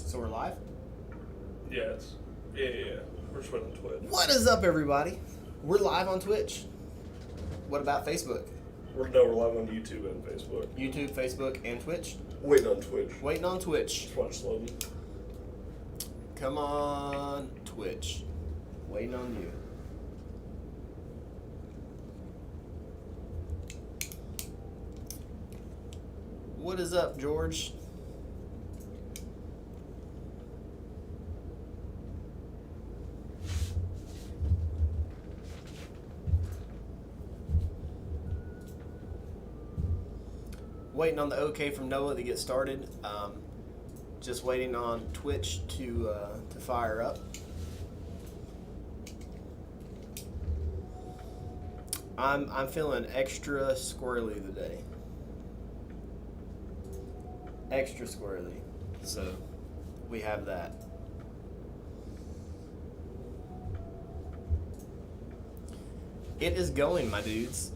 So we're live? Yeah, yeah. We're just waiting on Twitch. What is up, everybody? We're live on Twitch. What about Facebook? We're live on YouTube and Facebook. YouTube, Facebook, and Twitch? Waiting on Twitch. Waiting on Twitch. Just watch Slogan. Come on, Twitch. Waiting on you. What is up, George? Waiting on the OK from Noah to get started. Just waiting on Twitch to fire up. I'm feeling extra squirrely today. Extra squirrely. So we have that. It is going, my dudes.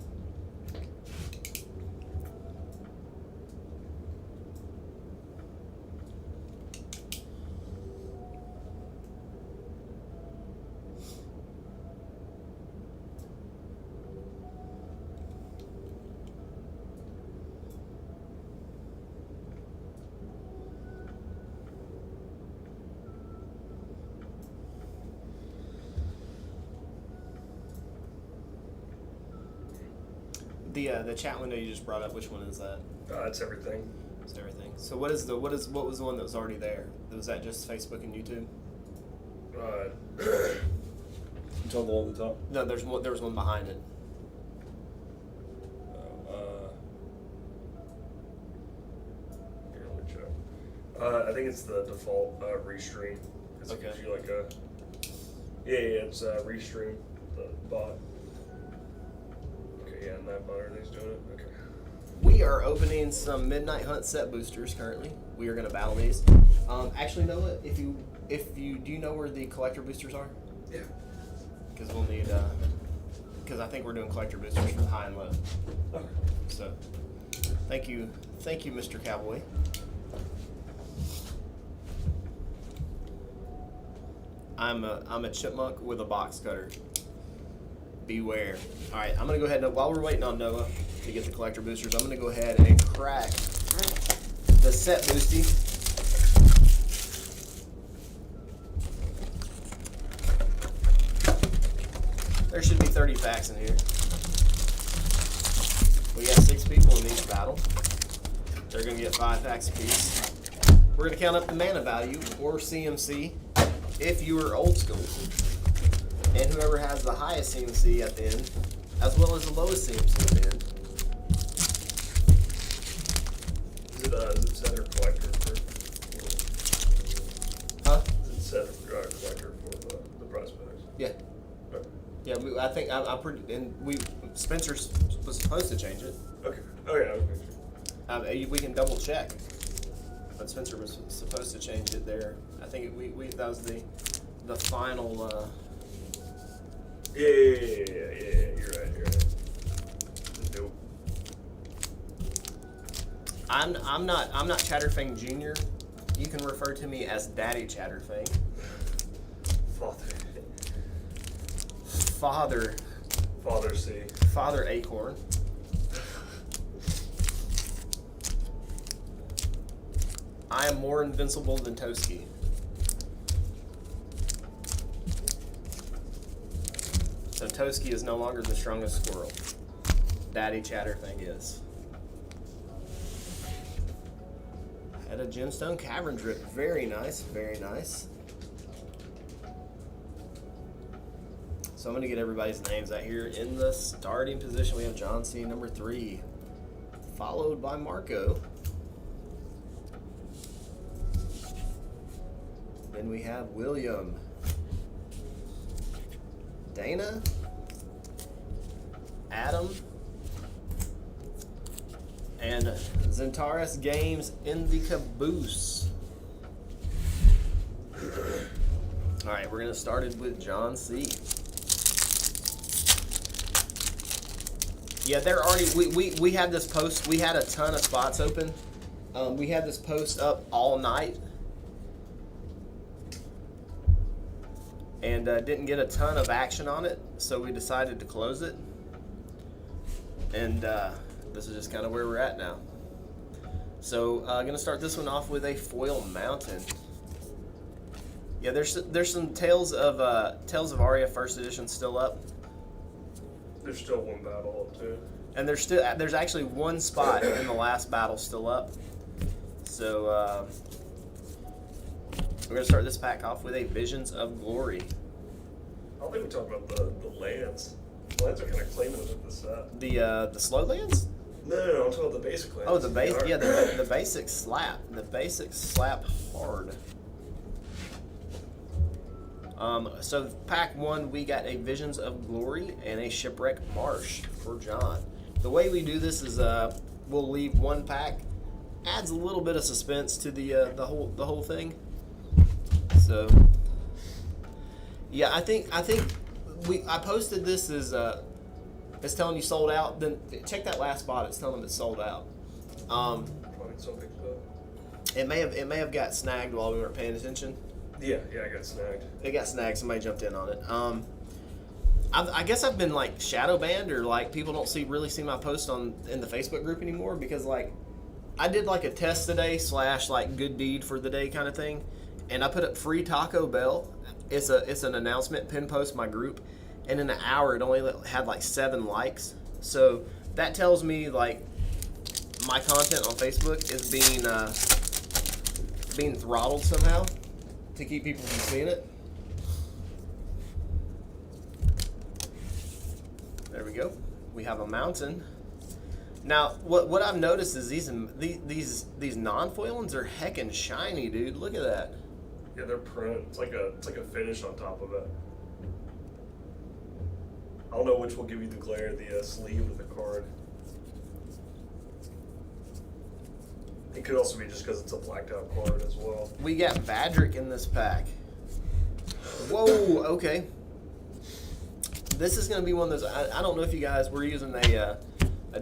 The chat window you just brought up, which one is that? It's everything. It's everything. So what was the one that was already there? Was that just Facebook and YouTube? You told the one at the top? No, there was one behind it. Here, let me check. I think it's the default restream. It gives you like a... Yeah, it's restream, the bot. Okay, yeah, and that bot, everything's doing it. Okay. We are opening some Midnight Hunt set boosters currently. We are going to battle these. Actually, Noah, if you do you know where the collector boosters are? Yeah. Because we'll need because I think we're doing collector boosters for the high and low. Okay. So, thank you, Mr. Cowboy. I'm a chipmunk with a box cutter. Beware. All right, I'm gonna go ahead and while we're waiting on Noah to get the collector boosters, I'm gonna go ahead and crack the set boosty. There should be 30 packs in here. We got 6 people in each battle. They're gonna get 5 packs apiece. We're gonna count up the mana value or CMC if you are old school. And whoever has the highest CMC at the end, as well as the lowest CMC at the end. Is it set or collector for? Huh? Is it set or collector for the prize packs? Yeah. Okay. Yeah, I think I'm pretty. And Spencer was supposed to change it. Okay. Oh yeah. Okay. We can double check. But Spencer was supposed to change it there. I think that was the final. Yeah. You're right. Nope. I'm not Chatterfang Jr. You can refer to me as Daddy Chatterfang. Father C. Father Acorn. I am more invincible than Toski. So Toski is no longer the strongest squirrel. Daddy Chatterfang is. Had a gemstone cavern drip. Very nice, very nice. So I'm going to get everybody's names out here. In the starting position, we have John C., number 3, followed by Marco. Then we have William, Dana, Adam, and Zentaris Games in the caboose. All right, we're going to start it with John C. Yeah, they're already. We had this post. We had a ton of spots open. We had this post up all night. and didn't get a ton of action on it, so we decided to close it. And this is just kind of where we're at now. So gonna start this one off with a foil mountain. Yeah, there's some Tales of Aria First Edition still up. There's still one battle up too. And there's actually one spot in the last battle still up. So we're gonna start this pack off with a Visions of Glory. I don't think we talked about the lands. The lands are kind of claiming it with this set. The slow lands? No, I'm talking about the basic lands. Oh, the basic, yeah, the basic slap. The basic slap hard. So pack 1, we got a Visions of Glory and a Shipwreck Marsh for John. The way we do this is we'll leave one pack, adds a little bit of suspense to the whole thing. So yeah, I think I posted this as it's telling you sold out. Then check that last spot. It's telling them it's sold out. It may have got snagged while we weren't paying attention. Yeah, I got snagged. It got snagged. Somebody jumped in on it. I guess I've been like shadow banned, or like people don't really see my post in the Facebook group anymore, because like I did like a test today / like good deed for the day kind of thing, and I put up free Taco Bell. It's an announcement pin post my group, and in an hour it only had like 7 likes. So that tells me like my content on Facebook is being throttled somehow to keep people from seeing it. There we go. We have a mountain. Now, what I've noticed is these non-foil ones are heckin' shiny, dude. Look at that. Yeah, they're print. It's like a finish on top of it. I don't know which will give you the glare, the sleeve or the card. It could also be just because it's a blacked out card as well. We got Vadric in this pack. Whoa, okay. This is going to be one of those, I don't know if you guys were using a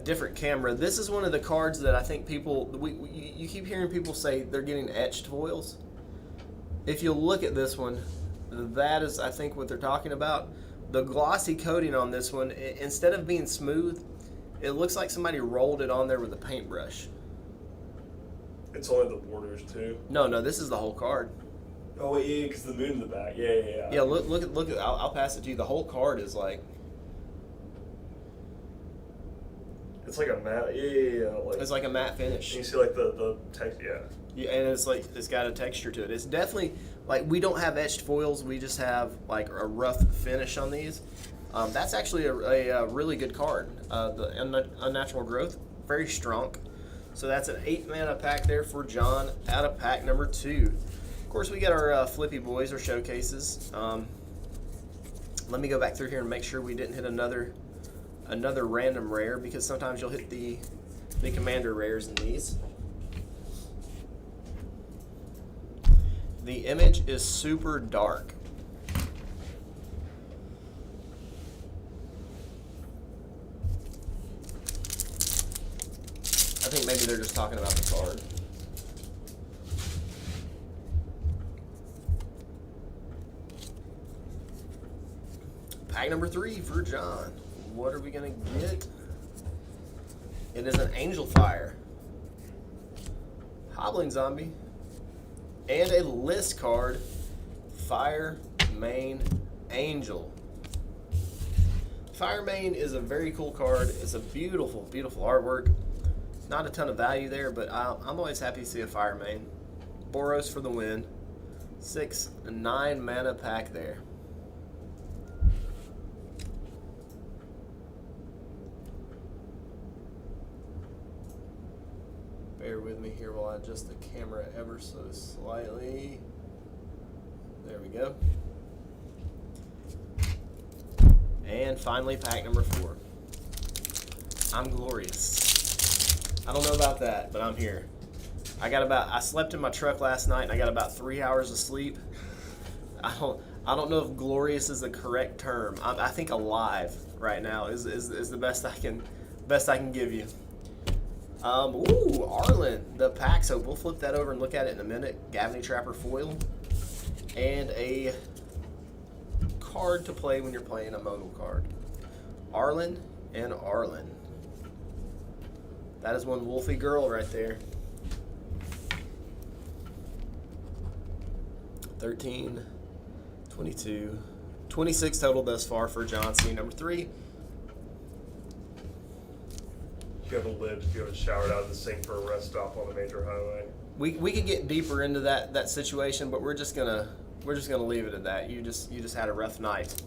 different camera. This is one of the cards that I think people, you keep hearing people say they're getting etched foils. If you look at this one, that is, I think, what they're talking about. The glossy coating on this one, instead of being smooth, it looks like somebody rolled it on there with a paintbrush. It's only the borders too. No, this is the whole card. Oh yeah, because the moon in the back. Yeah. Yeah, look at. I'll pass it to you. The whole card is like. It's like a matte. Yeah. Like, it's like a matte finish. You see like the text. Yeah. Yeah, and it's like it's got a texture to it. It's definitely like we don't have etched foils. We just have like a rough finish on these. That's actually a really good card. The Unnatural Growth, very strong. So that's an 8 mana pack there for John out of pack number 2. Of course, we got our Flippy Boys or showcases. Let me go back through here and make sure we didn't hit another random rare, because sometimes you'll hit the commander rares in these. The image is super dark. I think maybe they're just talking about the card. Pack number 3 for John. What are we gonna get? It is an Angel Fire, Hobbling Zombie, and a list card, Fire Mane Angel. Fire Mane is a very cool card. It's a beautiful, beautiful artwork. Not a ton of value there, but I'm always happy to see a Fire Mane. Boros for the win. 6/9 mana pack there. Bear with me here while I adjust the camera ever so slightly. There we go. And finally, pack number 4. I'm glorious. I don't know about that, but I'm here. I slept in my truck last night and I got about 3 hours of sleep. I don't know if glorious is the correct term. I think alive right now is the best I can give you. Ooh, Arlen, the pack soap. We'll flip that over and look at it in a minute. Gavany Trapper foil and a hard to play when you're playing a modal card. Arlen and Arlen. That is one wolfy girl right there. 13, 22, 26 total thus far for John C. Number 3. If you have a lid, if you have a showered out of the sink for a rest stop on a major highway. We could get deeper into that situation, but we're just gonna leave it at that. You just had a rough night.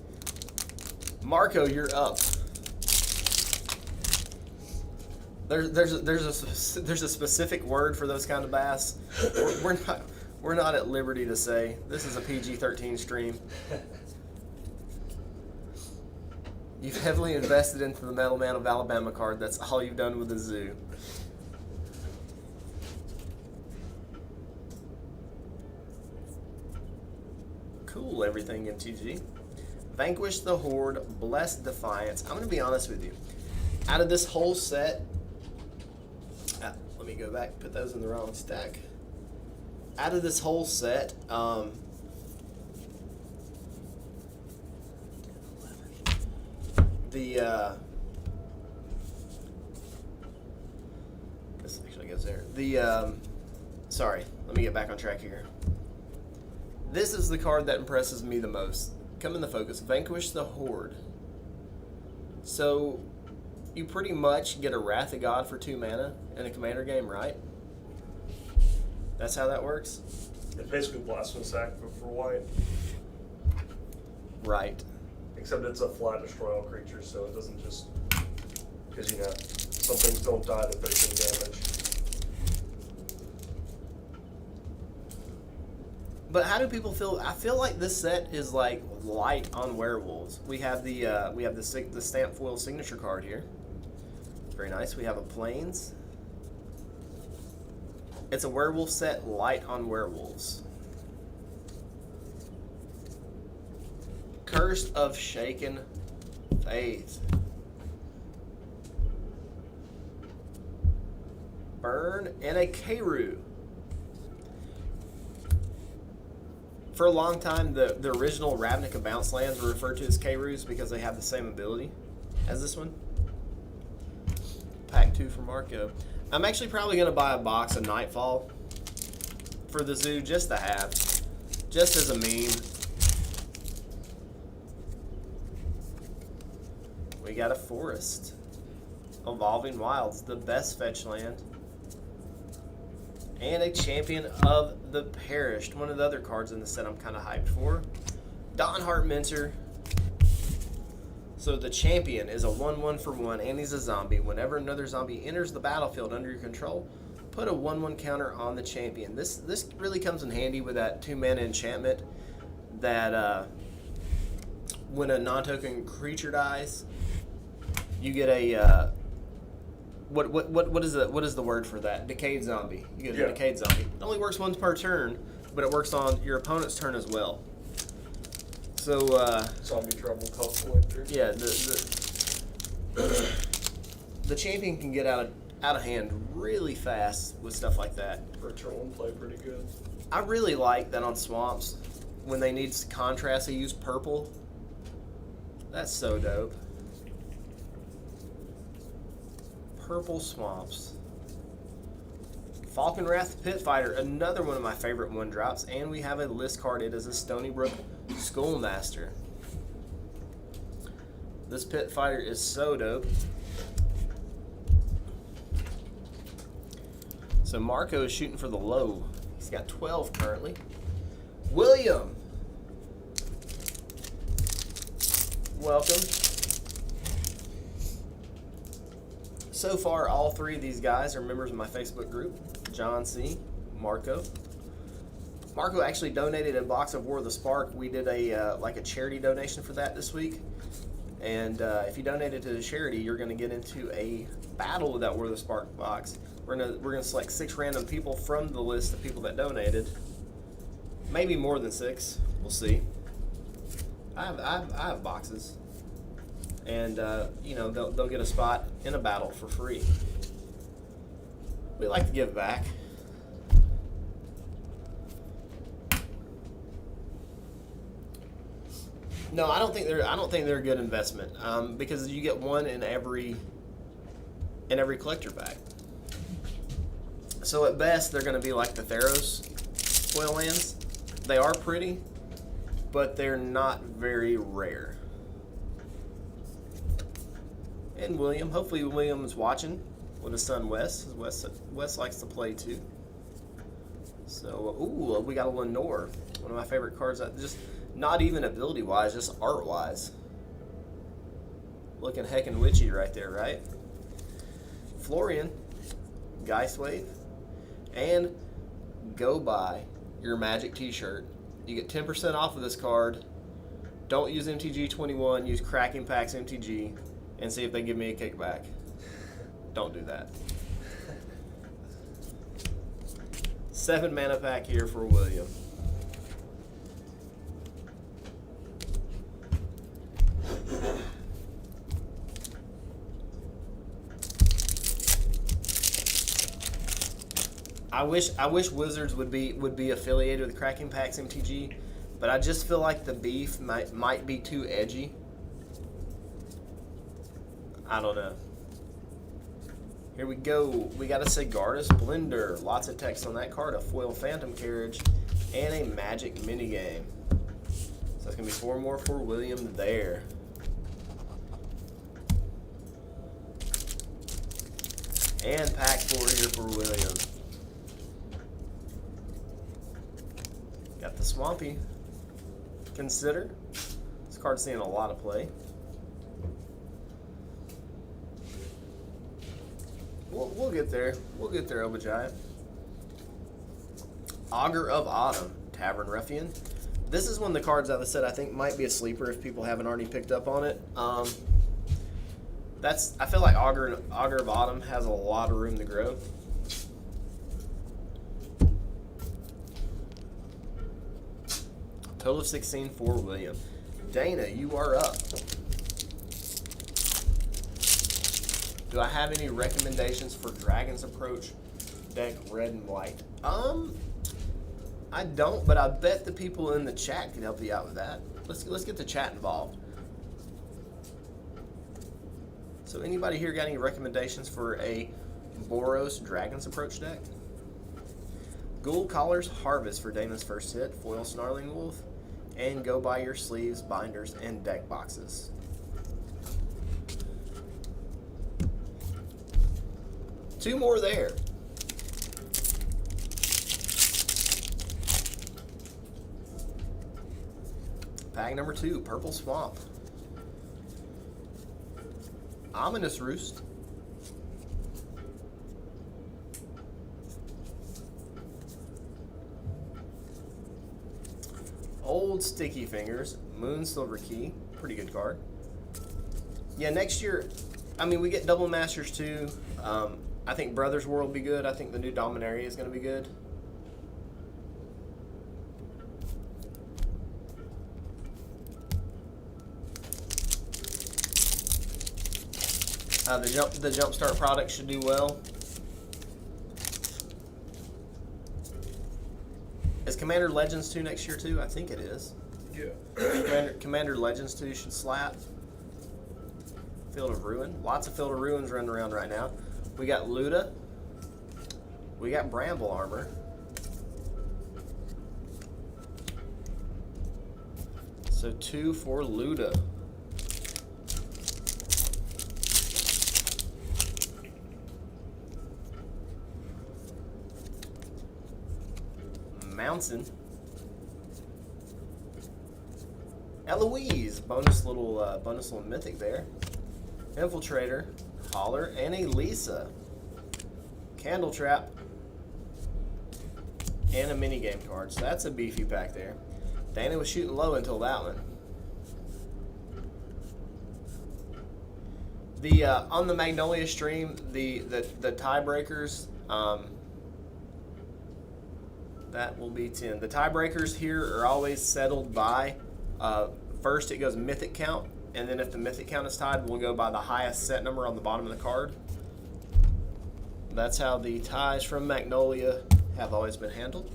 Marco, you're up. There's a specific word for those kind of bass. We're not at liberty to say. This is a PG-13 stream. You've heavily invested into the Metal Man of Alabama card. That's all you've done with the zoo. Cool, everything MTG. Vanquish the Horde, Bless Defiance. I'm going to be honest with you. Out of this whole set, let me go back, put those in the wrong stack. Out of this whole set, this actually goes there. Sorry, let me get back on track here. This is the card that impresses me the most. Come in the focus. Vanquish the Horde. So, you pretty much get a Wrath of God for 2 mana in a commander game, right? That's how that works? It's basically Blasphemous Act for white. Right. Except it's a flat destroy all creatures, so it doesn't just... Because, you know, some things don't die to facing damage. But how do people feel? I feel like this set is like light on werewolves. We have the stamp foil signature card here. Very nice. We have a plains. It's a werewolf set light on werewolves. Curse of Shaken Faith. Burn and a Keiru. For a long time, the original Ravnica bounce lands were referred to as Keirus because they have the same ability as this one. Pack 2 for Marco. I'm actually probably going to buy a box of Nightfall for the zoo just to have. Just as a meme. We got a Forest. Evolving Wilds, the best fetch land. And a Champion of the Perished. One of the other cards in the set I'm kind of hyped for. Dawnheart Minter. So the Champion is a 1/1 for 1, and he's a zombie. Whenever another zombie enters the battlefield under your control, put a 1/1 counter on the Champion. This really comes in handy with that 2-mana enchantment that when a non-token creature dies, you get a... What is the word for that? Decayed zombie. You get a decayed zombie. It only works once per turn, but it works on your opponent's turn as well. So Zombie Trouble Cult Collector. Yeah, the Champion can get out of hand really fast with stuff like that. For a turn 1 play, pretty good. I really like that on swamps when they need contrast. They use purple. That's so dope. Purple swamps. Falconwrath Pit Fighter, another one of my favorite 1-drops, and we have a list card. It is a Stony Brook Schoolmaster. This Pit Fighter is so dope. So Marco is shooting for the low. He's got 12 currently. William, welcome. So far, all 3 of these guys are members of my Facebook group. John C., Marco. Marco actually donated a box of War of the Spark. We did a charity donation for that this week. And if you donated to the charity, you're going to get into a battle with that War of the Spark box. We're gonna select 6 random people from the list of people that donated. Maybe more than 6. We'll see. I have boxes. And they'll get a spot in a battle for free. We like to give back. No, I don't think they're a good investment. Because you get one in every collector pack. So at best, they're going to be like the Theros foil lands. They are pretty, but they're not very rare. And William, hopefully William is watching with his son Wes. Wes likes to play too. So, ooh, we got a Lenore. One of my favorite cards. Just not even ability-wise, just art-wise. Looking heckin' witchy right there, right? Florian, Geist Wave, and go buy your Magic t-shirt. You get 10% off of this card. Don't use MTG21, use Cracking Packs MTG, and see if they give me a kickback. Don't do that. 7 mana pack here for William. I wish Wizards would be affiliated with Cracking Packs MTG, but I just feel like the beef might be too edgy. I don't know. Here we go. We got a Sigarda's Blender. Lots of text on that card. A foil Phantom Carriage and a Magic minigame. So that's gonna be 4 more for William there. And pack 4 here for William. Got the Swampy. Consider. This card's seeing a lot of play. We'll get there. We'll get there, Obadiah. Augur of Autumn, Tavern Ruffian. This is one of the cards that I said I think might be a sleeper if people haven't already picked up on it. I feel like Augur of Autumn has a lot of room to grow. Total of 16 for William. Dana, you are up. Do I have any recommendations for Dragon's Approach deck red and white? I don't, but I bet the people in the chat can help you out with that. Let's get the chat involved. So anybody here got any recommendations for a Boros Dragon's Approach deck? Ghoul Caller's Harvest for Dana's first hit, foil Snarling Wolf, and go buy your sleeves, binders, and deck boxes. Two more there. Pack number 2, Purple Swamp. Ominous Roost. Old Sticky Fingers, Moon Silver Key, pretty good card. Yeah, next year, I mean, we get Double Masters too. I think Brothers War will be good. I think the new Dominaria is going to be good. The Jumpstart product should do well. Is Commander Legends 2 next year too? I think it is. Yeah. Commander Legends 2 should slap. Field of Ruin. Lots of Field of Ruins running around right now. We got Luda. We got Bramble Armor. So 2 for Luda. Mountain. Eloise, bonus little mythic there. Infiltrator, Holler, and a Lisa. Candle Trap, and a minigame card. So that's a beefy pack there. Dana was shooting low until that one. The on the Magnolia stream, the tiebreakers. That will be 10. The tiebreakers here are always settled by, first it goes mythic count, and then if the mythic count is tied, we'll go by the highest set number on the bottom of the card. That's how the ties from Magnolia have always been handled.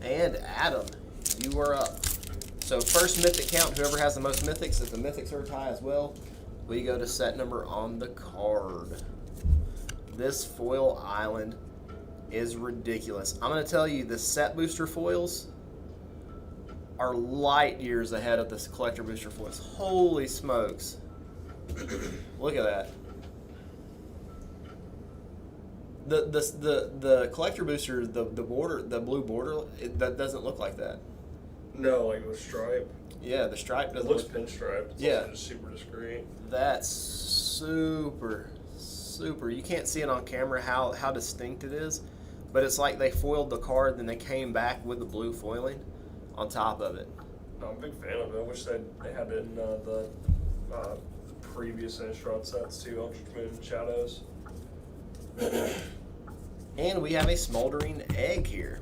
And Adam, you are up. So first mythic count, whoever has the most mythics, if the mythics are a tie as well, we go to set number on the card. This foil island is ridiculous. I'm going to tell you, the set booster foils are light years ahead of the collector booster foils. Holy smokes. Look at that. The collector booster, the border, the blue border, that doesn't look like that. No, like with stripe. Yeah, the stripe doesn't. It looks pinstriped. It's yeah, also just super discreet. That's super. You can't see it on camera how distinct it is, but it's like they foiled the card, then they came back with the blue foiling on top of it. I'm a big fan of it. I wish they had it in the previous Innistrad sets too, Ultra Moon Shadows. And we have a Smoldering Egg here.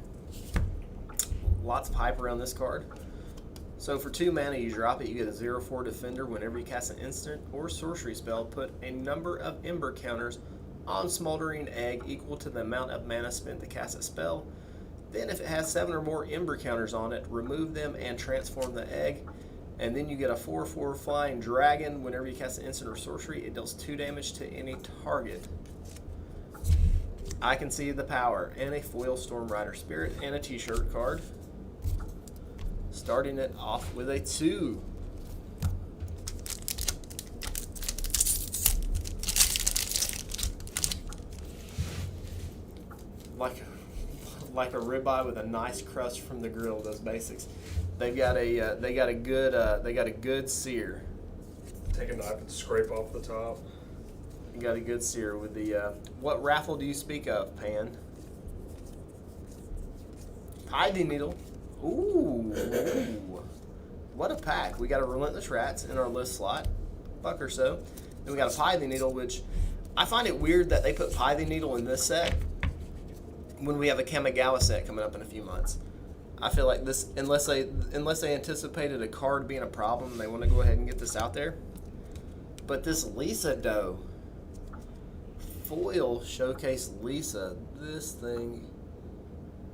Lots of hype around this card. So for 2 mana, you drop it, you get a 0/4 defender. Whenever you cast an instant or sorcery spell, put a number of ember counters on Smoldering Egg equal to the amount of mana spent to cast a spell. Then if it has 7 or more ember counters on it, remove them and transform the egg. And then you get a 4/4 flying dragon. Whenever you cast an instant or sorcery, it deals 2 damage to any target. I can see the power. And a foil Storm Rider Spirit and a t-shirt card. Starting it off with a 2. Like a ribeye with a nice crust from the grill. Those basics. They got a good sear. Take a knife and scrape off the top. You got a good sear with the. What raffle do you speak of, Pan? Ivy Needle. Ooh, what a pack. We got a Relentless Rats in our list slot, buck or so. Then we got a Python Needle, which I find it weird that they put Python Needle in this set when we have a Kamigawa set coming up in a few months. I feel like this, unless they anticipated a card being a problem, they want to go ahead and get this out there. But this Lisa Doe foil showcase Lisa, this thing.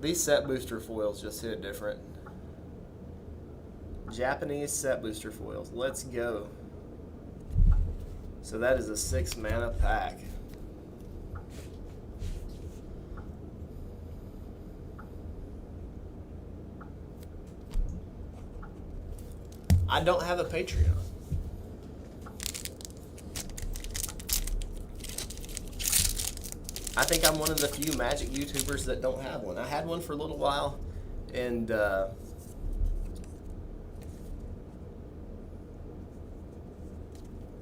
These set booster foils just hit different. Japanese set booster foils. Let's go. So that is a 6 mana pack. I don't have a Patreon. I think I'm one of the few Magic YouTubers that don't have one. I had one for a little while, and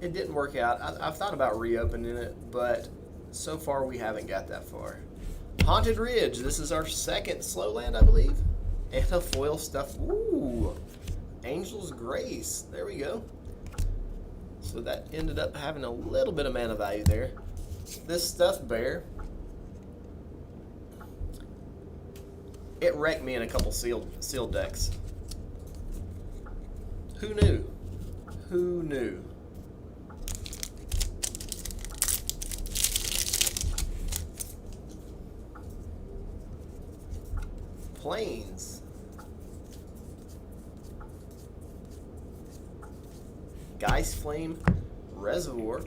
it didn't work out. I've thought about reopening it, but so far we haven't got that far. Haunted Ridge. This is our second slow land, I believe. And a foil stuff. Ooh, Angel's Grace. There we go. So that ended up having a little bit of mana value there. This Stuffed Bear. It wrecked me in a couple sealed decks. Who knew? Who knew? Plains. Geist Flame Reservoir.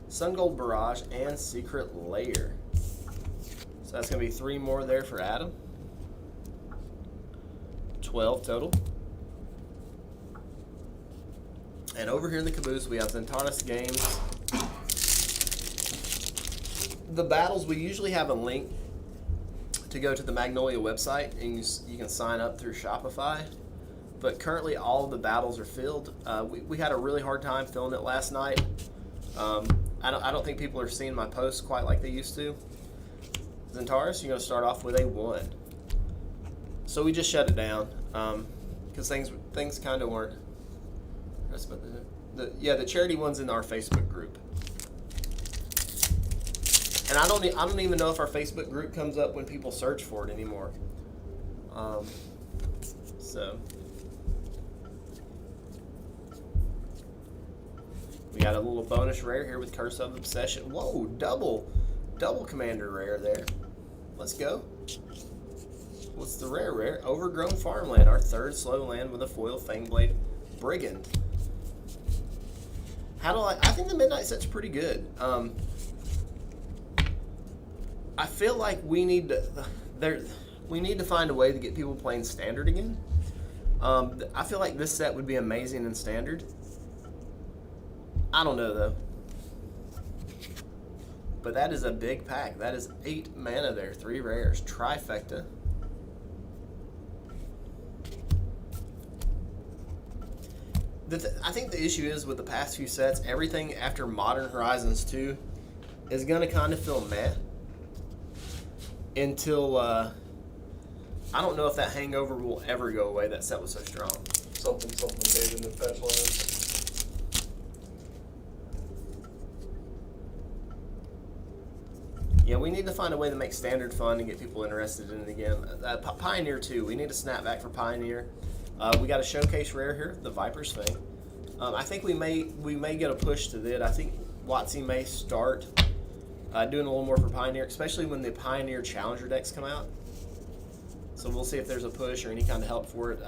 Sungold Barrage and Secret Lair. So that's going to be 3 more there for Adam. 12 total. And over here in the caboose, we have Zentaris Games. The battles, we usually have a link to go to the Magnolia website, and you can sign up through Shopify. But currently, all of the battles are filled. We had a really hard time filling it last night. I don't think people are seeing my posts quite like they used to. Zentaris, you're going to start off with a 1. So we just shut it down because things kind of weren't. The charity one's in our Facebook group, and I don't even know if our Facebook group comes up when people search for it anymore. So we got a little bonus rare here with Curse of Obsession. Whoa, double commander rare there. Let's go. What's the rare? Overgrown Farmland, our third slow land with a foil Fangblade Brigand. I think the Midnight set's pretty good. I feel like we need to find a way to get people playing Standard again. I feel like this set would be amazing in Standard. I don't know though. But that is a big pack. That is 8 mana there, 3 rares, trifecta. I think the issue is with the past few sets, everything after Modern Horizons 2 is going to kind of feel meh until I don't know if that hangover will ever go away. That set was so strong. Something made in the fetch lands. Yeah, we need to find a way to make Standard fun and get people interested in it again. Pioneer 2, we need to snap back for Pioneer. We got a showcase rare here, the Viper's Fang. I think we may get a push to it. I think WotC may start doing a little more for Pioneer, especially when the Pioneer Challenger decks come out. So we'll see if there's a push or any kind of help for it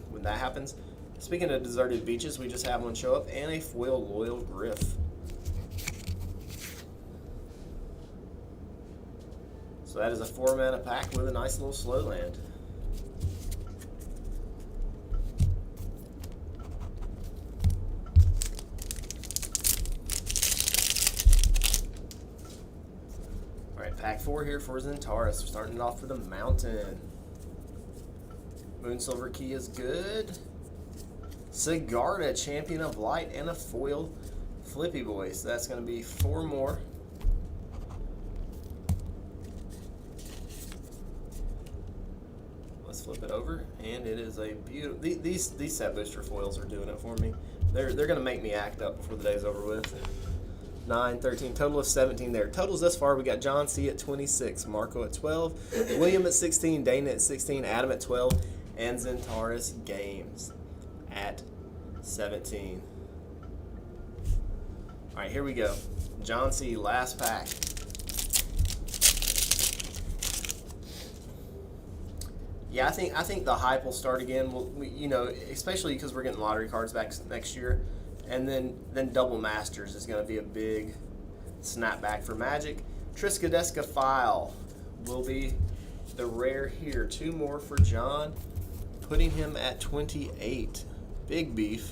when that happens. Speaking of deserted beaches, we just have one show up, and a foil Loyal Griff. So that is a 4 mana pack with a nice little slow land. Alright, pack 4 here for Zentaris. We're starting it off with a Mountain. Moonsilver Key is good. Sigarda, Champion of Light, and a foil Flippy Boy. So that's going to be 4 more. Let's flip it over, and it is a beautiful. These set booster foils are doing it for me. They're going to make me act up before the day's over with. 9, 13, total of 17 there. Totals thus far, we got John C. at 26, Marco at 12, William at 16, Dana at 16, Adam at 12, and Zentaris Games at 17. All right, here we go. John C. last pack. Yeah, I think the hype will start again. You know, especially because we're getting lottery cards back next year, and then Double Masters is going to be a big snapback for Magic. Triskadeska File will be the rare here. 2 more for John, putting him at 28. Big beef.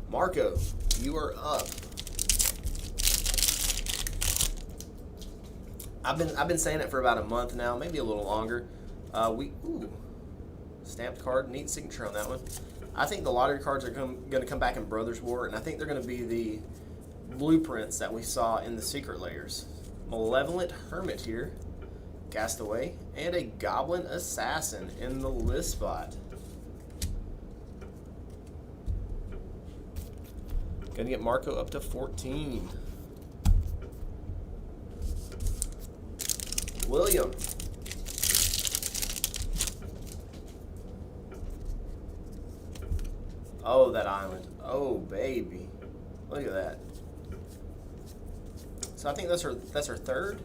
Marco, you are up. I've been saying it for about a month now, maybe a little longer. Stamped card, neat signature on that one. I think the lottery cards are going to come back in Brothers War, and I think they're going to be the blueprints that we saw in the Secret Layers. Malevolent Hermit here, Castaway, and a Goblin Assassin in the list spot. Going to get Marco up to 14. William. Oh, that island. Oh, baby. Look at that. So I think that's her third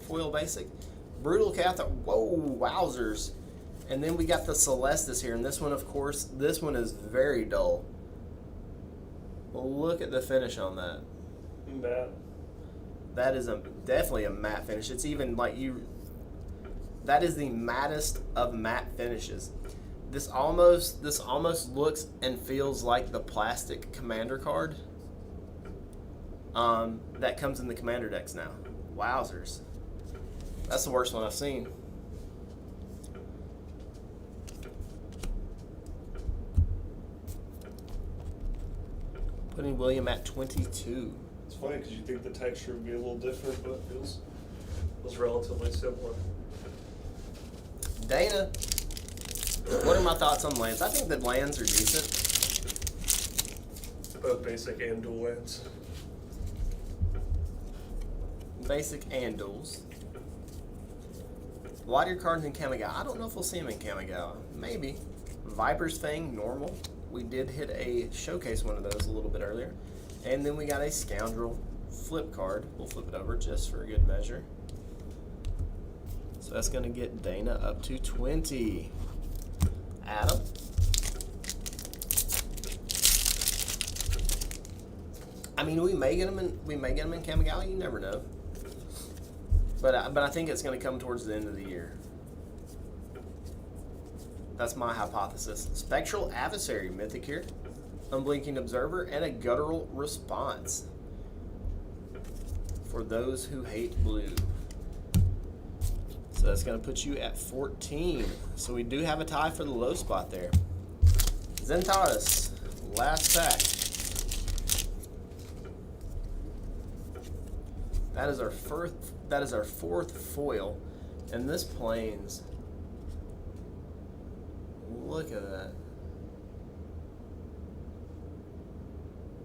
foil basic. Brutal Cathar. Whoa, wowzers. And then we got the Celestis here. And this one, of course, this one is very dull. Look at the finish on that. Matte. That is definitely a matte finish. It's even like that is the mattest of matte finishes. This almost looks and feels like the plastic commander card that comes in the commander decks now. Wowzers. That's the worst one I've seen. Putting William at 22. It's funny because you think the texture would be a little different, but it was relatively similar. Dana. What are my thoughts on lands? I think the lands are decent. Both basic and dual lands. Basic and duals. A lot of your cards in Kamigawa. I don't know if we'll see them in Kamigawa. Maybe. Viper's Fang, normal. We did hit a showcase one of those a little bit earlier. And then we got a Scoundrel flip card. We'll flip it over just for a good measure. So So that's going to get Dana up to 20. Adam? I mean, we may get him in Kamigawa. You never know. But I think it's going to come towards the end of the year. That's my hypothesis. Spectral Adversary, mythic here. Unblinking Observer, and a Guttural Response. For those who hate blue. So that's going to put you at 14. So we do have a tie for the low spot there. Zentaris, last pack. That is our fourth foil. And this Plains, look at that.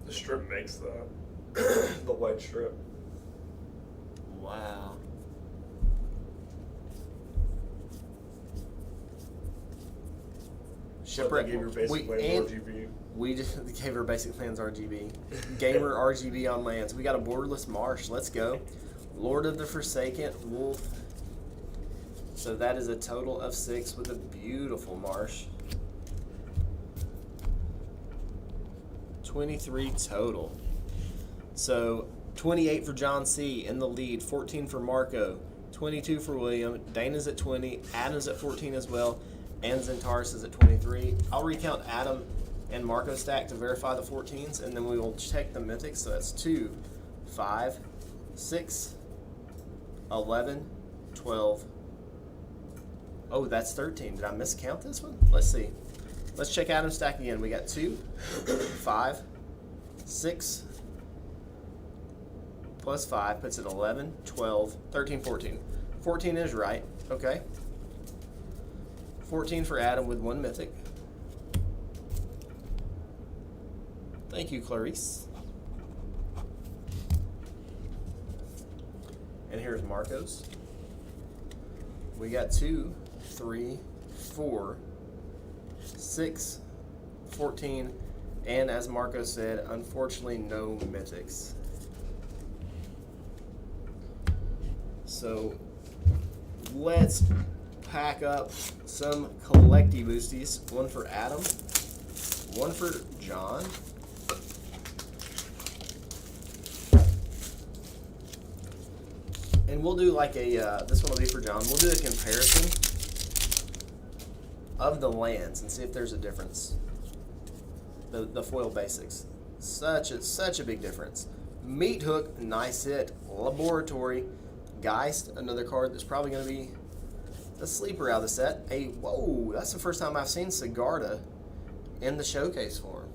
The strip makes that. The white strip. Wow. Shipwreck. Gave your basic lands RGB. We just gave our basic plans RGB. Gamer RGB on lands. We got a borderless marsh. Let's go. Lord of the Forsaken Wolf. So that is a total of 6 with a beautiful marsh. 23 total. So 28 for John C. in the lead. 14 for Marco. 22 for William. Dana's at 20. Adam's at 14 as well. And Zentaris is at 23. I'll recount Adam and Marco stack to verify the 14s, and then we will check the mythics. So that's 2, 5, 6, 11, 12. Oh, that's 13. Did I miscount this one? Let's see. Let's check Adam's stack again. We got 2, 5, 6, plus 5 puts it 11, 12, 13, 14. 14 is right. Okay. 14 for Adam with 1 mythic. Thank you, Clarice. And here's Marco's. We got 2, 3, 4, 6, 14, and as Marco said, unfortunately no mythics. So let's pack up some collecty boosties. One for Adam, one for John, and we'll do like a, this one will be for John. We'll do a comparison of the lands and see if there's a difference. The foil basics. Such a big difference. Meat Hook, nice hit. Laboratory. Geist, another card that's probably going to be a sleeper out of the set. Whoa, that's the first time I've seen Sigarda in the showcase form.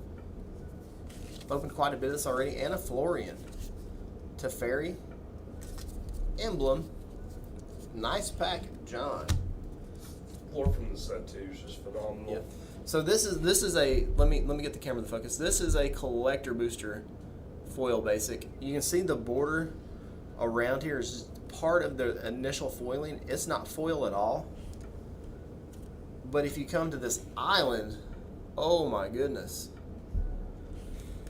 Opened quite a bit of this already. And a Florian. Teferi. Emblem. Nice pack, John. Lore from the set too is just phenomenal. Yep. So this is a, let me get the camera to focus. This is a collector booster foil basic. You can see the border around here is just part of the initial foiling. It's not foil at all. But if you come to this island, oh my goodness.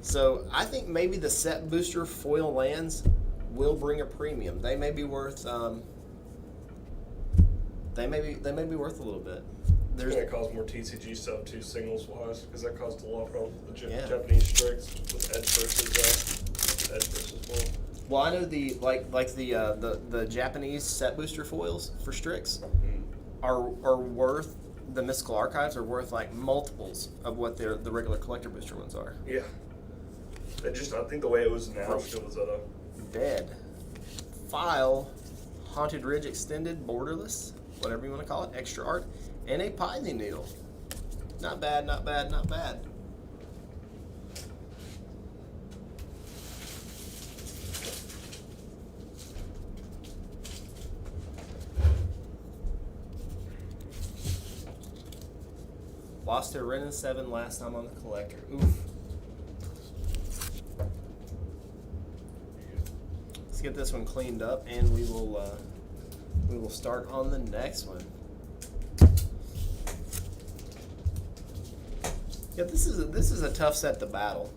So I think maybe the set booster foil lands will bring a premium. They may be worth they may be worth a little bit. It's going to cause more TCG stuff too, singles wise, because that caused a lot of problems with the Yeah. Japanese strix with edge versus ball. Well, I know the Japanese set booster foils for Strix are worth, the mystical archives are worth like multiples of what the regular collector booster ones are. Yeah. I think the way it was announced, it was at a Dead File, Haunted Ridge Extended, Borderless, whatever you want to call it, extra art, and a Pithing Needle. Not bad, not bad, not bad. Lost to Ren and 7 last time on the collector. Oof. Let's get this one cleaned up, and we will start on the next one. Yeah, this is a tough set to battle.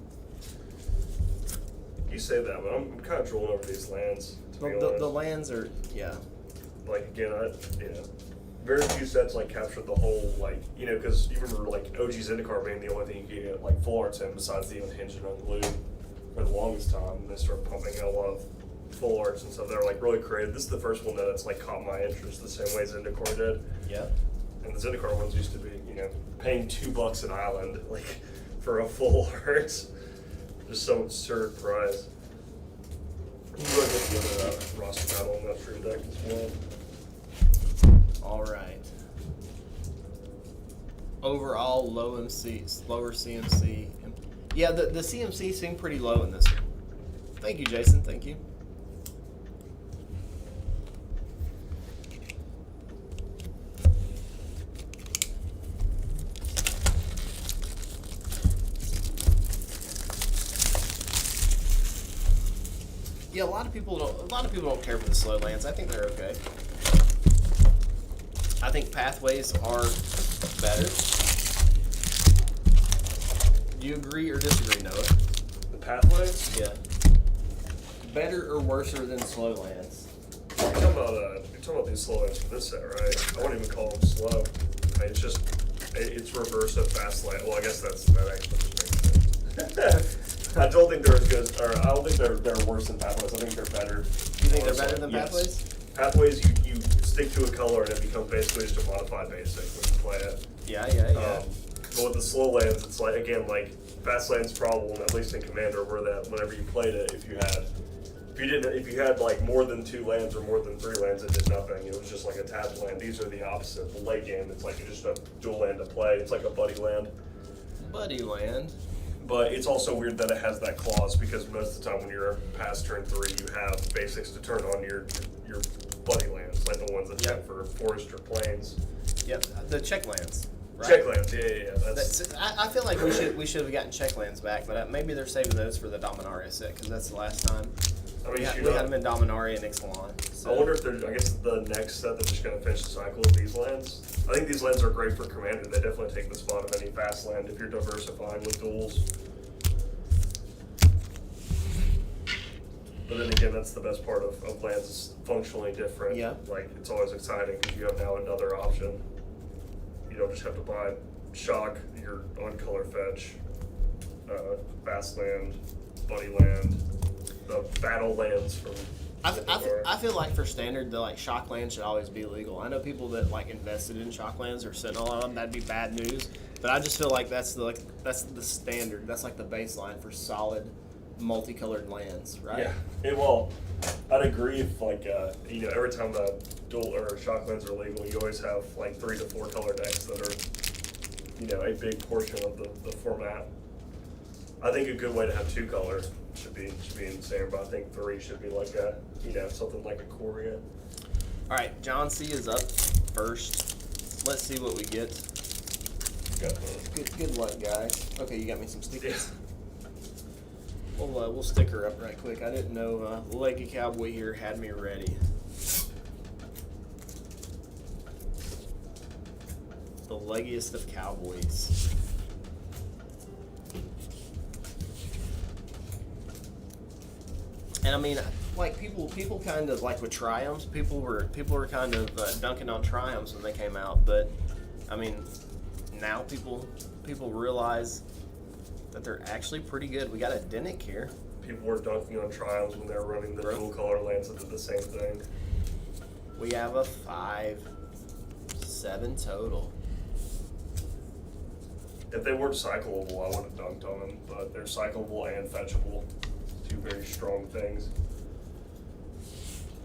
You say that, but I'm kind of drooling over these lands. To be The honest. lands are, yeah. like again, very few sets like captured the whole like because you remember like OG Zendikar being the only thing you could get like full arts in besides the unhinged and unglued for the longest time. And they started pumping out a lot of full arts and stuff. They're like really creative. This is the first one that's like caught my interest the same way Zendikar did. Yeah. And the Zendikar ones used to be paying $2 an island like for a full art, just some absurd price. You go get the other roster battle on that stream deck as well. All right. Overall, lower CMC. Yeah, the CMC seemed pretty low in this one. Thank you, Jason. Thank you. Yeah, a lot of people don't care for the slow lands. I think they're okay. I think pathways are better. Do you agree or disagree, Noah? The pathways? Yeah. Better or worse than slow lands? You're talking about these slow lands for this set, right? I wouldn't even call them slow. I mean, it's reverse of fast land. Well, I guess that actually just makes sense. I don't think they're as good, or I don't think they're worse than pathways. I think they're better. You think they're better than pathways? Pathways, you stick to a color and it becomes basically just a modified basic when you play it. Yeah. But with the slow lands, it's like again fast lands problem, at least in Commander, were that whenever you played it, if you had like more than 2 lands or more than 3 lands, it did nothing. It was just like a tapped land. These are the opposite. The late game, it's like just a dual land to play. It's like a buddy land. Buddy land. But it's also weird that it has that clause because most of the time when you're past turn 3, you have basics to turn on your buddy lands, like the ones that check for forest or plains. Yep, the check lands. Right? Check lands, yeah. I feel like we should have gotten check lands back, but maybe they're saving those for the Dominaria set because that's the last time. We had them in Dominaria and Ixalan. So. I wonder if I guess the next set they're just going to finish the cycle of these lands. I think these lands are great for Commander. They definitely take the spot of any fast land if you're diversifying with duels. But then again, that's the best part of lands is functionally different. Yeah. Like, it's always exciting because you have now another option. You don't just have to buy shock, your on-color fetch, fast land, buddy land, the battle lands from... I feel like for standard, the shock lands should always be legal. I know people that invested in shock lands or sitting on them. That'd be bad news. But I just feel like that's the standard. That's like the baseline for solid multicolored lands, right? Yeah. Well, I'd agree if every time the dual or shock lands are legal, you always have 3 to 4 color decks that are a big portion of the format. I think a good way to have 2 colors should be insane, but I think 3 should be something like a Korea. All right, John C is up first. Let's see what we get. Good luck, guys. Okay, you got me some stickers. Yeah. We'll sticker up right quick. I didn't know Leggy Cowboy here had me ready. The leggiest of cowboys. And I mean, people kind of with triumphs. People were kind of dunking on triumphs when they came out, but I mean, now people realize that they're actually pretty good. We got a Denick here. People were dunking on triumphs when they were running the dual color lands that did the same thing. We have a 5/7 total. If they weren't cyclable, I would have dunked on them, but they're cyclable and fetchable. 2 very strong things.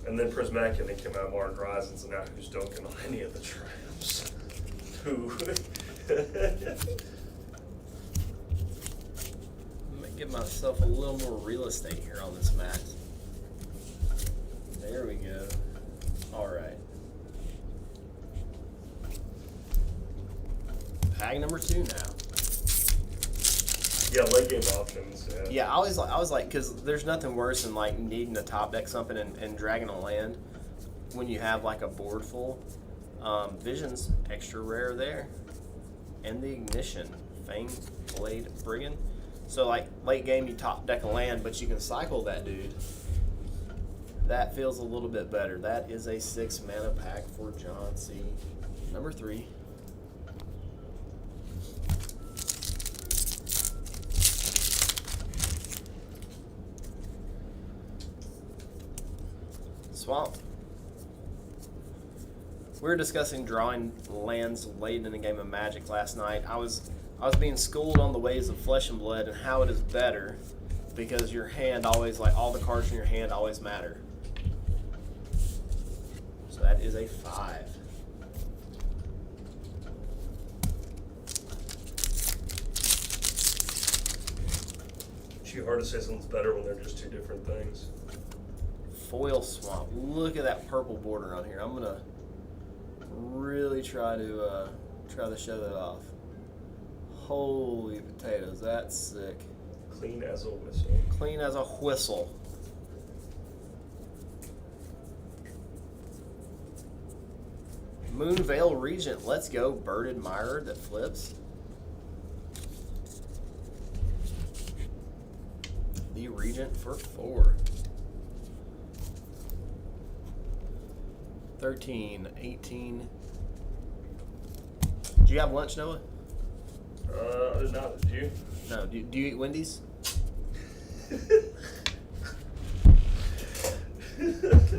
And then Prismatic and they came out of Modern Horizons, and now who's dunking on any of the triumphs? Who? I'm gonna give myself a little more real estate here on this mat. There we go. All right. Pack number 2 now. Yeah, late game options. Yeah, I was like, because there's nothing worse than needing to top deck something and dragging a land when you have a board full. Vision's extra rare there, and the Ignition, Fanged Blade Brigand. So late game you top deck a land, but you can cycle that dude. That feels a little bit better. That is a 6 mana pack for John C. Number 3. Swamp. We were discussing drawing lands late in a game of Magic last night. I was being schooled on the ways of Flesh and Blood and how it is better because your hand always, like all the cards in your hand always matter. So that is a 5. It's too hard to say something's better when they're just two different things. Foil Swamp. Look at that purple border on here. I'm gonna really try to show that off. Holy potatoes, that's sick. Clean as a whistle. Clean as a whistle. Moonveil Regent, let's go. Bird Admirer that flips. The Regent for 4. 13, 18. Do you have lunch, Noah? I did not. Did you? No. Do you eat Wendy's?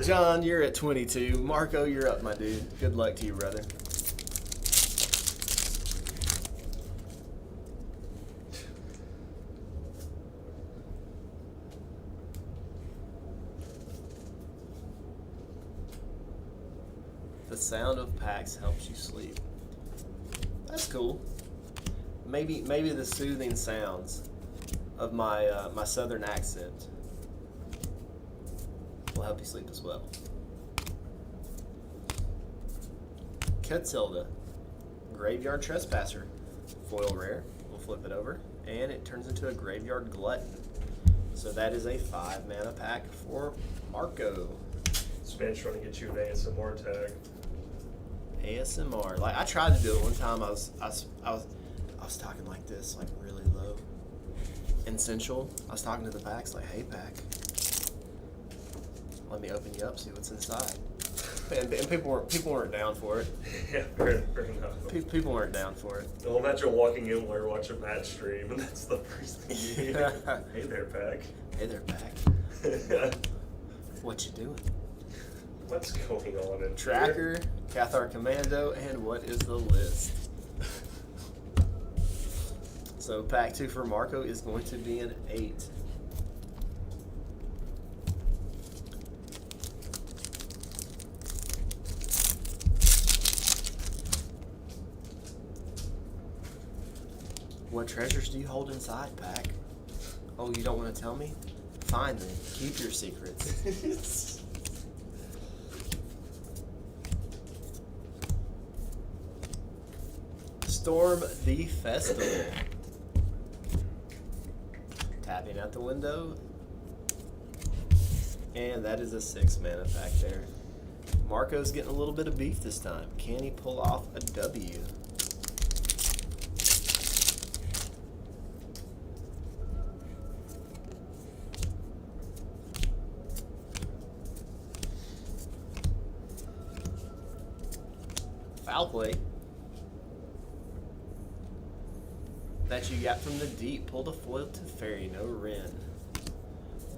John, you're at 22. Marco, you're up, my dude. Good luck to you, brother. The sound of packs helps you sleep. That's cool. Maybe the soothing sounds of my my southern accent will help you sleep as well. Ketzilda, Graveyard Trespasser, foil rare. We'll flip it over, and it turns into a Graveyard Glutton. So that is a 5 mana pack for Marco. This man's trying to get you an ASMR tag. ASMR. Like I tried to do it one time. I was talking like this, like really low and sensual. I was talking to the packs like, "Hey pack, let me open you up, see what's inside." And people weren't down for it. Yeah, fair enough. People weren't down for it. Well, imagine walking in while you're watching Matt stream, and that's the first thing you hear. Hey there, pack. Hey there, pack. What you doing? What's going on in Tracker, Cathar Commando, and what is the list? So pack 2 for Marco is going to be an 8. What treasures do you hold inside, pack? Oh, you don't want to tell me? Fine then, keep your secrets. Storm the Festival. Tapping out the window. And that is a 6 mana pack there. Marco's getting a little bit of beef this time. Can he pull off a W? Foul play. That you got from the deep. Pulled a foil to fairy, no Wren.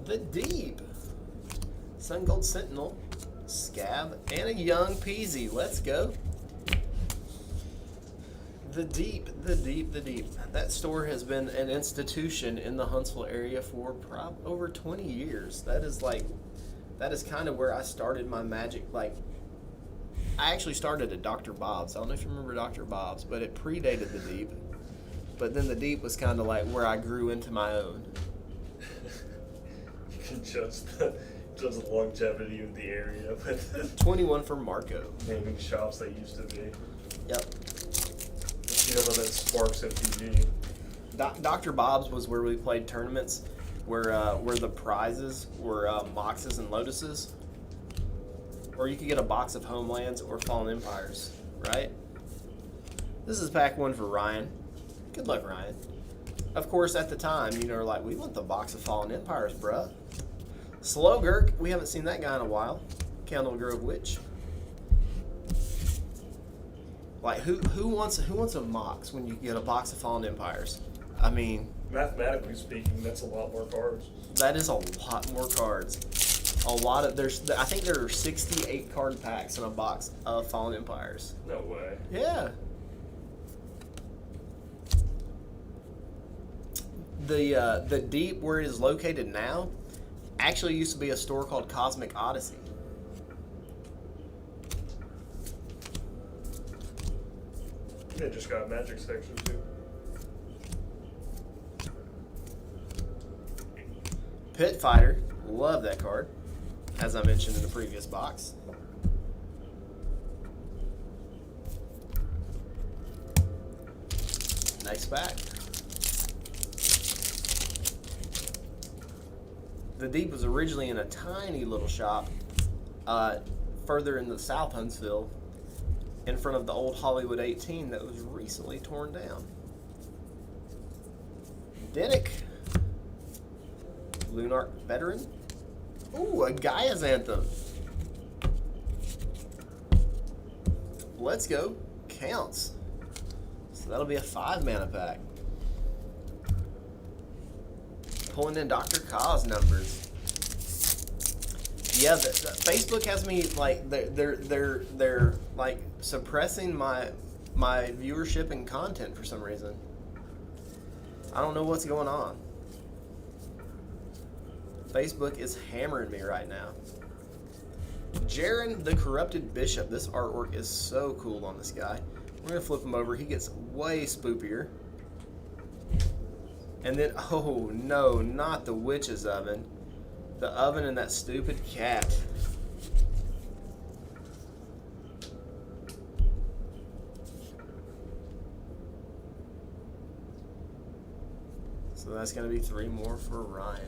The deep. Sun Gold Sentinel, Scab, and a Young Peasy. Let's go. The deep, the deep, the deep. That store has been an institution in the Huntsville area for over 20 years. That is kind of where I started my Magic. Like, I actually started at Dr. Bob's. I don't know if you remember Dr. Bob's, but it predated the deep. But then the deep was kind of like where I grew into my own. You can judge the longevity of the area with 21 for Marco. naming shops they used to be. Yep. You know that sparks MTG. Dr. Bob's was where we played tournaments where the prizes were Moxes and Lotuses. Or you could get a box of Homelands or Fallen Empires, right? This is pack 1 for Ryan. Good luck, Ryan. Of course, at the time, like, we want the box of Fallen Empires, bruh. Slowgurk, we haven't seen that guy in a while. Candle Grove Witch. Like who wants a Mox when you get a box of Fallen Empires? I mean, mathematically speaking, that's a lot more cards. that is a lot more cards. A lot of I think there are 68 card packs in a box of Fallen Empires. No way. Yeah. The deep where it is located now actually used to be a store called Cosmic Odyssey. They just got a magic section too. Pit Fighter, love that card, as I mentioned in the previous box. Nice pack. The Deep was originally in a tiny little shop further in the South Huntsville, in front of the old Hollywood 18 that was recently torn down. Dinnick. Lunark Veteran. Ooh, a Gaia's Anthem. Let's go. Counts. So that'll be a 5-mana pack. Pulling in Dr. Kaz numbers. Yeah, Facebook has me like they're like suppressing my viewership and content for some reason. I don't know what's going on. Facebook is hammering me right now. Jaren the Corrupted Bishop. This artwork is so cool on this guy. We're gonna flip him over. He gets way spoopier. And then, oh no, not the Witch's Oven. The oven and that stupid cat. So that's going to be 3 more for Ryan.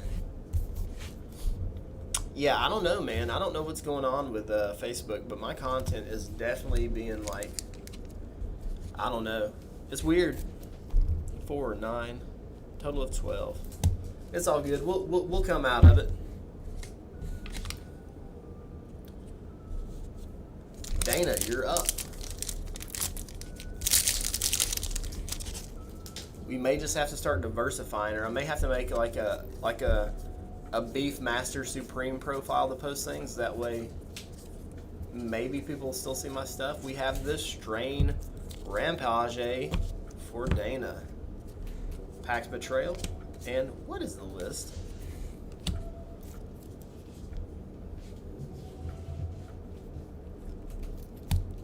Yeah, I don't know, man. I don't know what's going on with Facebook, but my content is definitely being like, I don't know. It's weird. 4 or 9. Total of 12. It's all good. We'll come out of it. Dana, you're up. We may just have to start diversifying, or I may have to make like a Beef Master Supreme profile to post things. That way, maybe people will still see my stuff. We have this Strain Rampage for Dana. Pax Betrayal. And what is the list?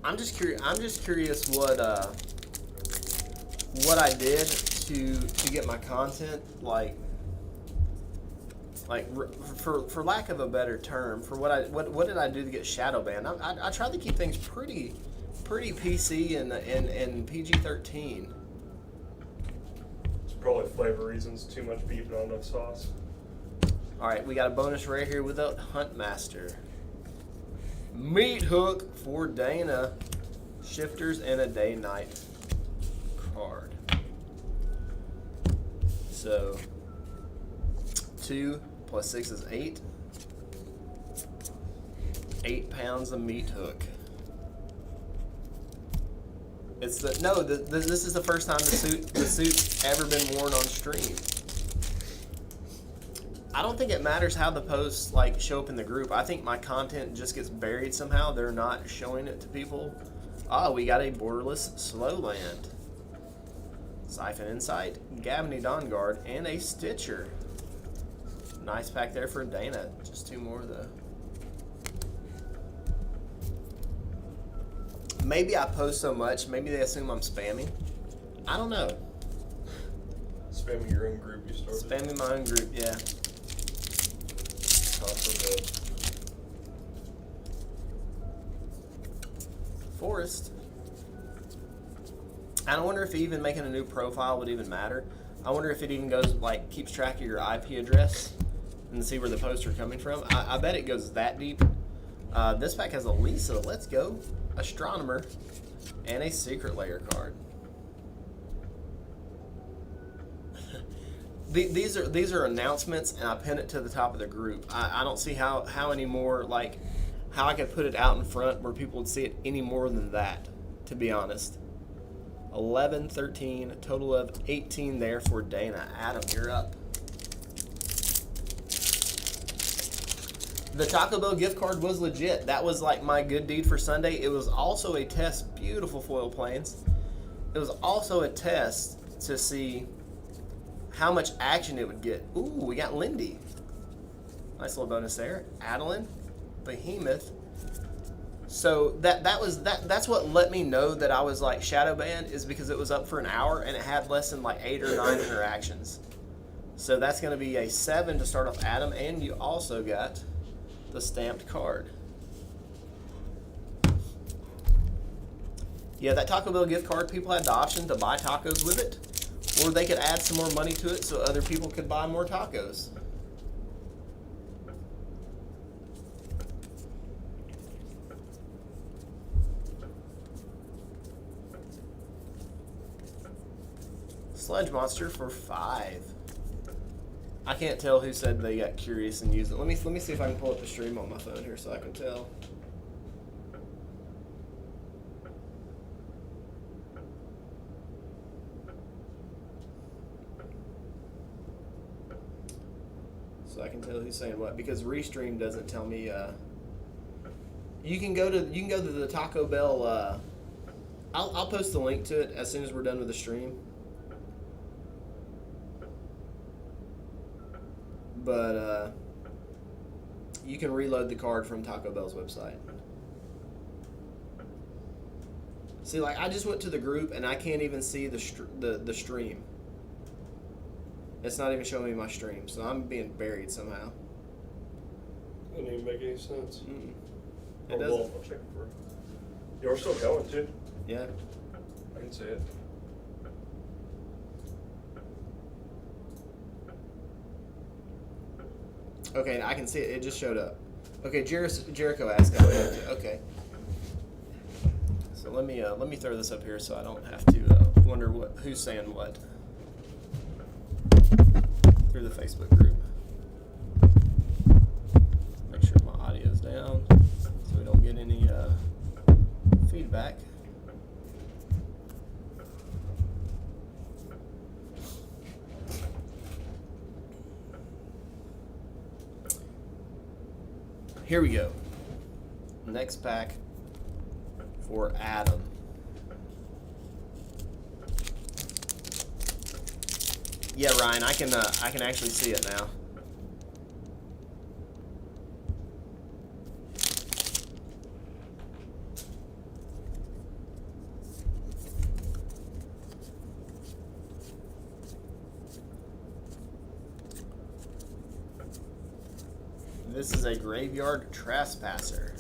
I'm just curious what I did to get my content like for lack of a better term, for what did I do to get shadow banned? I tried to keep things pretty PC and PG-13. It's probably flavor reasons. Too much beef, not enough sauce. All right, we got a bonus rare here without Huntmaster. Meat Hook for Dana. Shifters and a Day-Night card. So 2 + 6 is 8. 8 pounds of Meat Hook. It's this is the first time the suit's ever been worn on stream. I don't think it matters how the posts like show up in the group. I think my content just gets buried somehow. They're not showing it to people. Ah, we got a Borderless Slowland. Siphon Insight, Gabney Dawnguard, and a Stitcher. Nice pack there for Dana. Just 2 more though. Maybe I post so much, maybe they assume I'm spamming. I don't know. Spamming your own group you started. Spamming my own group, yeah. Forest. I wonder if even making a new profile would even matter. I wonder if it even goes like keeps track of your IP address and see where the posts are coming from. I bet it goes that deep. This pack has a Lisa. Let's go. Astronomer and a Secret Layer card. These are announcements, and I pin it to the top of the group. I don't see how anymore, like, how I could put it out in front where people would see it any more than that, to be honest. 11, 13, a total of 18 there for Dana. Adam, you're up. The Taco Bell gift card was legit. That was like my good deed for Sunday. It was also a test. Beautiful foil planes. It was also a test to see how much action it would get. Ooh, we got Lindy. Nice little bonus there. Adeline, Behemoth. So that's what let me know that I was like shadow banned, is because it was up for an hour and it had less than like 8 or 9 interactions. So that's going to be a 7 to start off Adam, and you also got the stamped card. Yeah, that Taco Bell gift card, people had the option to buy tacos with it, or they could add some more money to it so other people could buy more tacos. Sludge Monster for 5. I can't tell who said they got curious and used it. Let me see if I can pull up the stream on my phone here so I can tell. So I can tell who's saying what, because Restream doesn't tell me. You can go to the Taco Bell. I'll post the link to it as soon as we're done with the stream. But you can reload the card from Taco Bell's website. See, like, I just went to the group and I can't even see the stream. It's not even showing me my stream, so I'm being buried somehow. Doesn't even make any sense. It doesn't. I'll check for. You're still going too. Yeah. I can see it. Okay, I can see it. It just showed up. Okay, Jericho asked. Okay. So let me throw this up here so I don't have to wonder who's saying what through the Facebook group. Make sure my audio's down so we don't get any feedback. Here we go. Next pack for Adam. Yeah, Ryan, I can actually see it now. This is a Graveyard Trespasser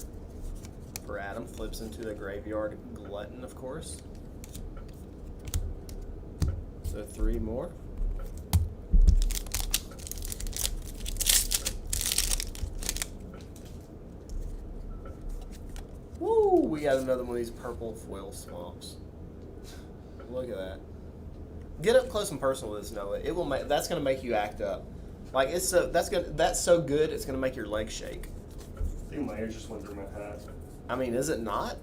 for Adam. Flips into a Graveyard Glutton, of course. So 3 more. Woo! We got another one of these purple foil swamps. Look at that. Get up close and personal with this, Noah. It will make, that's gonna make you act up. Like, it's so that's so good it's gonna make your legs shake. I think my ears just went through my hat. I mean, is it not?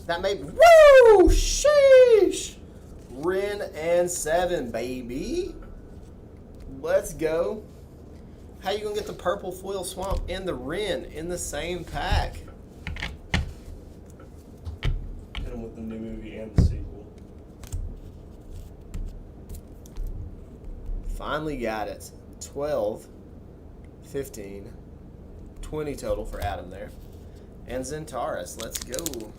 That made woo! Sheesh! Ren and 7, baby. Let's go. How you gonna get the purple foil swamp and the Ren in the same pack? Hit them with the new movie and the sequel. Finally got it. 12, 15, 20 total for Adam there. And Zentaris, let's go.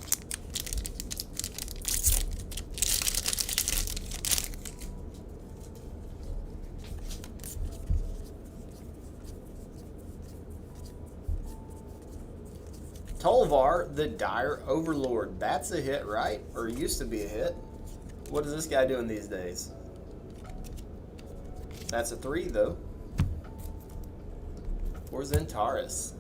Tolvar, the Dire Overlord. That's a hit, right? Or used to be a hit. What is this guy doing these days? That's a 3, though. For Zentaris.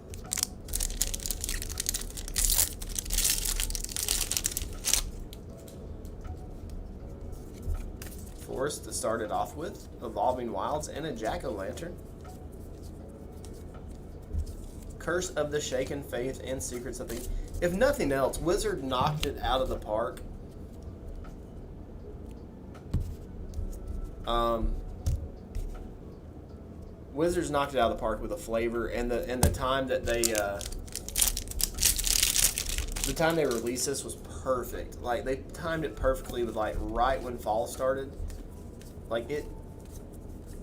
Forest to start it off with, Evolving Wilds, and a Jack-o'-lantern. Curse of the Shaken Faith and Secrets of the... If nothing else, Wizard knocked it out of the park. Wizards knocked it out of the park with a flavor, and the time that they released this was perfect. Like, they timed it perfectly with, like, right when fall started. Like,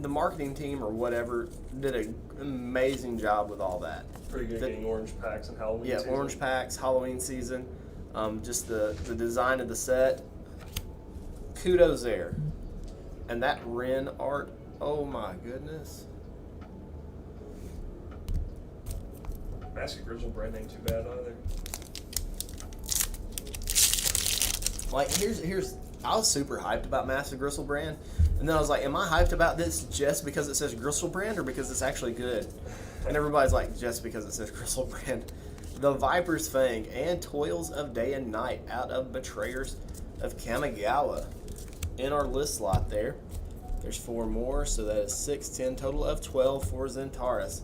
the marketing team or whatever did an amazing job with all that. Pretty good getting orange packs and Halloween season. Yeah, orange packs, Halloween season. Just the design of the set. Kudos there. And that Ren art, oh my goodness. Mask of Grizzle brand ain't too bad either. Like, here's I was super hyped about Master Gristlebrand, and then I was like, am I hyped about this just because it says Gristlebrand or because it's actually good? And everybody's like, just because it says Gristlebrand. The Viper's Fang and Toils of Day and Night out of Betrayers of Kamigawa in our list slot there. There's 4 more, so that is 6, 10, total of 12 for Zentaris.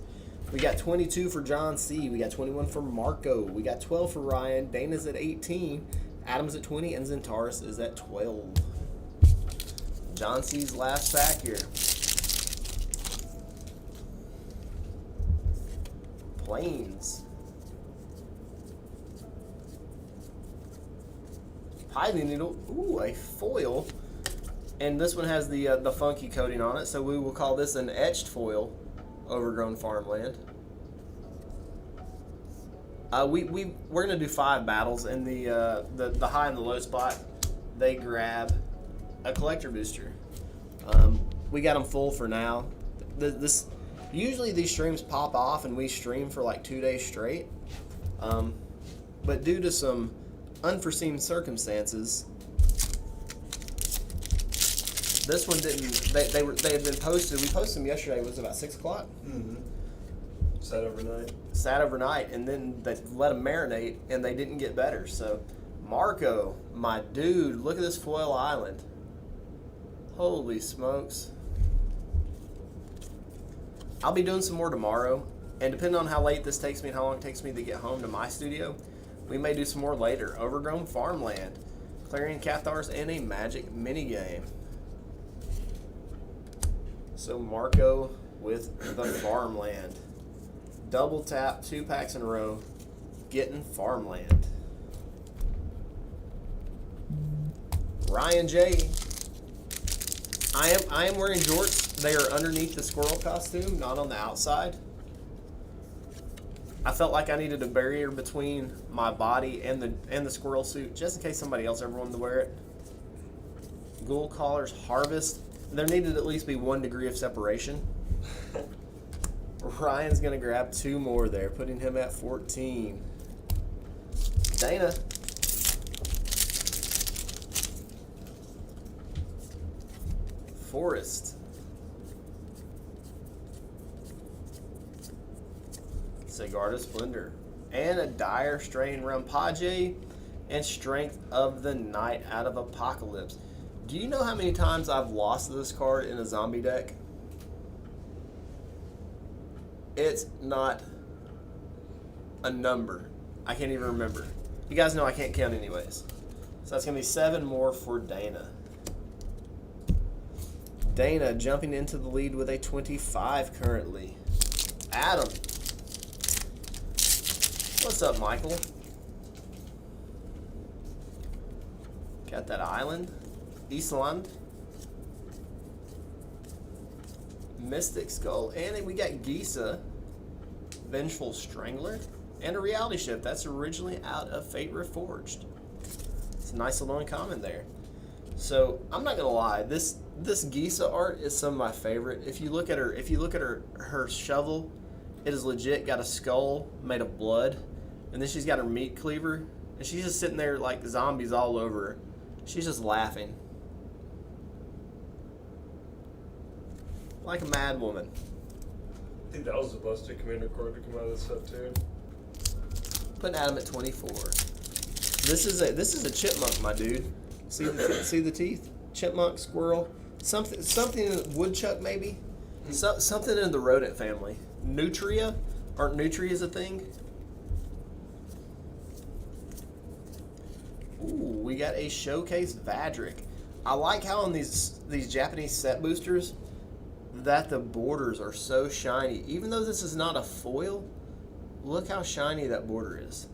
We got 22 for John C. We got 21 for Marco. We got 12 for Ryan. Dana's at 18. Adam's at 20. And Zentaris is at 12. John C's last pack here. Plains. Highly Needle. Ooh, a foil. And this one has the funky coating on it, so we will call this an etched foil. Overgrown Farmland. We're gonna do 5 battles, and the high and the low spot, they grab a collector booster. We got them full for now. Usually these streams pop off and we stream for like 2 days straight, but due to some unforeseen circumstances, this one didn't. They had been posted. We posted them yesterday. It was about 6 o'clock. Mm-hmm. Sat overnight, and then they let them marinate, and they didn't get better. So, Marco, my dude, look at this foil island. Holy smokes! I'll be doing some more tomorrow, and depending on how late this takes me and how long it takes me to get home to my studio, we may do some more later. Overgrown Farmland, Clarion Cathars, and a Magic minigame. So Marco with the Farmland. Double tap, 2 packs in a row, getting Farmland. Ryan J. I am wearing jorts. They are underneath the squirrel costume, not on the outside. I felt like I needed a barrier between my body and the squirrel suit, just in case somebody else ever wanted to wear it. Ghoul Caller's Harvest. There needed at least be 1 degree of separation. Ryan's going to grab 2 more there, putting him at 14. Dana. Forest. Sigarda Splendor. And a Dire Strain Rampage and Strength of the Night out of Apocalypse. Do you know how many times I've lost this card in a zombie deck? It's not a number. I can't even remember. You guys know I can't count anyways. So that's going to be 7 more for Dana. Dana jumping into the lead with a 25 currently. Adam. What's up, Michael? Got that island. Eastland. Mystic Skull. And we got Gisa. Vengeful Strangler. And a Reality Shift. That's originally out of Fate Reforged. It's a nice little uncommon there. So, I'm not going to lie. This Gisa art is some of my favorite. If you look at her shovel, it is legit got a skull made of blood. And then she's got her meat cleaver. And she's just sitting there like zombies all over her. She's just laughing. Like a mad woman. I think that was the busted commander card to come out of this set too. Putting Adam at 24. This is a chipmunk, my dude. See the teeth? Chipmunk, squirrel, Something woodchuck maybe. Something in the rodent family. Nutria, aren't nutrias a thing? Ooh, we got a showcase Vadric. I like how on these Japanese set boosters that the borders are so shiny. Even though this is not a foil, look how shiny that border is.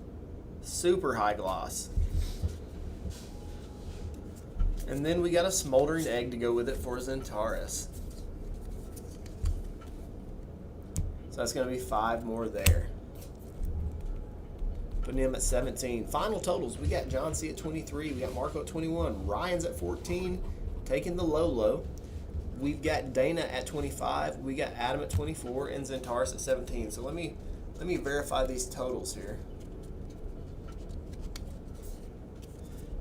Super high gloss. And then we got a Smoldering Egg to go with it for Zentaris. So that's going to be 5 more there. Putting him at 17. Final totals, we got John C. at 23. We got Marco at 21. Ryan's at 14, taking the low. We've got Dana at 25. We got Adam at 24 and Zentaris at 17. So let me verify these totals here.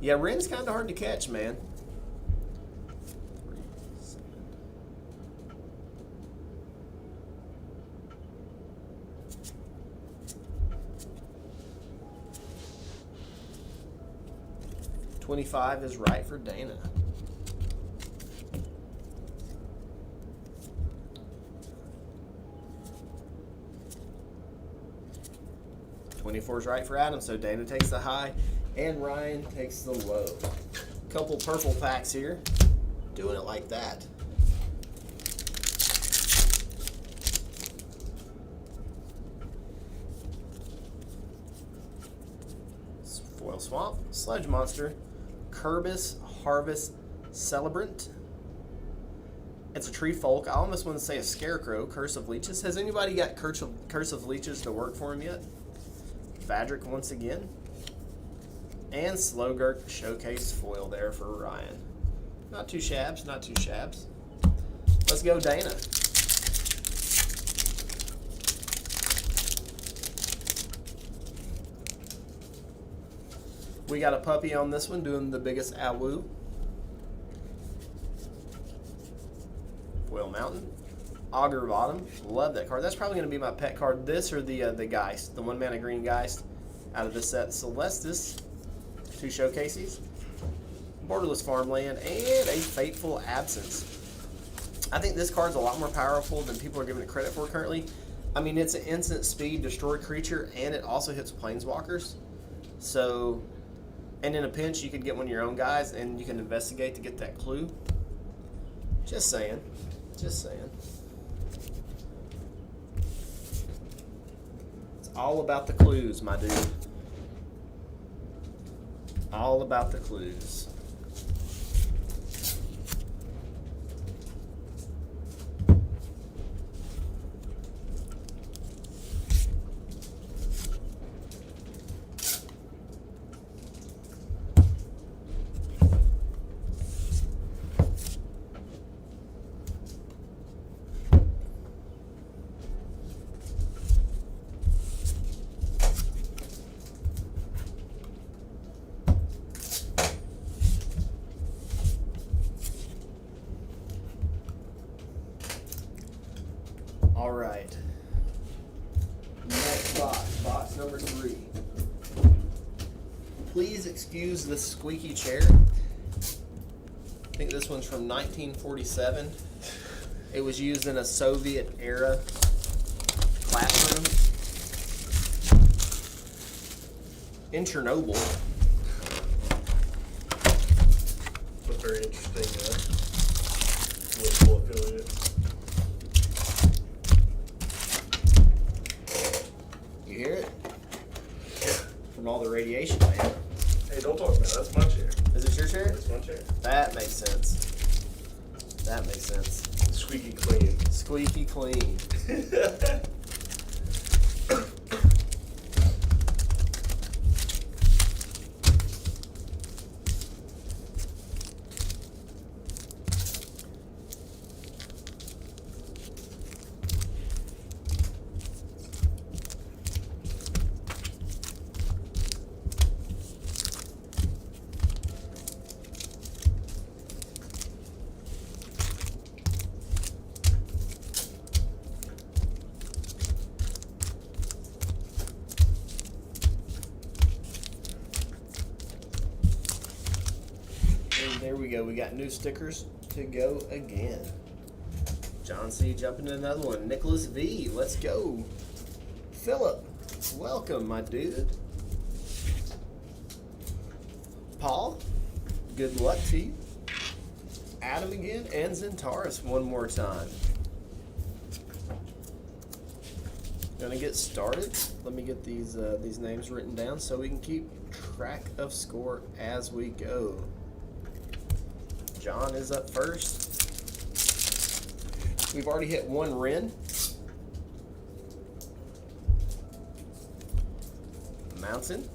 Yeah, Ren's kind of hard to catch, man. 3, 7. $25 is right for Dana. $24 is right for Adam, so Dana takes the high and Ryan takes the low. Couple purple packs here. Doing it like that. Foil Swamp, Sludge Monster, Kerbis Harvest Celebrant. It's a Tree Folk. I almost want to say a Scarecrow, Curse of Leeches. Has anybody got Curse of Leeches to work for him yet? Vadric once again. And Slowgurk Showcase Foil there for Ryan. Not too shabs, not too shabs. Let's go, Dana. We got a puppy on this one doing the biggest awoo. Foil Mountain. Augur Bottom. Love that card. That's probably going to be my pet card. This or the Geist. The 1-mana green Geist out of this set. Celestis. 2 showcases. Borderless Farmland. And a Fateful Absence. I think this card's a lot more powerful than people are giving it credit for currently. I mean, it's an instant speed destroy creature, and it also hits planeswalkers. So, and in a pinch, you could get one of your own guys, and you can investigate to get that clue. Just saying. Just saying. It's all about the clues, my dude. All about the clues. All right. Next box, box number 3. Please excuse the squeaky chair. I think this one's from 1947. It was used in a Soviet era classroom in Chernobyl. A very interesting local affiliate. You hear it? From all the radiation, man. Hey, don't talk about it. That's my chair. Is it your chair? That's my chair. That makes sense. That makes sense. Squeaky clean. Squeaky clean. There we go. We got new stickers to go again. John C. jumping to another one. Nicholas V. Let's go. Philip, welcome, my dude. Paul, good luck to you. Adam again, and Zentaris one more time. Gonna get started. Let me get these names written down so we can keep track of score as we go. John is up first. We've already hit one Wren. Mountain.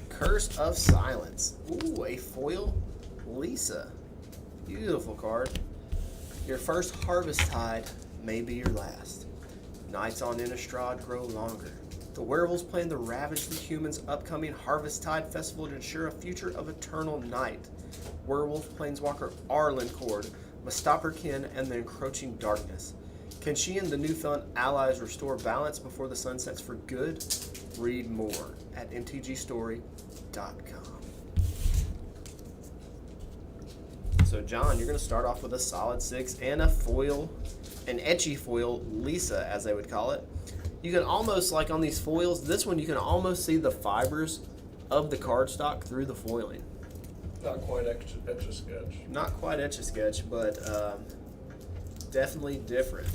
Curse of Silence. Ooh, a foil Lisa. Beautiful card. Your first Harvest Tide may be your last. Nights on Innistrad grow longer. The werewolves plan to ravage the humans' upcoming Harvest Tide Festival to ensure a future of eternal night. Werewolf planeswalker Arlencord must stop her kin and the encroaching darkness. Can she and the newfound allies restore balance before the sun sets for good? Read more at mtgstory.com. So John, you're going to start off with a solid 6 and a foil, an etchy foil Lisa, as they would call it. You can almost, like on these foils, this one you can almost see the fibers of the cardstock through the foiling. Not quite Etch-a-Sketch. Not quite Etch-a-Sketch, but definitely different.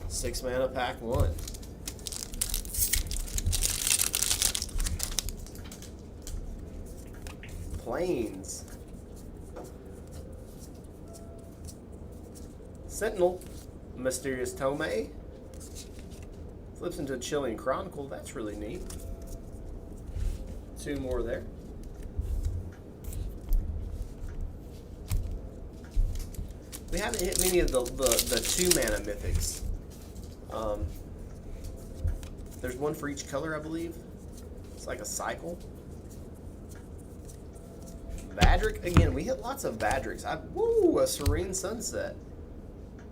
6 mana pack 1. Plains. Sentinel. Mysterious Tomei. Flips into Chilling Chronicle. That's really neat. 2 more there. We haven't hit many of the 2 mana mythics. There's one for each color, I believe. It's like a cycle. Vadric, again, we hit lots of Vadrics. Woo, a Serene Sunset.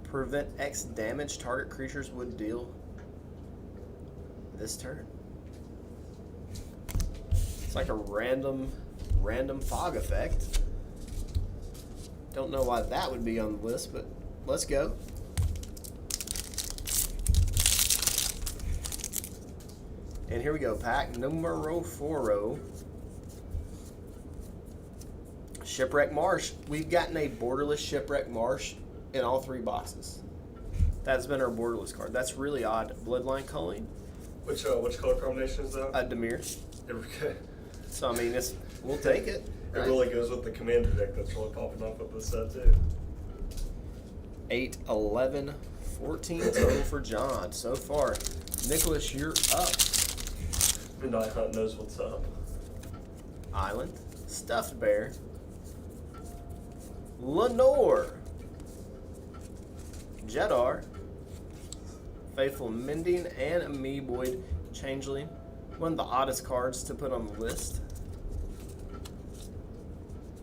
Prevent X damage target creatures would deal this turn. It's like a random fog effect. Don't know why that would be on the list, but let's go. And here we go, pack numero 4. Shipwreck Marsh. We've gotten a borderless Shipwreck Marsh in all 3 boxes. That's been our borderless card. That's really odd. Bloodline culling. Which color combination is that? Demir. Okay. So I mean, we'll take it. It really goes with the commander deck that's really popping up with this set too. 8, 11, 14 total for John so far. Nicholas, you're up. Midnight Hunt knows what's up. Island, Stuffed Bear, Lenore, Jedar, Faithful Mending, and Amoeboid Changeling. One of the oddest cards to put on the list.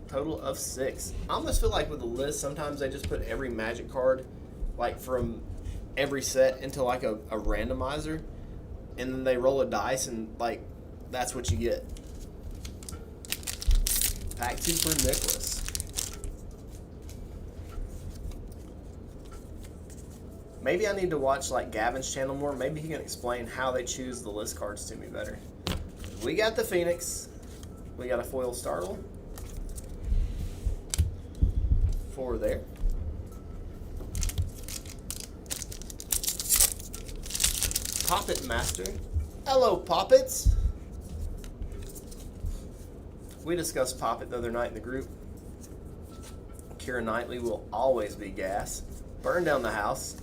Total of 6. I almost feel like with the list, sometimes they just put every Magic card, like from every set, into like a randomizer, and then they roll a dice, and like that's what you get. Pack 2 for Nicholas. Maybe I need to watch like Gavin's channel more. Maybe he can explain how they choose the list cards to me better. We got the Phoenix. We got a foil Startle. 4 there. Poppet Master. Hello, Poppets. We discussed Poppet the other night in the group. Keira Knightley will always be gas. Burn down the house.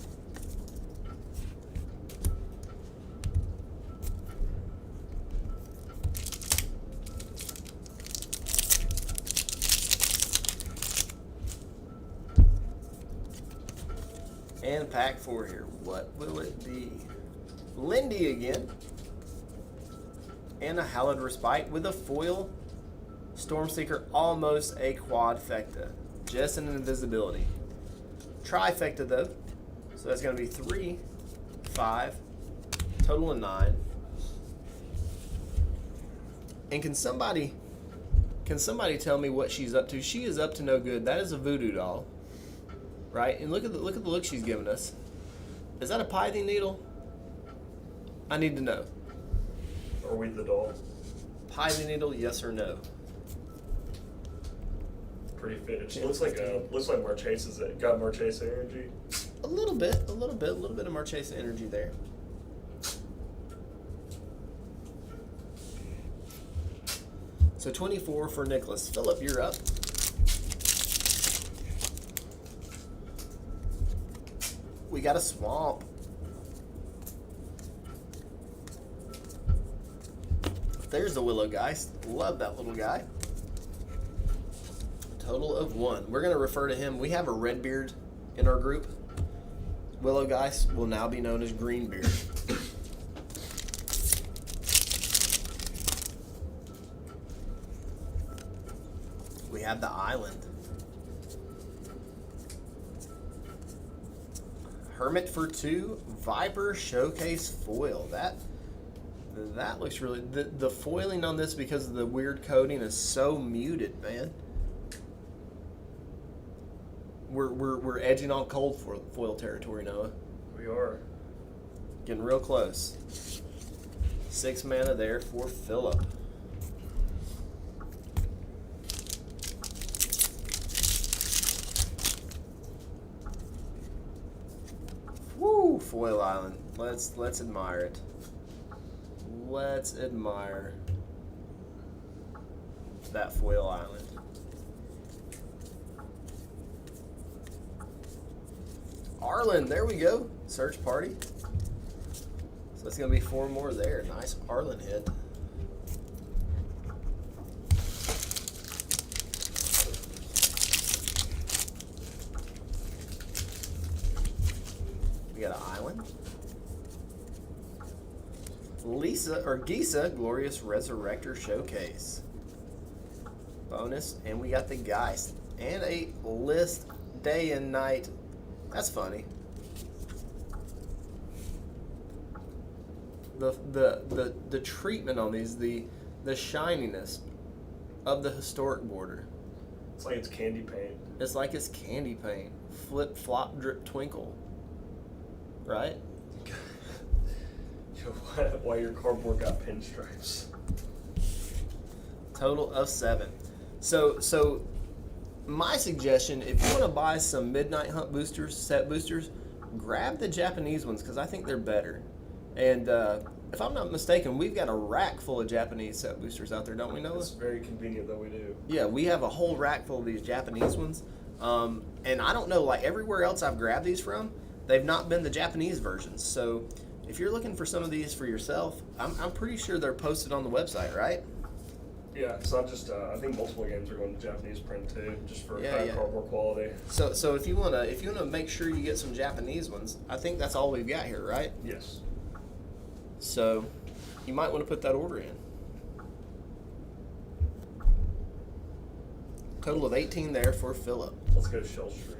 And pack 4 here. What will it be? Lindy again. And a Hallowed Respite with a foil Stormseeker, almost a quadfecta. Just an invisibility. Trifecta though. So that's going to be 3, 5, total of 9. And can somebody tell me what she's up to? She is up to no good. That is a voodoo doll, right? And look at the look she's giving us. Is that a pithing needle? I need to know. Are we the doll? Pithing needle, yes or no? Pretty fit. She looks like Marchese is it. Got Marchese energy. A little bit of Marchese energy there. So 24 for Nicholas. Philip, you're up. We got a swamp. There's the willow guy. Love that little guy. Total of 1. We're going to refer to him. We have a red beard in our group. Willow guy will now be known as Greenbeard. We have the island. Hermit for 2. Viper Showcase Foil. That looks really... The foiling on this because of the weird coating is so muted, man. We're edging on cold foil territory, Noah. We are. Getting real close. 6 mana there for Philip. Woo! Foil Island. Let's admire it. Let's admire that Foil Island. Arlen, there we go. Search party. So it's going to be 4 more there. Nice Arlen hit. We got an island. Gisa, Glorious Resurrector Showcase. Bonus. And we got the Geist. And a list day and night. That's funny. The treatment on these, the shininess of the historic border. It's like it's candy paint. It's like it's candy paint. Flip, flop, drip, twinkle. Right? Why your cardboard got pinstripes? Total of 7. So my suggestion, if you want to buy some Midnight Hunt boosters, set boosters, grab the Japanese ones because I think they're better. And if I'm not mistaken, we've got a rack full of Japanese set boosters out there, don't we, Noah? It's very convenient that we do. Yeah, we have a whole rack full of these Japanese ones. And I don't know, like everywhere else I've grabbed these from, they've not been the Japanese versions. So if you're looking for some of these for yourself, I'm pretty sure they're posted on the website, right? Yeah, it's not just. I think multiple games are going to Japanese print too, just for cardboard quality. So if you wanna make sure you get some Japanese ones, I think that's all we've got here, right? Yes. So you might want to put that order in. Total of 18 there for Philip. Let's go Shell Stream.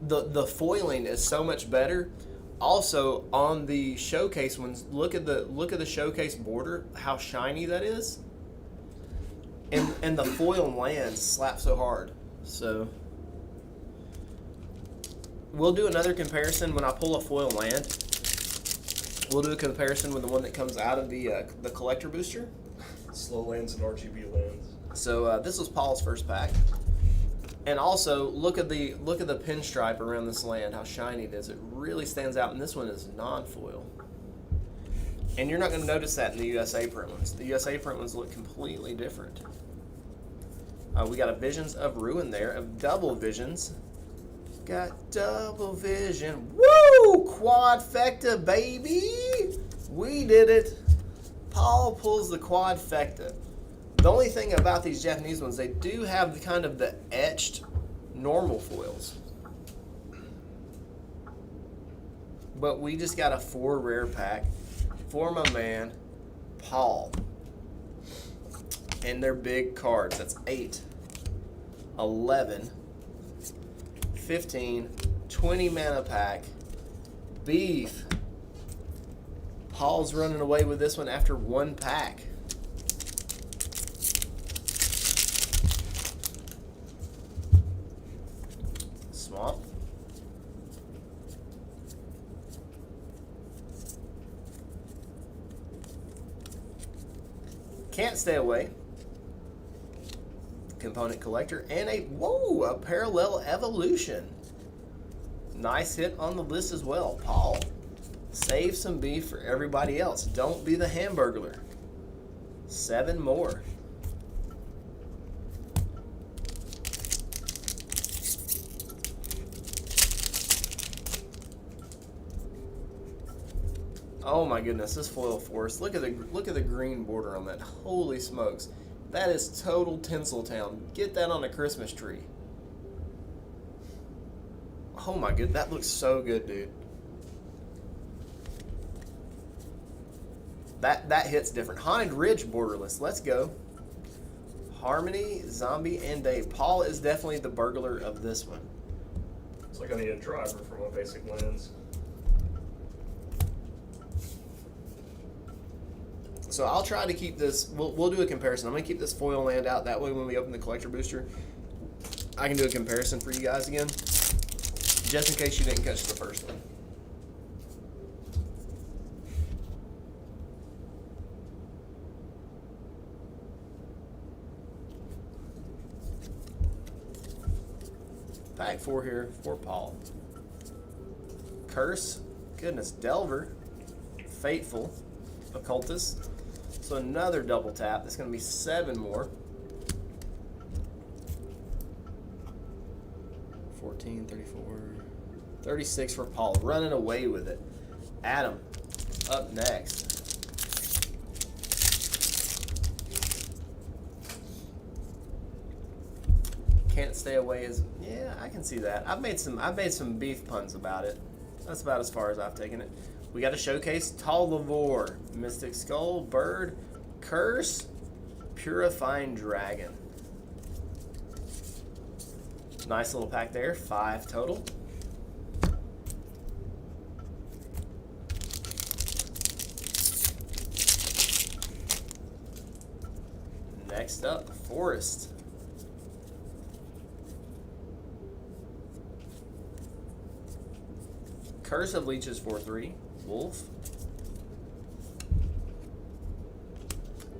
The foiling is so much better. Also on the showcase ones, look at the showcase border, how shiny that is. And the foil lands slap so hard. So we'll do another comparison when I pull a foil land. We'll do a comparison with the one that comes out of the collector booster. Slow lands and RGB lands. So this was Paul's first pack. And also look at the pinstripe around this land, how shiny it is. It really stands out, and this one is non-foil. And you're not going to notice that in the USA print ones. The USA print ones look completely different. We got a Visions of Ruin there, of double visions. Got double vision. Woo! Quadfecta, baby! We did it. Paul pulls the quadfecta. The only thing about these Japanese ones, they do have the kind of the etched normal foils. But we just got a 4 rare pack for my man, Paul. And they're big cards. That's 8, 11, 15, 20 mana pack. Beef. Paul's running away with this one after 1 pack. Swamp. Can't Stay Away. Component Collector. And a Parallel Evolution. Nice hit on the list as well, Paul. Save some beef for everybody else. Don't be the Hamburglar. 7 more. Oh my goodness, this foil forest. Look at the green border on that. Holy smokes. That is total Tinseltown. Get that on a Christmas tree. Oh my good, that looks so good, dude. That hits different. Haunted Ridge borderless. Let's go. Harmony, Zombie, and Dave. Paul is definitely the burglar of this one. It's like I need a driver for my basic lands. So I'll try to keep this. We'll do a comparison. I'm gonna keep this foil land out. That way, when we open the collector booster, I can do a comparison for you guys again, just in case you didn't catch the first one. Pack 4 here for Paul. Curse, goodness, Delver, Fateful, Occultist. So another double tap. That's going to be 7 more. 14, 34, 36 for Paul. Running away with it. Adam, up next. Can't Stay Away is, yeah, I can see that. I've made some beef puns about it. That's about as far as I've taken it. We got to showcase Tal'Davor, Mystic Skull, Bird, Curse, Purifying Dragon. Nice little pack there, 5 total. Next up, Forest. Curse of Leeches 4/3. Wolf.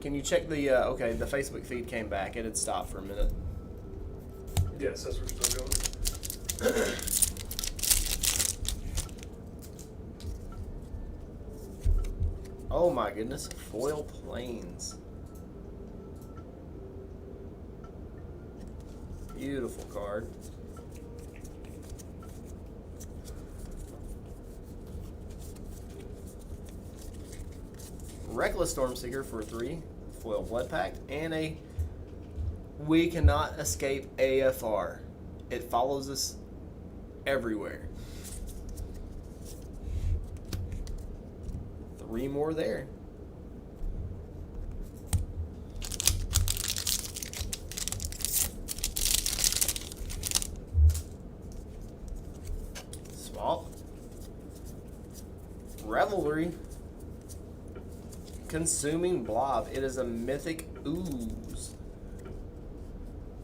Can you check the, okay, the Facebook feed came back. It had stopped for a minute. Yeah, it says we're still going. Oh my goodness, Foil Plains. Beautiful card. Reckless Stormseeker for 3, Foil Blood Pact, and a We Cannot Escape AFR. It follows us everywhere. 3 more there. Swamp. Revelry. Consuming Blob. It is a mythic ooze.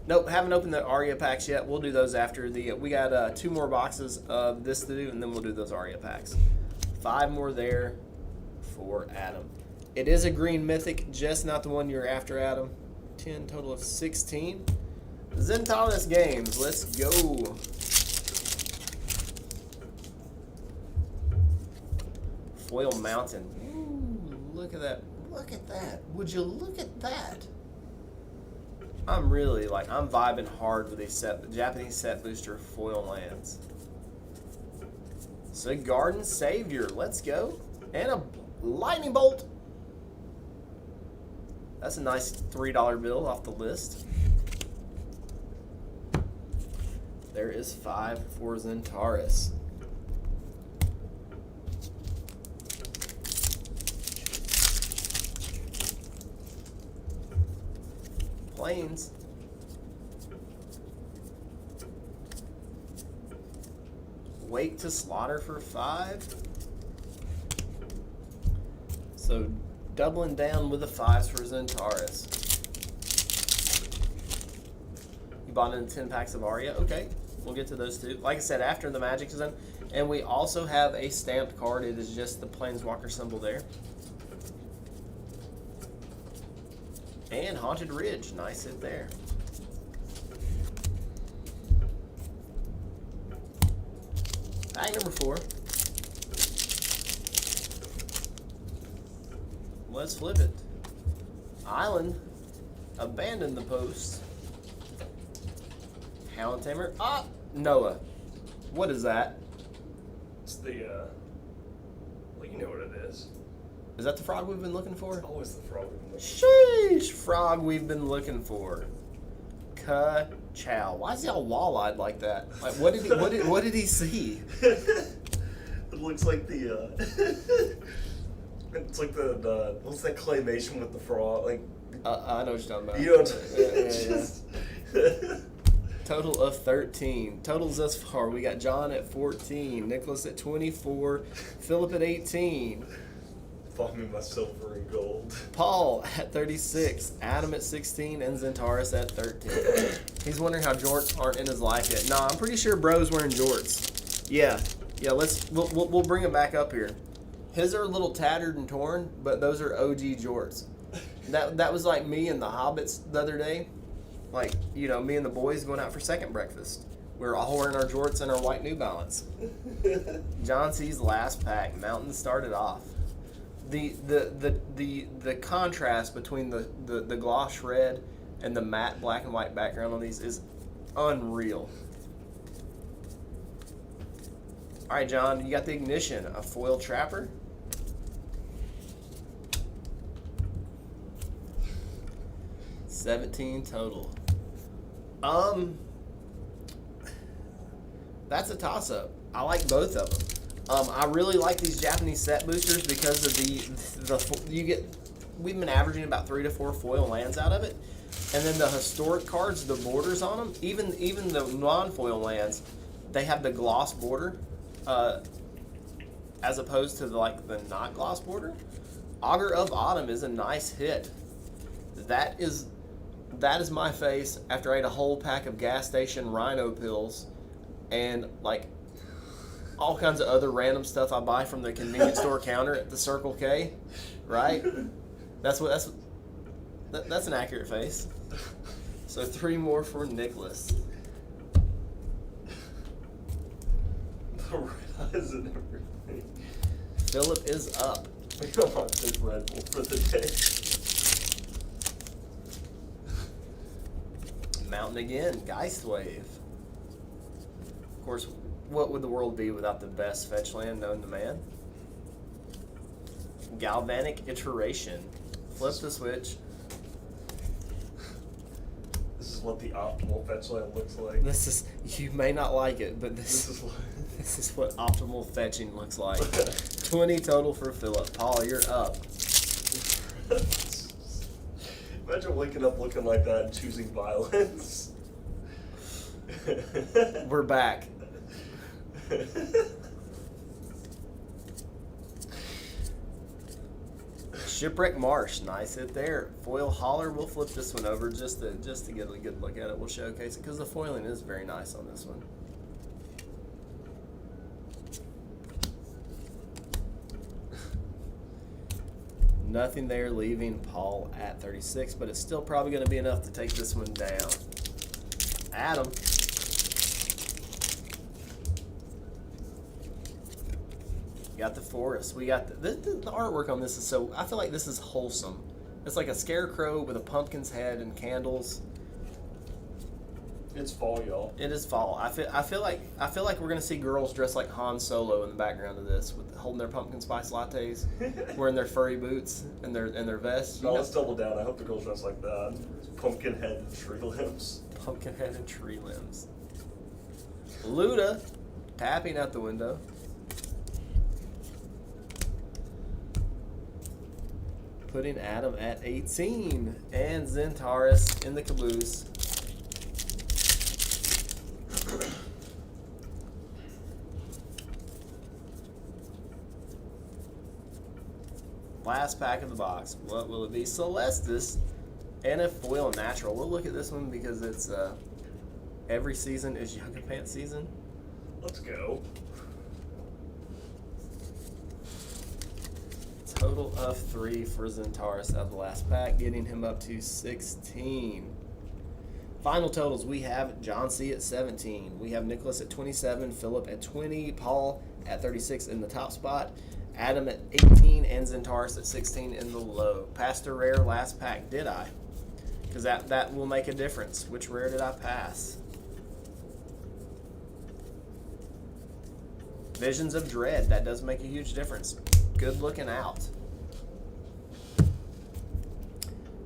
Nope, haven't opened the Aria packs yet. We'll do those after the. We got 2 more boxes of this to do, and then we'll do those Aria packs. 5 more there for Adam. It is a green mythic, just not the one you're after, Adam. 10 total of 16. Zentalis Games. Let's go. Foil Mountain. Ooh, look at that. Look at that. Would you look at that? I'm really I'm vibing hard with these Japanese set booster foil lands. So Garden Savior, let's go. And a Lightning Bolt. That's a nice $3 bill off the list. There is 5 for Zentaris. Plains. Wake to Slaughter for 5. So doubling down with the 5s for Zentaris. You bought in 10 packs of Arya. Okay, we'll get to those two. Like I said, after the Magic is done. And we also have a stamped card. It is just the Planeswalker symbol there. And Haunted Ridge. Nice hit there. Pack number 4. Let's flip it. Island. Abandon the post. Hound Tamer. Ah! Noah. What is that? It's the, well, you know what it is. Is that the frog we've been looking for? It's always the frog. We've been looking Sheesh! Frog we've been looking for. Ka-chow. Why is he all wall-eyed like that? Like, what did he see? It looks like the, it's like the, what's that claymation with the frog? Like, I know what you're talking about. you know what Yeah. Total of 13. Totals thus far. We got John at 14, Nicholas at 24, Philip at 18, Find me my silver and gold. Paul at 36, Adam at 16, and Zentaris at 13. He's wondering how jorts aren't in his life yet. Nah, I'm pretty sure bro's wearing jorts. Yeah. We'll bring him back up here. His are a little tattered and torn, but those are OG jorts. That was like me and the Hobbits the other day. Like, you know, me and the boys going out for second breakfast. We were all wearing our jorts and our white New Balance. John C's last pack. Mountain started off. The contrast between the gloss red and the matte black and white background on these is unreal. All right, John, you got the ignition. A foil trapper. $17 total. That's a toss-up. I like both of them. I really like these Japanese set boosters because of we've been averaging about 3 to 4 foil lands out of it, and then the historic cards, the borders on them, even the non-foil lands, they have the gloss border, as opposed to the not gloss border. Augur of Autumn is a nice hit. That is my face after I ate a whole pack of gas station Rhino pills and all kinds of other random stuff I buy from the convenience store counter at the Circle K, right? That's an accurate face. So 3 more for Nicholas. The red eyes and everything. Philip is up. Come on, this Red Bull for the day. Mountain again, Geist Wave. Of course, what would the world be without the best fetch land known to man? Galvanic Iteration. Flip the switch. This is what the optimal fetch land looks like. You may not like it, but This is what this is what optimal fetching looks like. 20 total for Philip. Paul, you're up. Imagine waking up looking like that and choosing violence. We're back. Shipwreck Marsh, nice hit there. Foil Holler, we'll flip this one over just to get a good look at it. We'll showcase it because the foiling is very nice on this one. Nothing there, leaving Paul at 36, but it's still probably going to be enough to take this one down. Adam. Got the forest. We got the artwork on this is so. I feel like this is wholesome. It's like a scarecrow with a pumpkin's head and candles. It's fall, y'all. It is fall. I feel like we're gonna see girls dressed like Han Solo in the background of this, with holding their pumpkin spice lattes, wearing their furry boots and their vests. No, let's double down. I hope the girls dress like that. Pumpkin head and tree limbs. Pumpkin head and tree limbs. Luda tapping out the window. Putting Adam at 18 and Zentaris in the caboose. Last pack of the box. What will it be? Celestis and a foil natural. We'll look at this one because it's every season is Yoga Pants season. Let's go. Total of 3 for Zentaris out of the last pack, getting him up to 16. Final totals, we have John C. at 17. We have Nicholas at 27, Philip at 20, Paul at 36 in the top spot, Adam at 18, and Zentaris at 16 in the low. Passed a rare last pack, did I? Because that will make a difference. Which rare did I pass? Visions of Dread. That does make a huge difference. Good looking out.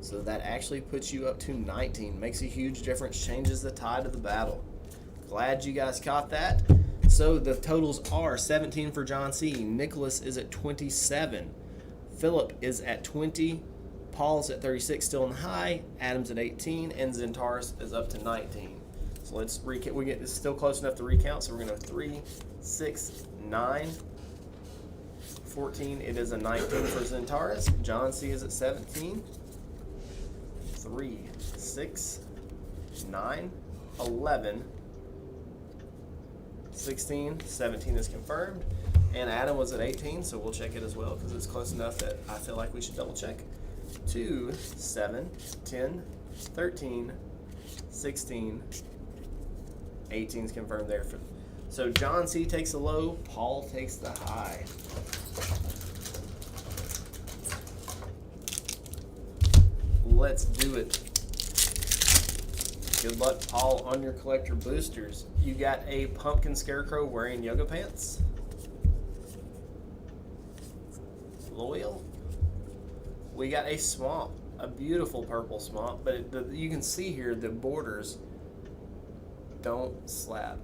So that actually puts you up to 19. Makes a huge difference. Changes the tide of the battle. Glad you guys caught that. So the totals are 17 for John C. Nicholas is at 27. Philip is at 20. Paul's at 36, still in the high. Adam's at 18, and Zentaris is up to 19. So let's recount. It's still close enough to recount. So we're going to go 3, 6, 9, 14. It is a 19 for Zentaris. John C is at 17. 3, 6, 9, 11, 16, 17 is confirmed. And Adam was at 18, so we'll check it as well because it's close enough that I feel like we should double check. 2, 7, 10, 13, 16, 18 is confirmed there. So John C takes the low, Paul takes the high. Let's do it. Good luck, Paul, on your collector boosters. You got a pumpkin scarecrow wearing yoga pants. Loyal. We got a swamp, a beautiful purple swamp, but you can see here the borders don't slap.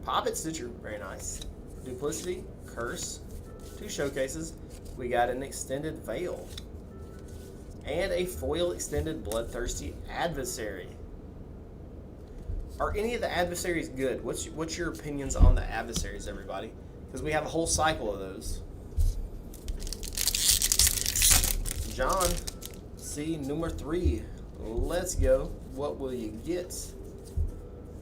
Poppet Stitcher, very nice. Duplicity, Curse, 2 showcases. We got an extended veil. And a foil extended Bloodthirsty Adversary. Are any of the adversaries good? What's your opinions on the adversaries, everybody? Because we have a whole cycle of those. John C, number 3. Let's go. What will you get?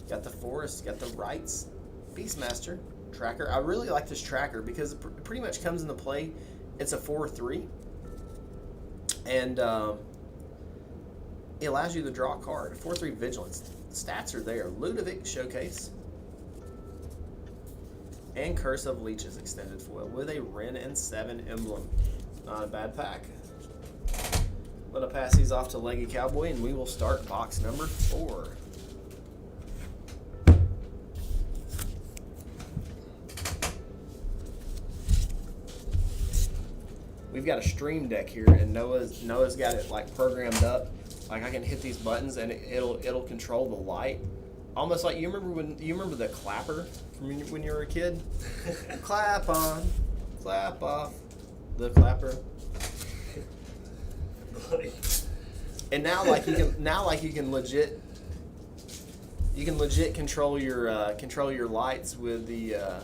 Got the Forest, got the Rights, Beastmaster, Tracker. I really like this Tracker because it pretty much comes into play. It's a 4/3. And it allows you to draw a card. 4/3 Vigilance. The stats are there. Ludovic Showcase. And Curse of Leeches extended foil with a Wren and 7 emblem. Not a bad pack. I'm going to pass these off to Leggy Cowboy and we will start box number 4. We've got a stream deck here, and Noah's got it like programmed up. Like I can hit these buttons, and it'll control the light, almost like you remember the clapper from when you were a kid. Clap on, clap off, the clapper. And now you can legit control your lights with your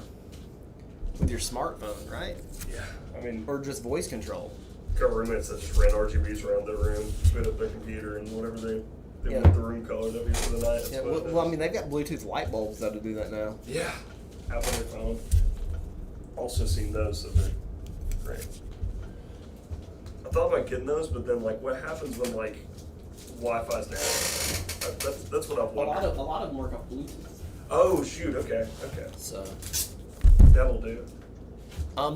smartphone, right? Yeah, I mean, or just voice control. Got roommates that just ran RGBs around their room, spit up their computer, and whatever they want the room color that'll be for the night. Yeah, well, I mean, they've got Bluetooth light bulbs that'll do that now. Yeah, app on your phone. Also seen those, so they're great. I thought about getting those, but then like, what happens when like Wi-Fi's down? That's what I've wondered. A lot of them work off Bluetooth. Oh shoot! Okay. So that'll do.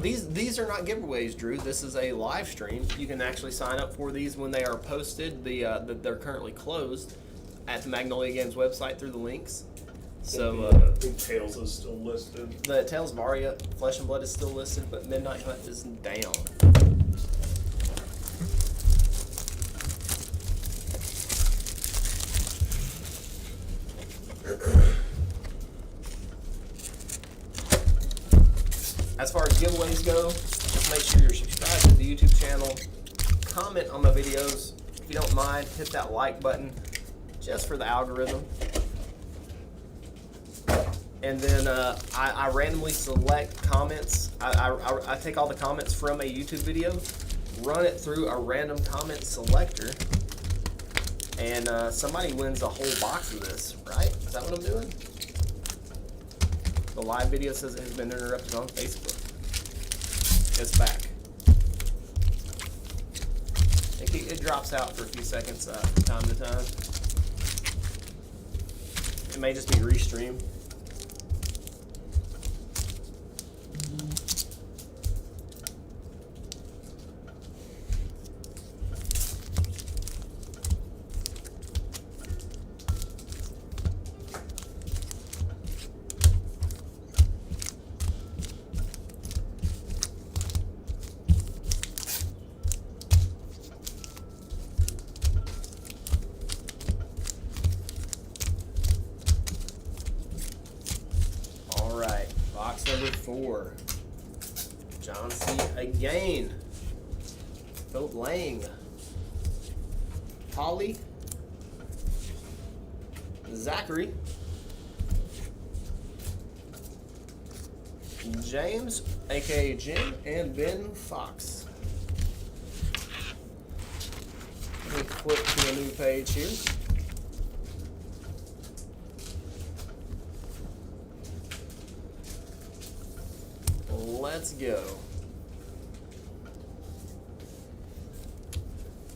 These are not giveaways, Drew. This is a live stream. You can actually sign up for these when they are posted. They're currently closed at the Magnolia Games website through the links. So I think Tails is still listed. The Tales of Aria, Flesh and Blood is still listed, but Midnight Hunt is down. As far as giveaways go, just make sure you're subscribed to the YouTube channel. Comment on my videos. If you don't mind, hit that like button just for the algorithm. And then I randomly select comments. I take all the comments from a YouTube video, run it through a random comment selector, And somebody wins a whole box of this, right? Is that what I'm doing? The live video says it has been interrupted on Facebook. It's back. It drops out for a few seconds from time to time. It may just be restreamed. Box number 4. John C. again. Philip Lang. Holly. Zachary. James, aka Jim, and Ben Fox. Let me flip to a new page here. Let's go.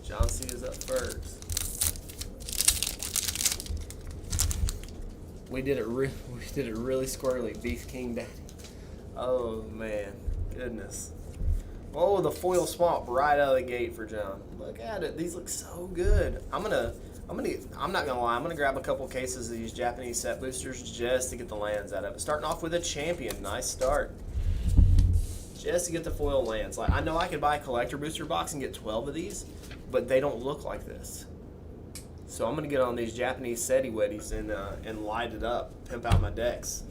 John C. is up first. We did it really squirrely. Beef King Daddy. Oh man, goodness. Oh, the foil swamp right out of the gate for John. Look at it. These look so good. I'm not gonna lie. I'm gonna grab a couple cases of these Japanese set boosters just to get the lands out of it. Starting off with a champion. Nice start. Just to get the foil lands. Like, I know I could buy a collector booster box and get 12 of these, but they don't look like this. So I'm gonna get on these Japanese SETI Weddies and light it up, pimp out my decks.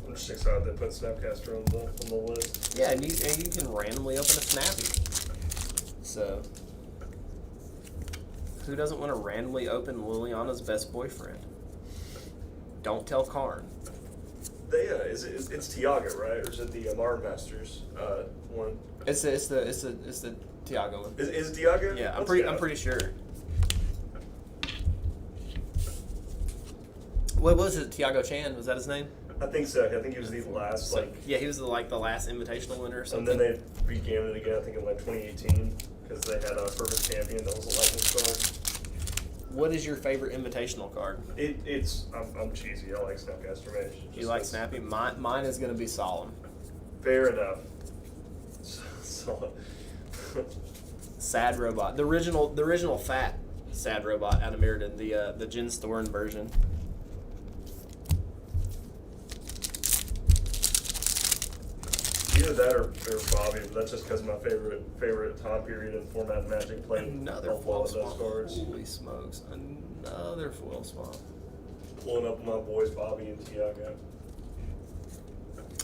I'm just excited they put Snapcaster on the list. Yeah, and you can randomly open a Snappy. So who doesn't want to randomly open Liliana's best boyfriend? Don't tell Karn. It's Tiago, right? Or is it the Modern Masters one? It's the Tiago one. Is it Tiago? Yeah, I'm pretty sure. What was it? Tiago Chan, was that his name? I think so. I think he was the last yeah, he was the last invitational winner or something. And then they began it again. I think in 2018 because they had a perfect champion that was a lightning storm. What is your favorite invitational card? I'm cheesy. I like Snapcaster Mage. You like Snappy? Mine is going to be Solemn. Fair enough. So, Sad Robot. The original fat Sad Robot out of Mirrodin, the Jin Storm version. Either that or Bobby, but that's just because of my favorite time period in format Magic playing. Another foil swamp. Holy smokes. Another foil swamp. Pulling up my boys Bobby and Tiago.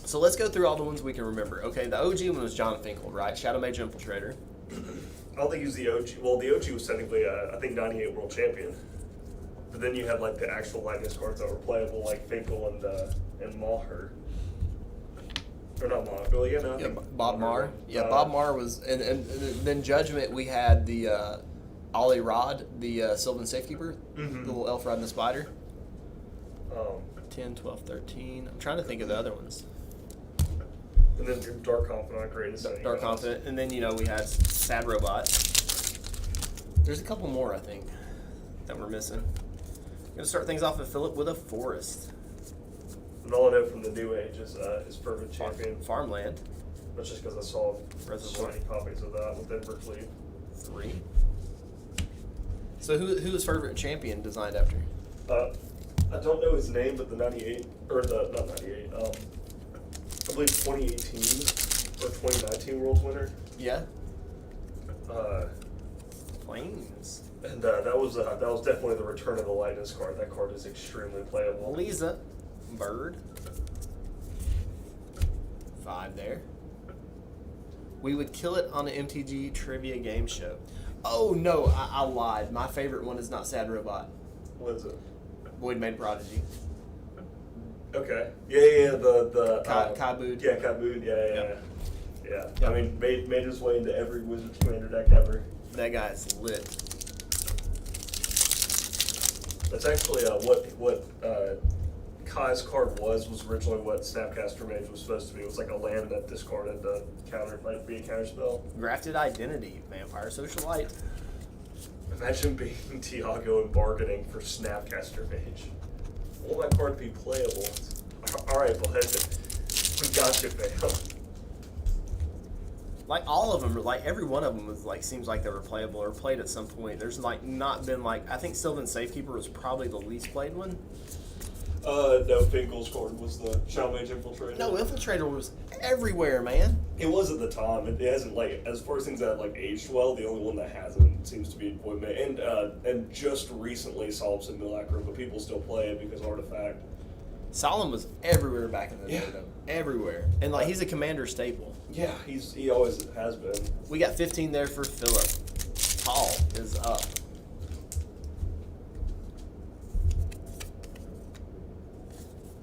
So let's go through all the ones we can remember. Okay, the OG one was John Finkel, right? Shadow Mage Infiltrator. I don't think he was the OG. Well, the OG was technically, I think, 98 World Champion. But then you had like the actual lightning cards that were playable, like Finkel and Maher. Or not Maher, but yeah, no. Yeah, Bob Maher. Yeah, Bob Maher was, and then Judgment we had the Ollie Rod, the Sylvan Safekeeper, the little elf riding the spider. 10, 12, 13. I'm trying to think of the other ones. And then Dark Confidant, greatest. Dark Confidant, and then we had Sad Robot. There's a couple more I think that we're missing. I'm gonna start things off with Philip with a Forest. And all I know from the New Age is Perfect Champion. Farmland. That's just because I saw so Reservoir. many copies of that with Denver Fleet. 3. So who was Fervent Champion designed after? I don't know his name, but the 98, or the, not 98, I believe 2018 or 2019 Worlds winner. Yeah. Plains. And that was definitely the return of the Lightness card. That card is extremely playable. Lisa. Bird. 5 there. We would kill it on an MTG trivia game show. Oh no, I lied. My favorite one is not Sad Robot. What is it? Void Made Prodigy. Okay. Yeah. The Kabood. Yeah, Kabood. Yeah. Yep. I mean, made his way into every Wizards Commander deck ever. That guy's lit. That's actually what Kai's card was originally what Snapcaster Mage was supposed to be. It was like a land that discarded the counter, might be a counter spell. Grafted Identity, Vampire Socialite. Imagine being Tiago and bargaining for Snapcaster Mage. I want my card to be playable. Alright, bud. We got you, fam. Like all of them, like every one of them was like seems like they were playable or played at some point. There's like not been like I think Sylvan Safekeeper was probably the least played one. No, Finkel's card was the Shadow Mage Infiltrator. No, Infiltrator was everywhere, man. It was at the time. It hasn't like as far as things that like aged well. The only one that hasn't seems to be Void Mage, and just recently Solves and Milacro, but people still play it because Artifact. Solemn was everywhere back in the day, Yeah. though. Everywhere, and like he's a commander staple. Yeah, he always has been. We got 15 there for Philip. Paul is up.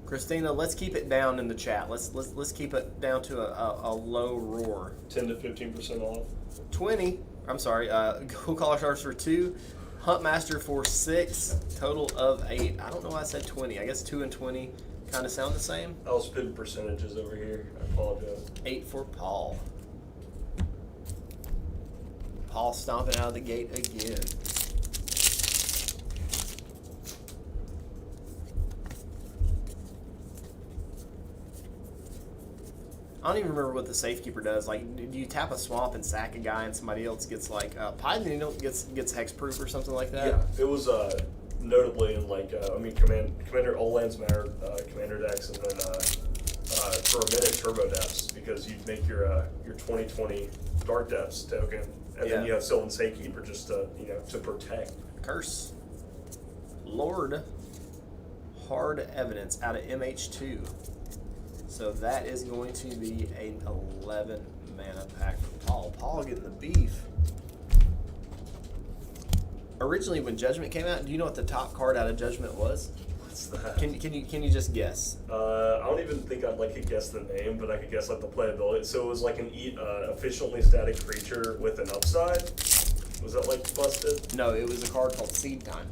Christina, let's keep it down in the chat. Let's keep it down to a low roar. 10 to 15% off. 20. I'm sorry. Cool Collar Sharks for 2. Huntmaster for 6. Total of 8. I don't know why I said 20. I guess 2 and 20 kind of sound the same. I was spitting percentages over here. I apologize. 8 for Paul. Paul stomping out of the gate again. I don't even remember what the Safekeeper does. Like, do you tap a swamp and sack a guy and somebody else gets like Python gets hexproof or something like that? Yeah, it was notably in like Commander all lands matter Commander decks, and then for a minute Turbo Depths because you'd make your 2020 Dark Depths token, and then you have Sylvan Safekeeper just to to protect. Curse. Lord. Hard Evidence out of MH2. So that is going to be an 11 mana pack for Paul. Paul getting the beef. Originally, when Judgment came out, do you know what the top card out of Judgment was? What's that? Can you just guess? I don't even think I'd like to guess the name, but I could guess like the playability. So it was like an efficiently static creature with an upside. Was that like busted? No, it was a card called Seed Time.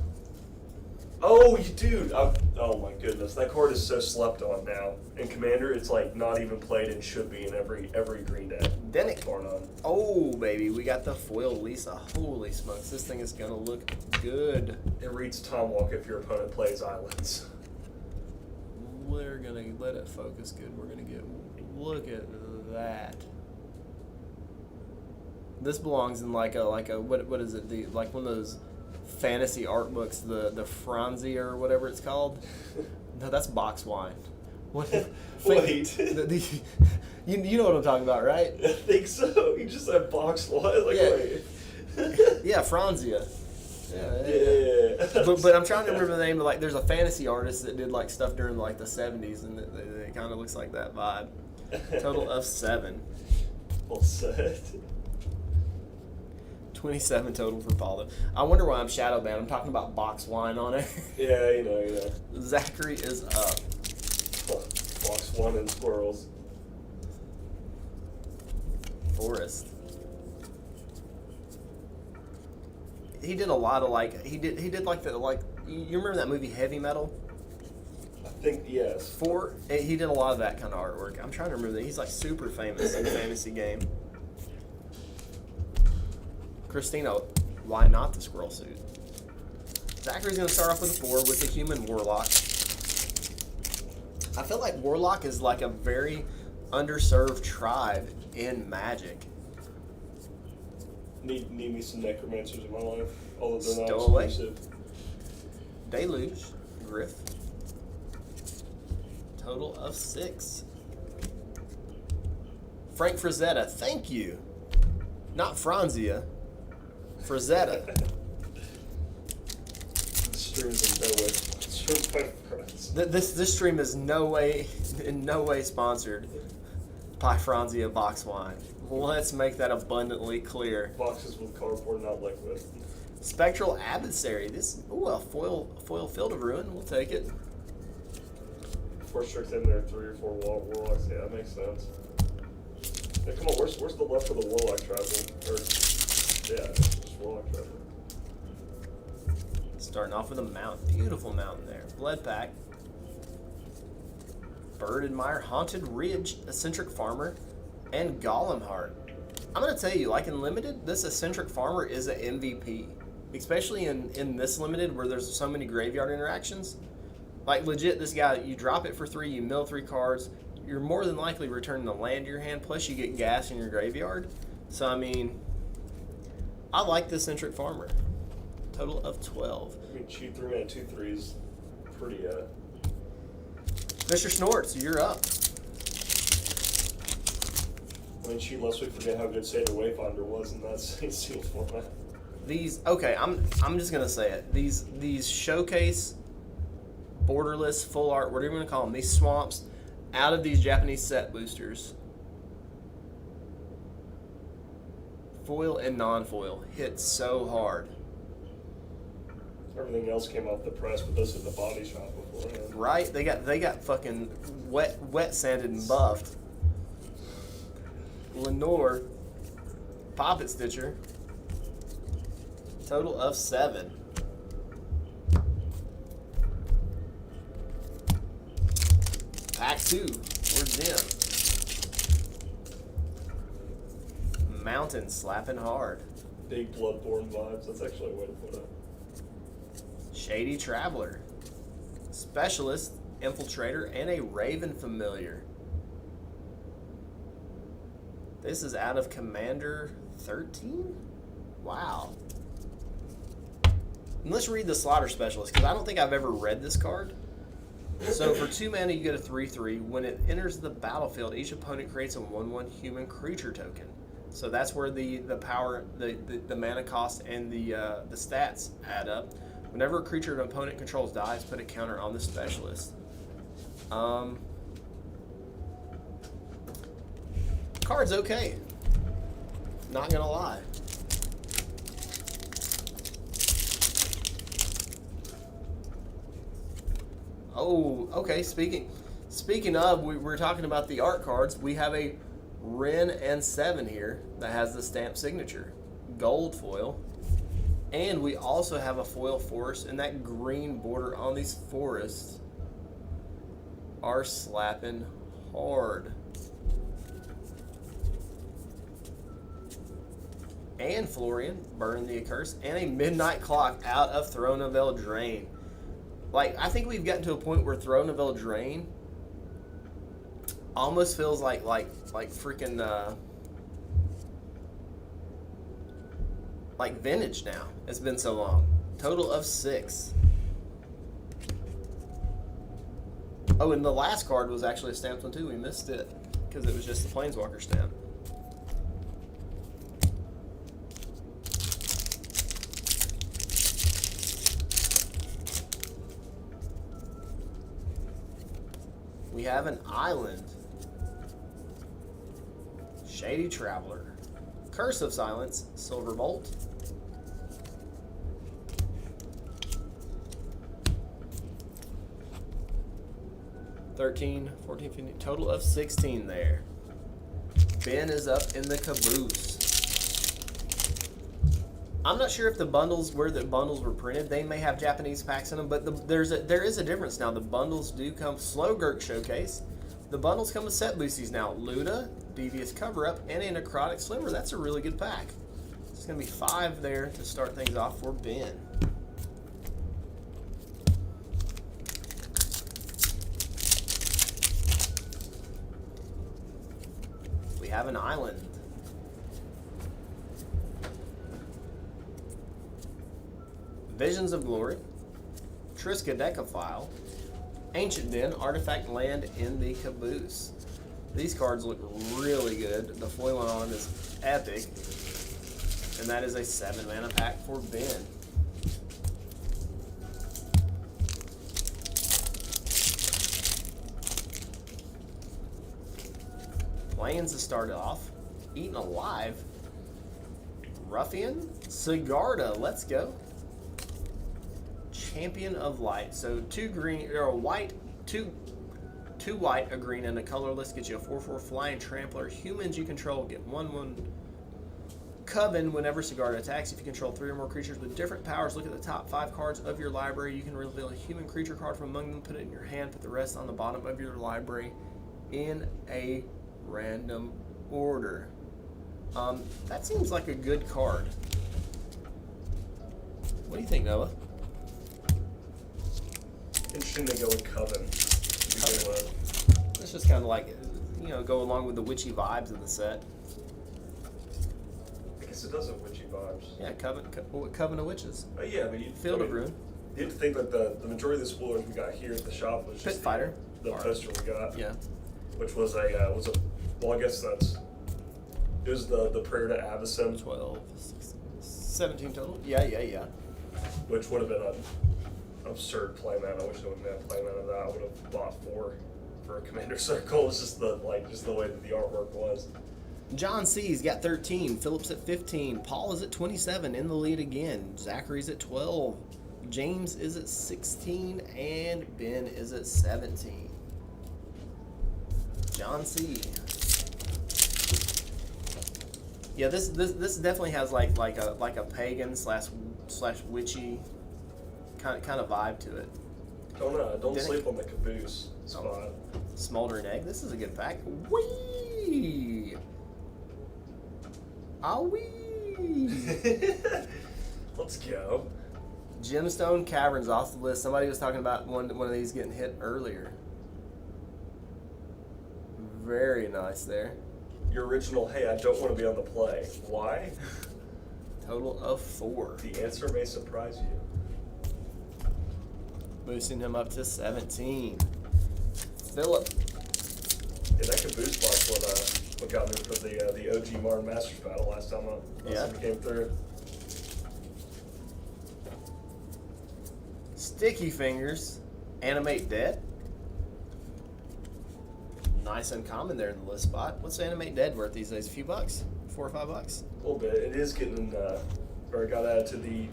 Oh, dude! Oh my goodness, that card is so slept on now. In Commander, it's like not even played and should be in every green deck. Then it. Bar none. Oh baby, we got the foil Lisa. Holy smokes, this thing is gonna look good. It reads Tomwalk if your opponent plays Islands. We're gonna let it focus good. We're gonna get. Look at that. This belongs in like a what is it? Like one of those fantasy art books, the Franzia or whatever it's called. No, that's box wine. What? Wait. You know what I'm talking about, right? I think so. You just said box wine. Like, Yeah. wait. Yeah, Franzia. Yeah. But I'm trying to remember the name of, like, there's a fantasy artist that did like stuff during like the 70s, and it kind of looks like that vibe. Total of 7. Well said. 27 total for Paulo. I wonder why I'm shadow banned. I'm talking about box wine on it. Yeah. Zachary is up. Box one and squirrels. Forrest. He did a lot of like he did like the you remember that movie Heavy Metal? I think yes. He did a lot of that kind of artwork. I'm trying to remember that. He's like super famous in the fantasy game. Christina, why not the squirrel suit? Zachary's going to start off with a 4 with the human warlock. I feel like warlock is like a very underserved tribe in Magic. Need me some necromancers in my life, although they're not Stowaway. exclusive. Deluge, Griff. Total of 6. Frank Frazetta, thank you. Not Franzia. Frazetta. This stream's in no way sponsored by friends. This stream is in no way sponsored by Franzia Box Wine. Let's make that abundantly clear. Boxes with cardboard, not liquid. Spectral Adversary. This a foil Field of Ruin. We'll take it. 4 strikes in there, 3 or 4 warlocks. Yeah, that makes sense. Yeah, come on, where's the left of the warlock tribal? Or yeah, just warlock tribal. It's Starting off with a mountain. Beautiful mountain there. Blood Pack. Bird Admire, Haunted Ridge, Eccentric Farmer, and Golem Heart. I'm going to tell you, like in Limited, this Eccentric Farmer is an MVP. Especially in this Limited where there's so many graveyard interactions. Like legit, this guy, you drop it for 3, you mill 3 cards, you're more than likely returning the land to your hand, plus you get gas in your graveyard. So, I mean, I like this Eccentric Farmer. Total of 12. I mean, cheap 3-mana 2/3 is pretty, Mr. Snorts, you're up. I mean, shoot, lest we forget how good Seder Wayfinder was in that sealed format. These, okay, I'm just gonna say it. These showcase, borderless, full art, whatever you want to call them, these swamps, out of these Japanese set boosters, foil and non-foil, hit so hard. Everything else came off the press, but this is the body shop beforehand. Right? They got fucking wet sanded and buffed. Lenore, Poppet Stitcher, total of 7. Pack 2 for Jim. Mountain slapping hard. Big Bloodborne vibes. That's actually a way to put it. Shady Traveler, Specialist, Infiltrator, and a Raven Familiar. This is out of Commander 13? Wow. And let's read the Slaughter Specialist, because I don't think I've ever read this card. So for 2 mana, you get a 3/3. When it enters the battlefield, each opponent creates a 1/1 human creature token. So that's where the power, the mana cost, and the stats add up. Whenever a creature an opponent controls dies, put a counter on the Specialist. Card's okay. Not gonna lie. Oh, okay. Speaking of, we're talking about the art cards. We have a Ren and 7 here that has the stamp signature, gold foil. And we also have a foil forest, and that green border on these forests are slapping hard. And Florian, Burn the Accursed, and a Midnight Clock out of Throne of Eldraine. Like, I think we've gotten to a point where Throne of Eldraine almost feels like freaking like vintage now. It's been so long. Total of 6. Oh, and the last card was actually a stamped one too. We missed it because it was just the Planeswalker stamp. We have an Island, Shady Traveler, Curse of Silence, Silverbolt, $13, $14, $15, total of 16 there. Ben is up in the caboose. I'm not sure if the bundles, where the bundles were printed, they may have Japanese packs in them, but there is a difference now. The bundles do come, Slowgurk Showcase. The bundles come with set boosties now. Luda, Devious Cover-Up, and a Necrotic Slimmer. That's a really good pack. It's going to be 5 there to start things off for Ben. We have an Island. Visions of Glory, Triskaidekaphile, Ancient Den, Artifact Land in the Caboose. These cards look really good. The foiling on them is epic. And that is a 7 mana pack for Ben. Plains to start it off. Eaten Alive. Ruffian. Sigarda. Let's go. Champion of Light. So 2 green, or a white, 2 white, a green, and a colorless. Get you a 4/4 flying trampler. Humans you control get 1/1 Coven, whenever Sigarda attacks, if you control 3 or more creatures with different powers, look at the top 5 cards of your library. You can reveal a human creature card from among them, put it in your hand, put the rest on the bottom of your library in a random order. That seems like a good card. What do you think, Noah? Interesting to go with Coven. It's just kind of like, go along with the witchy vibes of the set. I guess it does have witchy vibes. Yeah, Coven of Witches. Oh yeah, but Field of Ruin. You'd think that the majority of the spoilers we got here at the shop was just Pit Fighter. the poster we got. Yeah. Which was well, I guess it was the Prayer to Avacyn. 12, 16, 17 total. Yeah. Which would have been an absurd playmat. I wish I would have been a playmat of that. I would have bought 4 for a Commander Circle. It's just the way that the artwork was. John C's got 13. Phillips at 15. Paul is at 27, in the lead again. Zachary's at 12. James is at 16, and Ben is at 17. John C. Yeah, this definitely has like a pagan slash witchy kind of vibe to it. Don't sleep on the caboose spot. Smoldering Egg. This is a good pack. Wee. Ah wee. Let's go. Gemstone Caverns off the list. Somebody was talking about one of these getting hit earlier. Very nice there. Your original, hey, I don't want to be on the play. Why? Total of 4. The answer may surprise you. Boosting him up to 17. Philip. Yeah, that caboose box what got me for the OG Modern Masters battle last time it came through. Sticky Fingers. Animate Dead. Nice uncommon there in the list spot. What's Animate Dead worth these days? A few bucks? $4 or $5? A little bit. It is getting, or it got added to the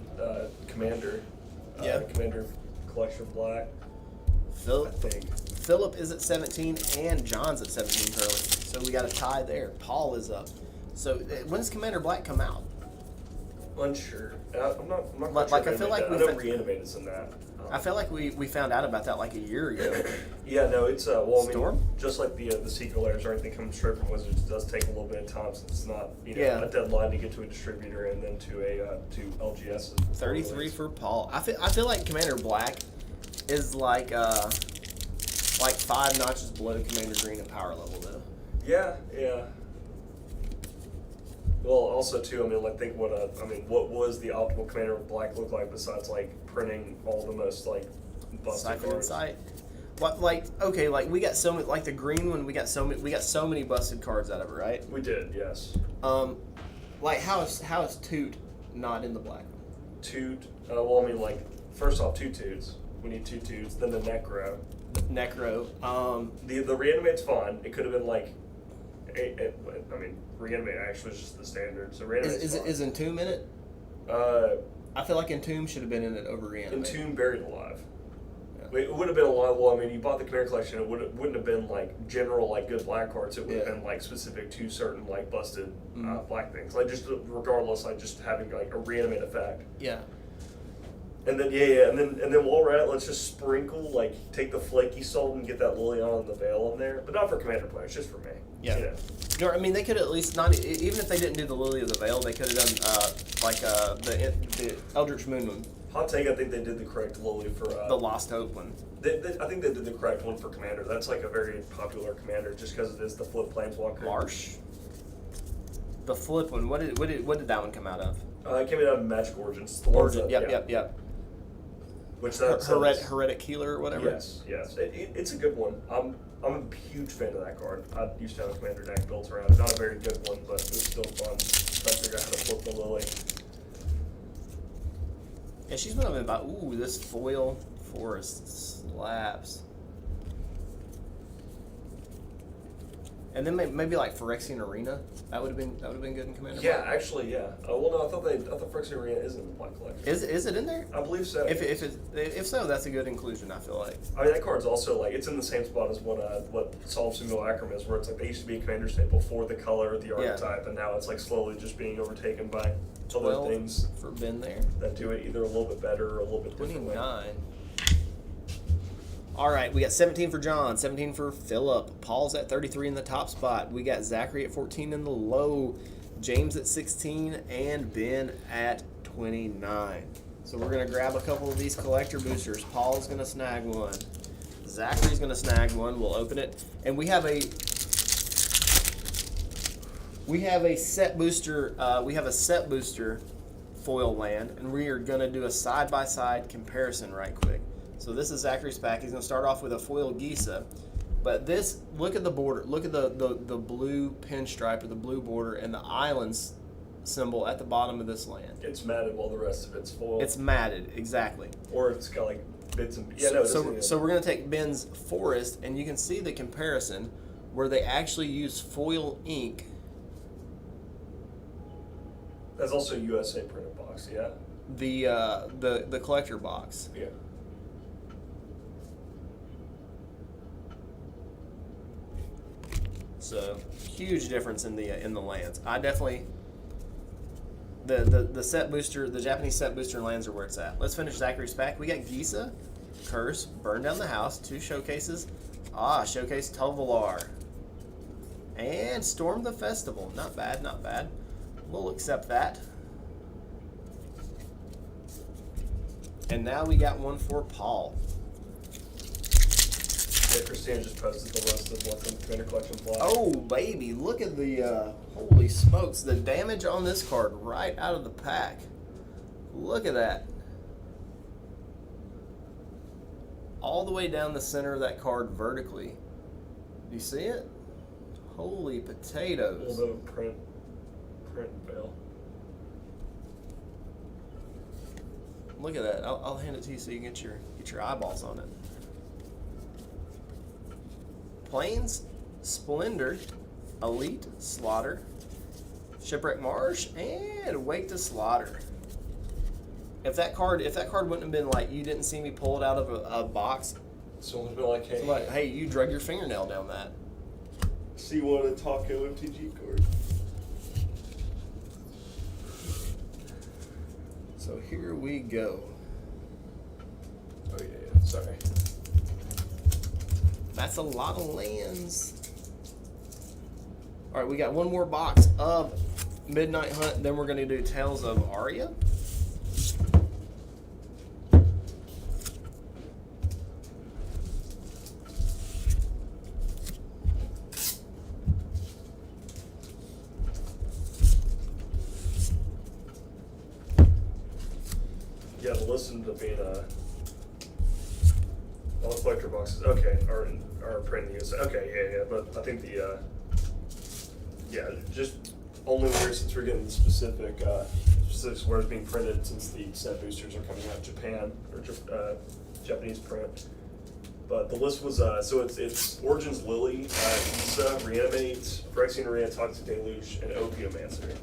Commander. Commander Collection Black. Philip is at 17 and John's at 17 currently. So we got a tie there. Paul is up. So when does Commander Black come out? Unsure. I'm not quite like sure. I feel like I know Reanimated's in that. I feel like we found out about that like a year ago. Yeah, no, it's Storm? just like the secret layers or anything coming straight from Wizards, it does take a little bit of time since it's not a deadline to get to a distributor and then to LGS. 33 for Paul. I feel like Commander Black is like 5 notches below Commander Green at power level though. Yeah. Well, also too, think what was the optimal Commander Black look like besides printing all the most busted Siphon cards? Insight. What we got so many the green one. We got so many busted cards out of it, right? We did, yes. How is Toot not in the black one? Toot. First off, 2 Toots. We need 2 Toots. Then the Necro. The Reanimate's fine. It could have been Reanimate actually is just the standard. So Reanimate's fine. Is Entomb in it? I feel like Entomb should have been in it over Reanimate. Entomb Buried Alive. Yeah. It would have been a lot. Well, you bought the Commander Collection. It wouldn't have been general good black cards. It would have been specific to certain busted black things. Just regardless, just having a Reanimate effect. Yeah. And then and then while we're at it, let's just sprinkle take the flaky salt and get that Liliana and the Veil in there, but not for Commander players, just for me. Yeah. They could at least not even if they didn't do the Lily of the Veil, they could have done the Eldritch Moon one. Hot take, I think they did the correct Lily for the Lost Hope one. I think they did the correct one for Commander. That's a very popular Commander just because it is the flip Planeswalker. Marsh. The flip one. What did that one come out of? It came out of Magic Origins. Origin. Yep. Which that's Heretic Healer or whatever. Yes. It's a good one. I'm a huge fan of that card. I used to have a Commander deck built around it. Not a very good one, but it was still fun. Trying to figure out how to flip the Lily. Yeah, she's been about this foil forest slaps. And then maybe like Phyrexian Arena. That would have been good in Commander. Yeah, actually, yeah. Well, no, I thought Phyrexian Arena is in the Black Collection. Is it in there? I believe so. If so, that's a good inclusion. I feel like. I mean, that card's also like it's in the same spot as what Psalm Simulacrum is, where it's like they used to be a commander staple for the color, the archetype, and now it's like slowly just being overtaken by other things for Ben there that do it either a little bit better or a little bit differently. 29. All right, we got 17 for John, 17 for Philip. Paul's at 33 in the top spot. We got Zachary at 14 in the low, James at 16, and Ben at 29. So we're going to grab a couple of these collector boosters. Paul's going to snag one. Zachary's going to snag one. We'll open it. And we have a set booster. We have a set booster foil land, and we are going to do a side-by-side comparison right quick. So this is Zachary's pack. He's going to start off with a foil Gisa. But this, look at the border. Look at the blue pinstripe or the blue border and the islands symbol at the bottom of this land. It's matted while the rest of it's foil. It's matted, exactly. Or it's got like bits and... Yeah, so we're going to take Ben's Forest, and you can see the comparison where they actually use foil ink. That's also USA printed box, yeah? The collector box. Yeah. So huge difference in the lands. I definitely the set booster, the Japanese set booster lands are where it's at. Let's finish Zachary's pack. We got Gisa, Curse, Burn Down the House, 2 showcases. Showcase Tovalar. And Storm the Festival. Not bad, not bad. We'll accept that. And now we got one for Paul. Yeah, Christina just posted the list of what's in Commander Collection Black. Oh, baby. Look at the, holy smokes, the damage on this card right out of the pack. Look at that. All the way down the center of that card vertically. Do you see it? Holy potatoes. A little bit of print and fail. Look at that. I'll hand it to you so you can get your eyeballs on it. Plains, Splendor, Elite, Slaughter, Shipwreck Marsh, and Wake to Slaughter. If that card wouldn't have been like you didn't see me pull it out of a box, Someone's been like, hey, you drug your fingernail down that. see one of the Taco MTG card. So here we go. Oh yeah, sorry. That's a lot of lands. All right, we got one more box of Midnight Hunt. Then we're going to do Tales of Aria. Yeah, the list ended up being all the collector boxes. Okay, are printing the USA. Okay, yeah, but I think the just only weird since we're getting the specifics where it's being printed since the set boosters are coming out of Japan or Japanese print. But the list was so it's Origins Lily, Gisa, Reanimate, Phyrexian Arena, Toxic Deluge, and Opiomancer.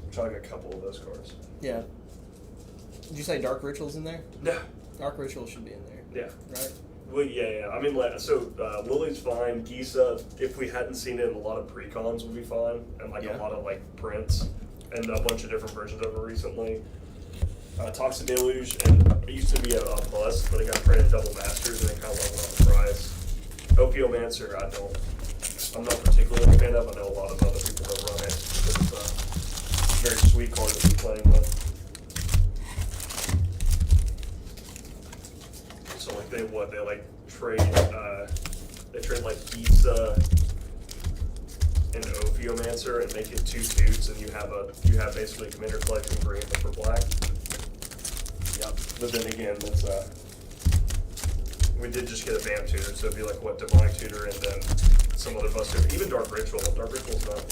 I'm trying a couple of those cards. Yeah. Did you say Dark Ritual's in there? Yeah. Dark Ritual should be in there. Yeah. Right? Well, yeah. I mean, so Lily's fine. Gisa, if we hadn't seen it in a lot of pre-cons, would be fine, and like a lot of like prints and a bunch of different versions of it recently. Toxic Deluge, and it used to be a bust, but it got printed double masters and it kind of leveled up the price. Opiomancer, I'm not particularly a fan of. I know a lot of other people that run it because it's a very sweet card to be playing with. So like they trade like Gisa and Opiomancer and make it 2 suits, and you have basically Commander Collection green but for black. Yep. But then again, that's we did just get a Vamp tutor, so it'd be like what Demonic Tutor and then some other bust tutor. Even Dark Ritual. Dark Ritual's not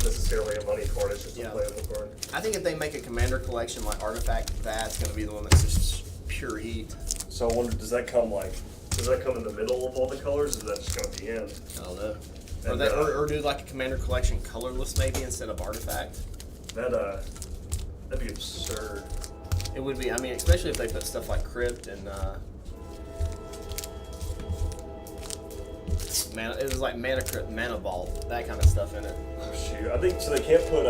necessarily a money card, it's just a playable card. I think if they make a Commander Collection like Artifact, that's going to be the one that's just pure heat. So I wonder, does that come like Does that come in the middle of all the colors, or is that just come at the end? I don't know. And, Or do like a Commander Collection colorless maybe instead of artifact. That'd be absurd. It would be. I mean, especially if they put stuff like Crypt and Mana. It was like Mana Crypt, Mana Vault, that kind of stuff in it. Oh, shoot, I think so. They can't put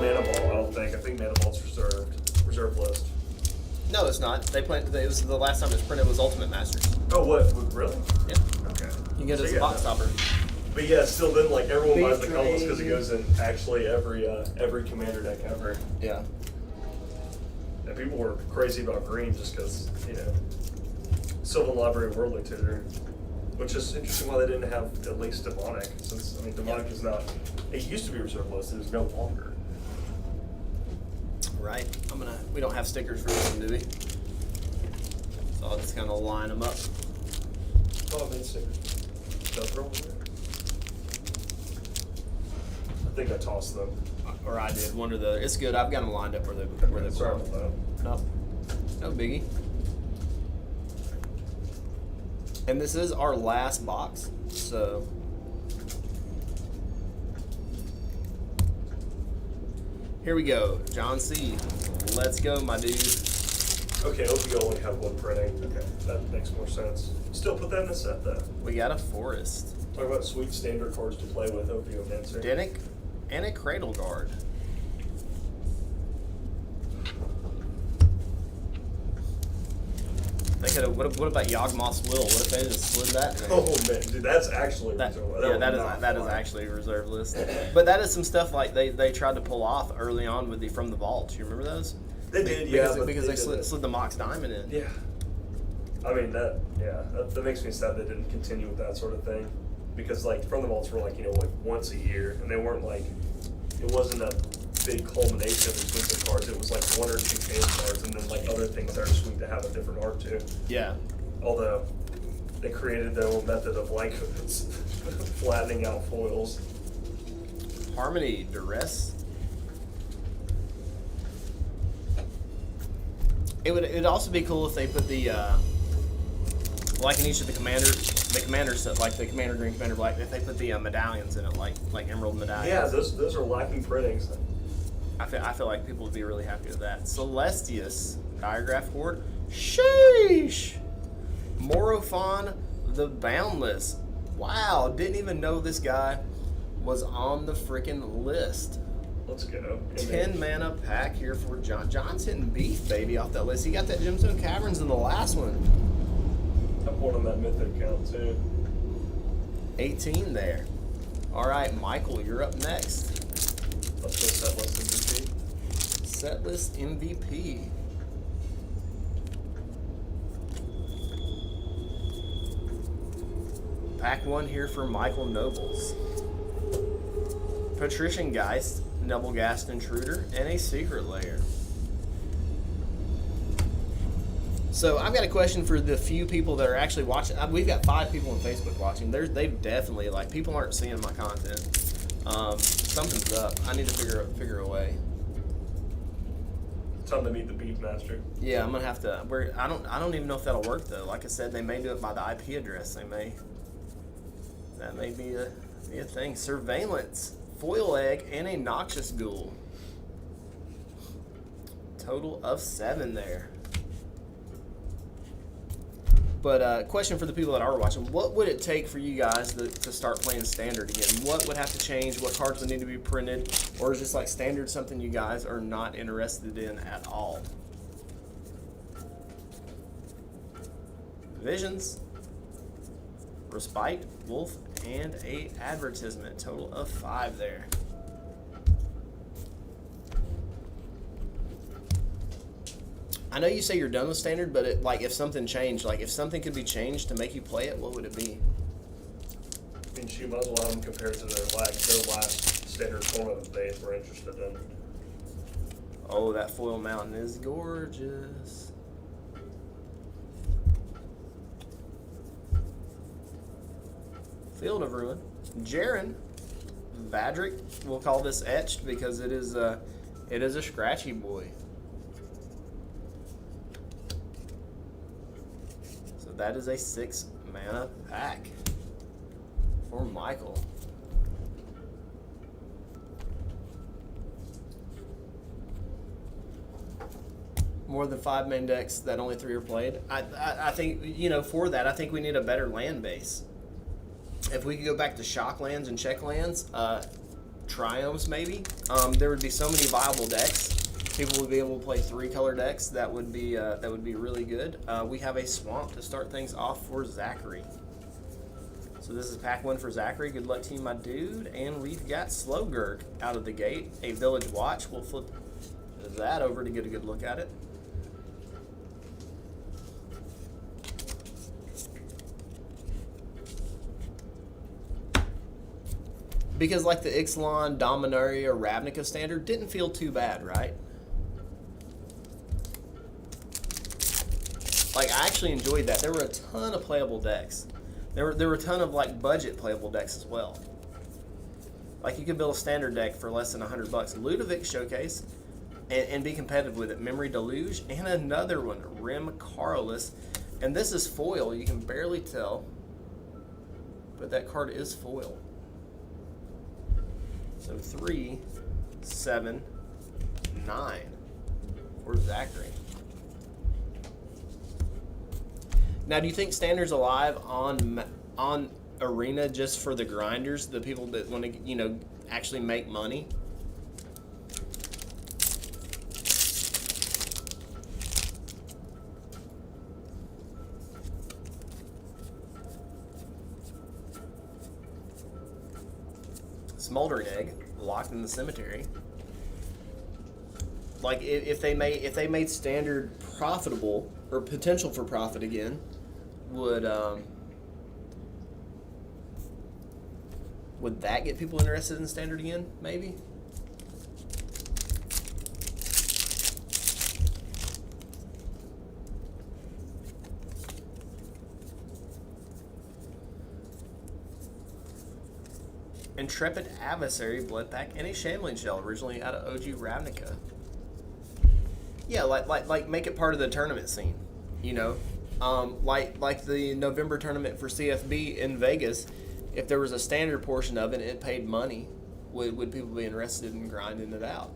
Mana Ball. I don't think. I think Mana Ball's reserved list. No, it's not. It was the last time it was printed was Ultimate Masters. Oh, what? Really? Yeah. Okay. You can get it as a box topper. But yeah, still then like everyone buys the Betray. colorless because it goes in actually every commander deck ever. Yeah. And people were crazy about green just because, Sylvan Library Worldly Tutor, which is interesting why they didn't have at least Demonic, since I mean Demonic is not. It used to be reserved list. It is no longer. Right. We don't have stickers for this one, do we? So I'll just kind of line them up. Oh, I made stickers. Did I throw them there? I think I tossed them. Or I did, one or the other. It's good. I've got them lined up where they Sorry belong. about that. No. No biggie. And this is our last box, so. Here we go. John C. Let's go, my dude. Okay, hope you only have one printing. Okay, that makes more sense. Still put that in the set though. We got a Forest. Talk about sweet standard cards to play with, Opio Dancer. Dennick and a Cradle Guard. What about Yawgmoth's Will? What if they just slid that in? Oh man, dude, that's actually That, reserved. yeah, that is actually a reserve list. But that is some stuff like they tried to pull off early on with From the Vault. You remember those? They did, because they slid the Mox Diamond in. Yeah. I mean that makes me sad they didn't continue with that sort of thing, because like From the Vaults were like once a year, and they weren't like it wasn't a big culmination of exclusive cards. It was like one or two chance cards, and then like other things that are sweet to have a different art to. Yeah. Although they created their own method of like flattening out foils. Harmony Duress. It'd also be cool if they put the like in each of the commander set, like the Commander Green, Commander Black, if they put the medallions in it, like Emerald medallions. Yeah, those are lacking printings. I feel like people would be really happy with that. Celestius, Diagraph Horde. Sheesh! Morophon the Boundless. Wow, didn't even know this guy was on the freaking list. Let's go. 10 mana pack here for John. John's hitting beef, baby, off that list. He got that Gemstone Caverns in the last one. I'm one on that mythic count too. 18 there. All right, Michael, you're up next. Let's go set list MVP. Set list MVP. Pack one here for Michael Nobles. Patrician Geist, Double Ghast Intruder, and a Secret Lair. So I've got a question for the few people that are actually watching. We've got 5 people on Facebook watching. They've definitely, like, people aren't seeing my content. Something's up. I need to figure a way. Time to meet the Beef Master. Yeah, I'm gonna have to. I don't even know if that'll work though. Like I said, they may do it by the IP address. That may be a thing. Surveillance, Foil Egg, and a Noxious Ghoul. Total of 7 there. But question for the people that are watching: what would it take for you guys to start playing Standard again? What would have to change? What cards would need to be printed? Or is just like Standard something you guys are not interested in at all? Visions, Respite, Wolf, and a Advertisement. Total of 5 there. I know you say you're done with Standard, but if something changed, like if something could be changed to make you play it, what would it be? I mean, shoot, might as well have them compared to their last Standard format that they were interested in. Oh, that Foil Mountain is gorgeous. Field of Ruin. Jaren. Vadric. We'll call this etched because it is a scratchy boy. So that is a 6 mana pack for Michael. More than 5 main decks that only 3 are played. I think, you know, for that, I think we need a better land base. If we could go back to shock lands and check lands, triomes maybe, there would be so many viable decks. People would be able to play 3-color decks. That would be really good. We have a swamp to start things off for Zachary. So this is pack 1 for Zachary. Good luck to you, my dude. And we've got Slowgurk out of the gate. A Village Watch. We'll flip that over to get a good look at it. Because like the Ixalan, Dominaria, Ravnica standard didn't feel too bad, right? Like, I actually enjoyed that. There were a ton of playable decks. There were a ton of like budget playable decks as well. Like, you could build a standard deck for less than $100. Ludovic Showcase and be competitive with it. Memory Deluge and another one, Rim Carolus. And this is foil. You can barely tell, but that card is foil. So 3, 7, 9 for Zachary. Now, do you think Standard's alive on Arena just for the grinders, the people that want to, you know, actually make money? Smoldering Egg, locked in the cemetery. Like, if they made Standard profitable or potential for profit again, would that get people interested in Standard again? Maybe. Intrepid Adversary, Blood Pack, and a Shambling Shell, originally out of OG Ravnica. Yeah, like make it part of the tournament scene, you know, like the November tournament for CFB in Vegas. If there was a standard portion of it, and it paid money. Would people be interested in grinding it out?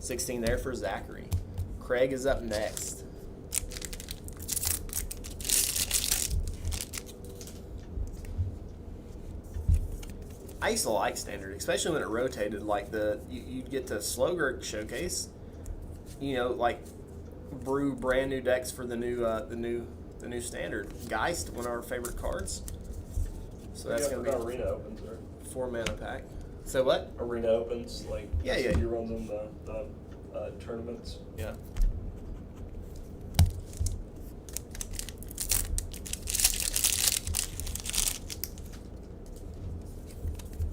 $16 there for Zachary. Craig is up next. I used to like Standard, especially when it rotated. Like you'd get to Slowgurk Showcase, you know, like brew brand new decks for the new Standard. Geist, one of our favorite cards. So that's gonna be Arena opens, or 4 mana pack. So what? Arena opens, like yeah. You runs in the tournaments. Yeah.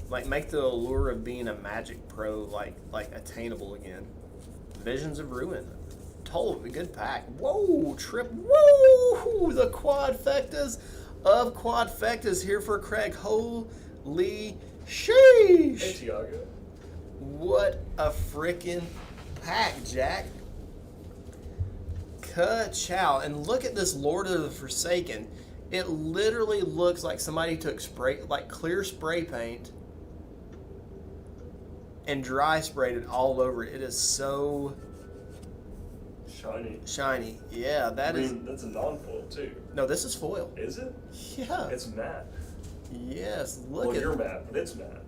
Like, make the allure of being a Magic Pro like attainable again. Visions of Ruin. Totally good pack. Whoa, trip. Whoa, the quadfectas of quadfectas here for Craig. Holy sheesh. Hey, Tiago. What a freaking pack, Jack. Ka-chow. And look at this Lord of the Forsaken. It literally looks like somebody took clear spray paint and dry sprayed it all over it. It is so shiny. Yeah, that's a non-foil too. No, this is foil. Is it? Yeah. It's matte. Yes, look well, at you're matte, but it's matte.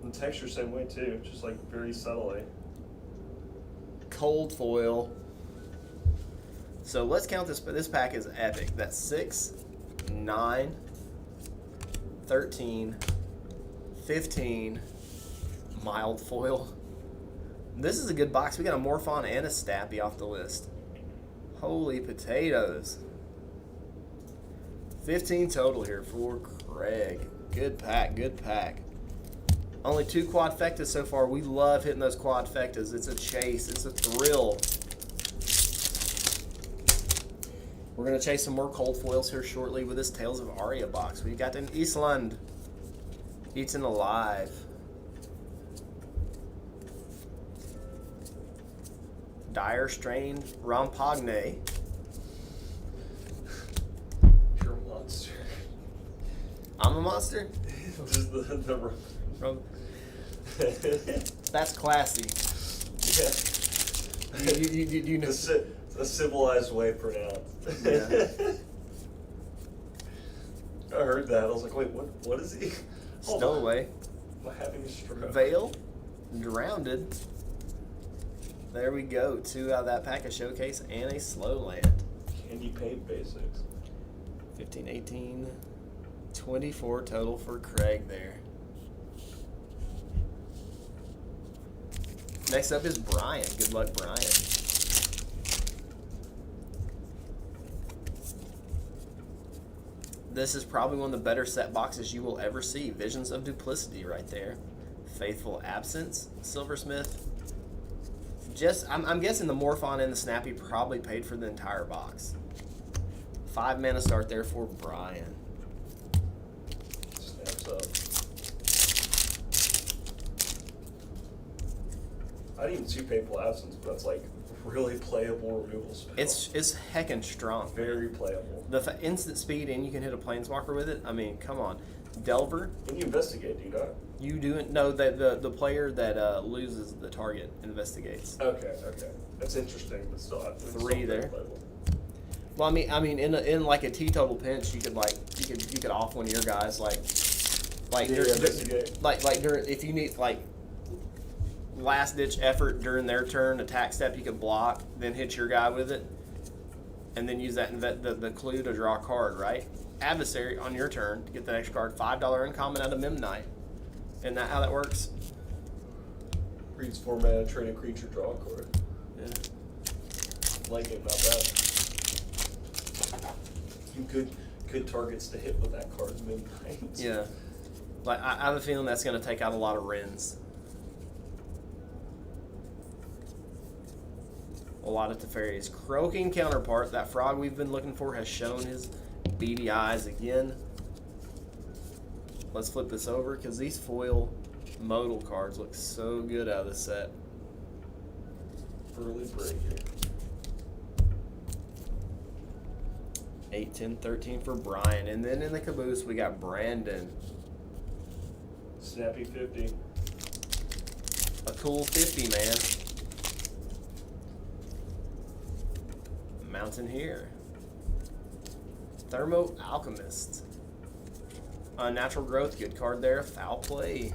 And the texture same way too, just like very subtly. Cold foil. So let's count this, but this pack is epic. That's 6, 9, 13, 15, mild foil. This is a good box. We got a Morphon and a Stappy off the list. Holy potatoes. 15 total here for Craig. Good pack, good pack. Only 2 quadfectas so far. We love hitting those quadfectas. It's a chase. It's a thrill. We're going to chase some more cold foils here shortly with this Tales of Aria box. We've got an Eastland. Eaten Alive. Dire Strained Rompogne. You're a monster. I'm a monster? Just the That's classy. Yeah. You know. A civilized way pronounced. Yeah. I heard that. I was like, wait, what is he? Hold on. Stowaway. Am I having a stroke? Veil. Drowned. There we go. 2 out of that pack, a showcase and a slow land. Candy paint basics. 15, 18, 24 total for Craig there. Next up is Brian. Good luck, Brian. This is probably one of the better set boxes you will ever see. Visions of Duplicity right there. Faithful Absence, Silversmith. I'm guessing the Morphon and the Snappy probably paid for the entire box. 5 mana start there for Brian. Snaps up. I didn't even see Painful Absence, but that's like really playable removal spell. It's heckin' strong. Very playable. The instant speed, and you can hit a planeswalker with it. I mean, come on. Delver. And you investigate, do you not? You do it. No, the player that loses the target investigates. Okay. That's interesting, but still, 3 there. Playable. Well, I mean, in like a teetotal pinch, you could off one of your guys like investigate. like during, if you need like last ditch effort during their turn attack step, you could block, then hit your guy with it, and then use that the clue to draw a card. Right, adversary on your turn to get the next card. $5 uncommon out of Memnite. Isn't that how that works? Reads 4 mana, train a creature, draw a card. Yeah. Like it, not bad. Good targets to hit with that card, Midnight. Yeah. Like I have a feeling that's going to take out a lot of Wrens. A lot of Teferi's. Croaking Counterpart, that frog we've been looking for, has shown his beady eyes again. Let's flip this over because these foil modal cards look so good out of this set. Early breaker. 8, 10, 13 for Brian. And then in the caboose, we got Brandon. Snappy 50. A cool 50, man. Mountain here. Thermo Alchemist. Unnatural Growth, good card there. Foul Play.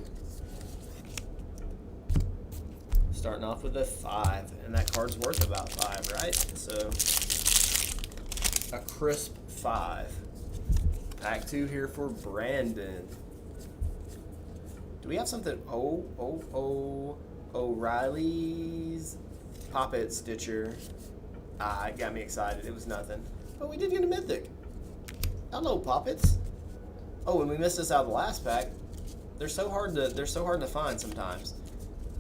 Starting off with a 5, and that card's worth about 5, right? So, a crisp 5. Pack 2 here for Brandon. Do we have something? O'Reilly's Pop-It Stitcher. It got me excited. It was nothing. But we did get a Mythic. Hello, Poppets. Oh, and we missed this out of the last pack. They're so hard to find sometimes,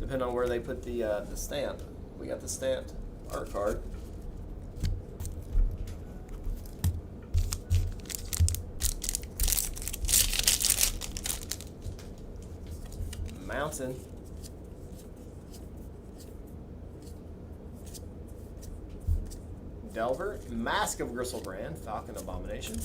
depending on where they put the stamp. We got the stamped art card. Mountain. Delver. Mask of Gristlebrand. Falcon Abomination.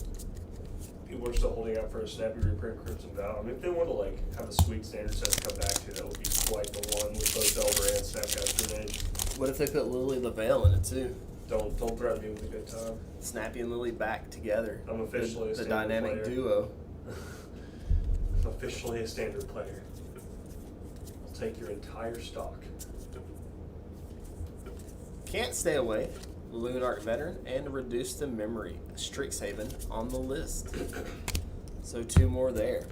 People are still holding out for a snappy reprint Crimson Vow. I mean, if they want to like have a sweet standard set to come back to, that would be quite the one with both Delver and Snapcast Grenade. What if they put Lily the Veil in it too? Don't threaten me with a good time. Snappy and Lily back together. I'm officially a the standard dynamic player. duo. I'm officially a standard player. I'll take your entire stock. Can't Stay Away. Lunarch Veteran, and Reduce the Memory, Strixhaven on the list. So 2 more there.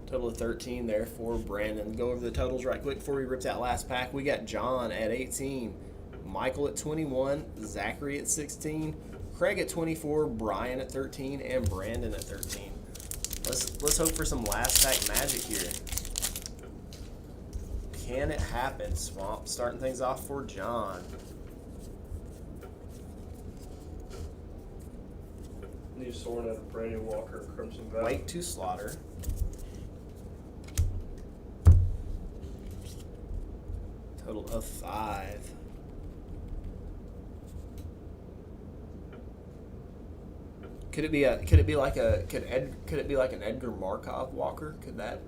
Total of 13 there for Brandon. Go over the totals right quick before we rip that last pack. We got John at 18, Michael at 21, Zachary at 16, Craig at 24, Brian at 13, and Brandon at 13. Let's hope for some last pack magic here. Can it happen? Swamp starting things off for John. New Soren out of Brandon Walker, Crimson Vow. Wake to Slaughter. Total total of 5. Could it be like an Edgar Markov walker?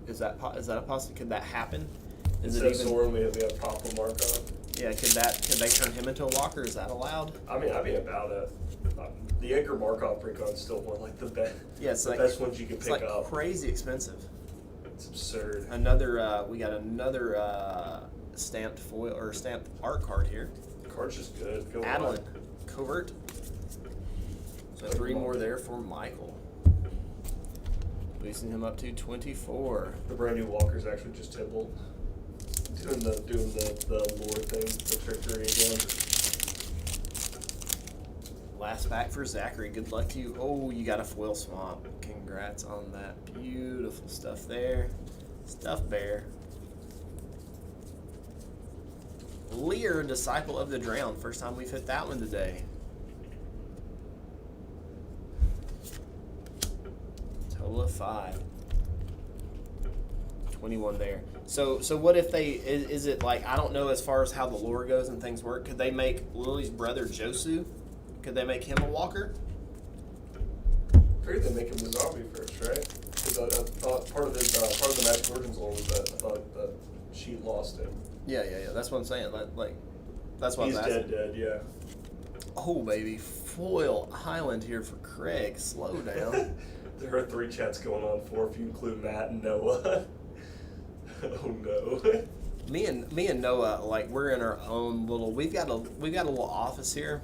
Is that a possibility? Could that happen? Is it even? Soren, we have Papa Markov. Yeah, could they turn him into a walker? Is that allowed? I mean, I'd be about it. The Edgar Markov Precon is still one of like the best. Yeah, it's the like, best ones you can pick it's like up. Crazy expensive. It's absurd. We got another stamped foil or stamped art card here. The card's just good. Go Adeline, on. Covert. So 3 more there for Michael. Boosting him up to 24. The brand new Walker's actually just Tibble. Doing the lore thing, the trickery again. Last pack for Zachary. Good luck to you. Oh, you got a foil swamp. Congrats on that. Beautiful stuff there. Stuff bear. Lear, Disciple of the Drowned. First time we've hit that one today. Total of 5. 21 there. So what if they, is it like, I don't know as far as how the lore goes and things work. Could they make Lily's brother Josu? Could they make him a walker? I figured they'd make him the zombie first, right? Because I thought part of the Magic Origins lore was that I thought that she lost him. Yeah. That's what I'm saying. Like that's what He's I'm asking. dead, yeah. Oh, baby. Foil Highland here for Craig. Slow down. There are 3 chats going on, 4 if you include Matt and Noah. Oh no. Me and Noah, like, we're in our own little. We've got a little office here,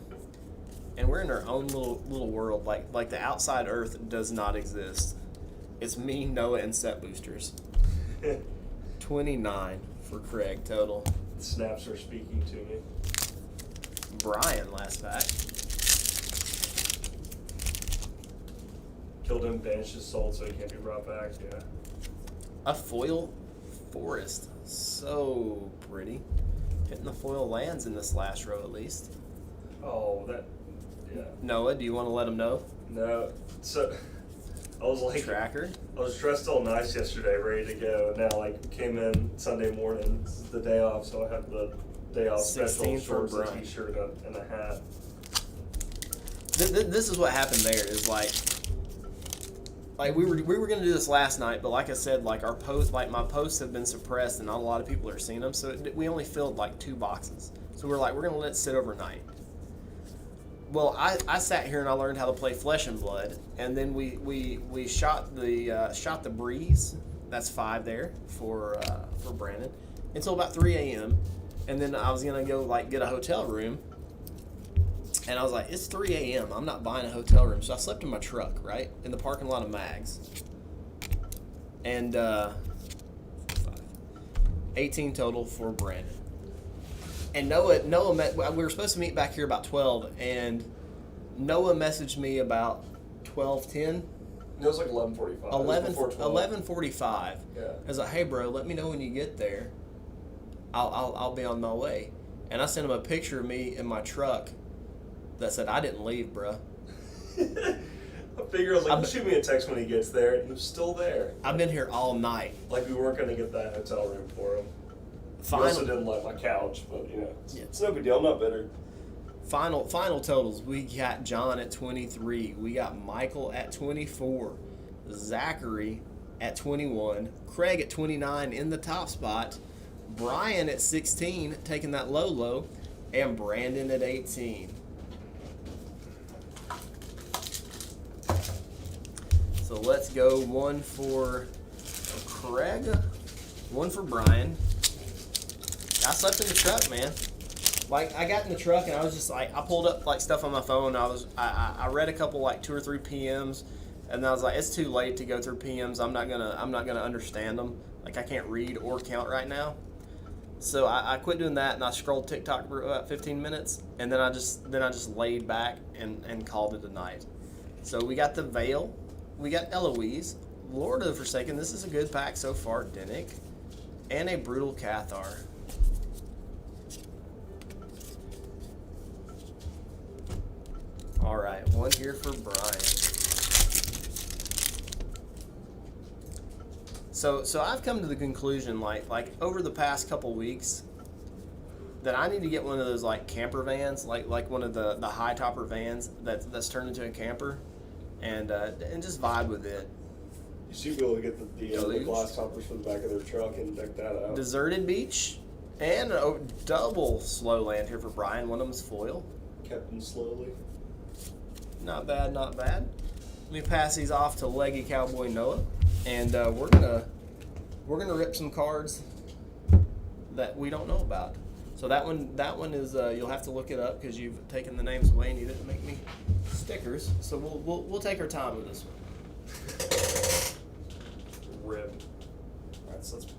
and we're in our own little world. Like the outside Earth does not exist. It's me, Noah, and set boosters. 29 for Craig total. Snaps are speaking to me. Brian, last pack. Killed him, banished his soul, so he can't be brought back. Yeah. A foil forest. So pretty. Hitting the foil lands in this last row at least. Oh, that. Yeah. Noah, do you want to let him know? No. So, I was like. Tracker. I was dressed all nice yesterday, ready to go. Now, like, came in Sunday morning. This is the day off, so I have the day off special shorts, a t-shirt, and a hat. This is what happened there. Is like we were gonna do this last night, but like I said, like my posts have been suppressed, and not a lot of people are seeing them. So we only filled like 2 boxes. So we're gonna let it sit overnight. Well, I sat here and I learned how to play Flesh and Blood, and then we shot the breeze. That's 5 there for Brandon until about 3 a.m. And then I was gonna go like get a hotel room. And I was like, it's 3 a.m. I'm not buying a hotel room. So I slept in my truck, right? In the parking lot of Mags. And 18 total for Brandon. And Noah met, we were supposed to meet back here about 12. And Noah messaged me about 12:10. It was like 11:45. 11:45. Yeah. I was like, hey, bro, let me know when you get there. I'll be on my way. And I sent him a picture of me in my truck that said, I didn't leave, bruh. I figured, I was like, shoot me a text when he gets there, and he was still there. I've been here all night. Like, we weren't going to get that hotel room for him. I also didn't like my couch, but, you know, it's no big deal. I'm not bitter. Final totals. We got John at 23. We got Michael at 24. Zachary at 21. Craig at 29 in the top spot. Brian at 16, taking that low. And Brandon at 18. So let's go 1 for Craig, 1 for Brian. I slept in the truck, man. Like, I got in the truck and I was just like, I pulled up like stuff on my phone. I read a couple like 2 or 3 PMs, and then I was like, it's too late to go through PMs. I'm not gonna understand them. Like, I can't read or count right now. So I quit doing that, and I scrolled TikTok for about 15 minutes, and then I just laid back and called it a night. So we got the Veil. We got Eloise, Lord of the Forsaken. This is a good pack so far. Dinnick, and a Brutal Cathar. All right, 1 here for Brian. So I've come to the conclusion, like over the past couple weeks, that I need to get one of those like camper vans, like one of the high topper vans that's turned into a camper, and just vibe with it. You should be able to get the glass toppers for the back of their truck and deck that out. Deserted beach, and a double slow land here for Brian. One of them's foil. Captain Slowly. Not bad, not bad. Let me pass these off to Leggy Cowboy Noah, and we're gonna rip some cards that we don't know about. So that one is you'll have to look it up because you've taken the names away and you didn't make me stickers. So we'll take our time with this one. Rip. All right, so let's.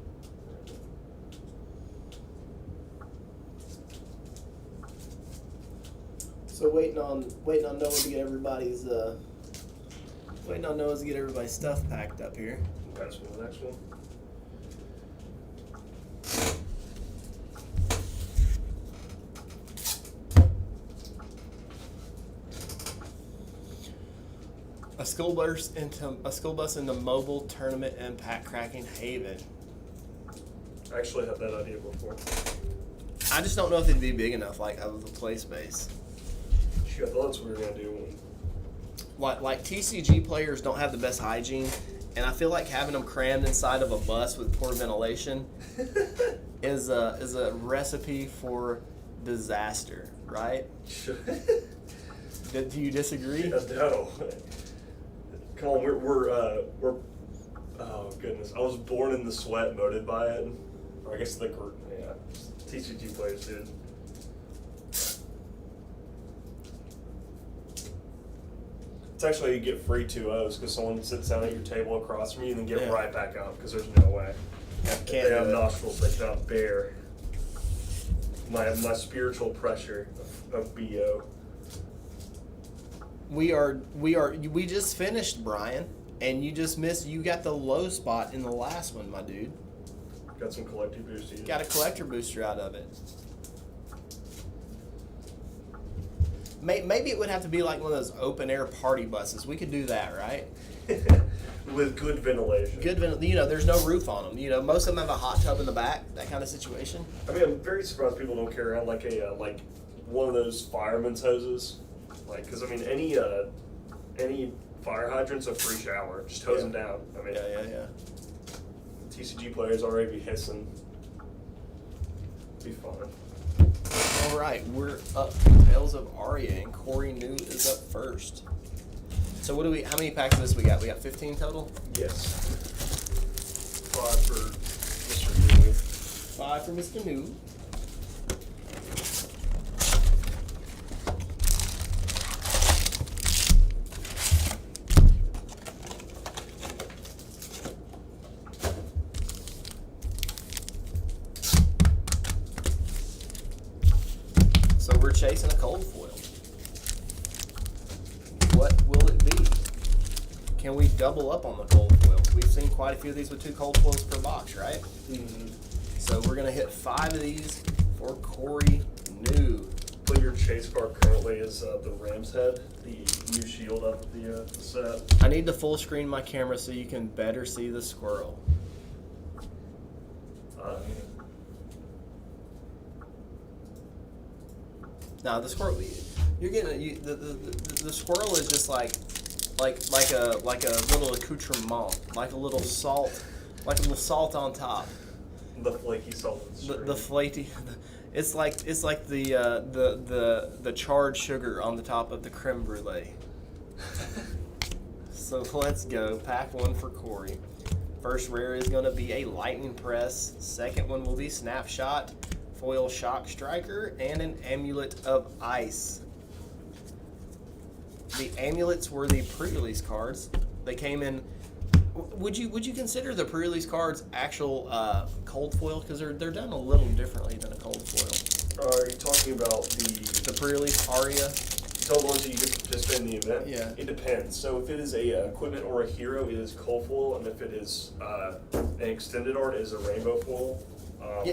So waiting on Noah to get everybody's stuff packed up here. Pass me the next one. A school bus into mobile tournament and pack cracking haven. I actually had that idea before. I just don't know if it'd be big enough, like of the play space. Shit, I thought we were gonna do one. Like TCG players don't have the best hygiene, and I feel like having them crammed inside of a bus with poor ventilation is a recipe for disaster, right? Do you disagree? No. Come on, we're oh goodness. I was born in the sweat, molded by it. Or I guess TCG players, dude. It's actually you get free 2-0s because someone sits down at your table across from you and then get right back up because there's no way. They have nostrils they cannot bear my spiritual pressure of BO. We just finished, Brian, and you just missed. You got the low spot in the last one, my dude. Got some collector boosters. Got a collector booster out of it. Maybe it would have to be like one of those open air party buses. We could do that, right? With good ventilation. There's no roof on them. Most of them have a hot tub in the back. That kind of situation. I mean, I'm very surprised people don't carry around like like one of those fireman's hoses. Like, because I mean, any fire hydrant's a free shower. Just hose them down. I mean, yeah. TCG players already be hissing. Be fun. All right, we're up. Tales of Arya and Corey New is up first. So how many packs of this we got? We got 15 total? Yes. 5 for Mr. New. 5 for Mr. New. So we're chasing a cold foil. What will it be? Can we double up on the cold foil? We've seen quite a few of these with 2 cold foils per box, right? Mm-hmm. So we're going to hit 5 of these for Corey New. But your chase card currently is the Ram's Head, the new shield of the set. I need to full screen my camera so you can better see the squirrel. Now the squirrel, you're getting the squirrel is just like a little accoutrement, like a little salt on top. The flaky salt. The flaky, it's like the charred sugar on the top of the creme brulee. So let's go. Pack 1 for Corey. First rare is going to be a lightning press. Second one will be snapshot, foil shock striker, and an amulet of ice. The amulets were the pre-release cards. They came in. Would you consider the pre-release cards actual cold foil? Because they're done a little differently than a cold foil. Are you talking about the pre-release Arya? The ones that you get to participate in the event? Yeah. It depends. So if it is a equipment or a hero, it is cold foil, and if it is an extended art, it is a rainbow foil. I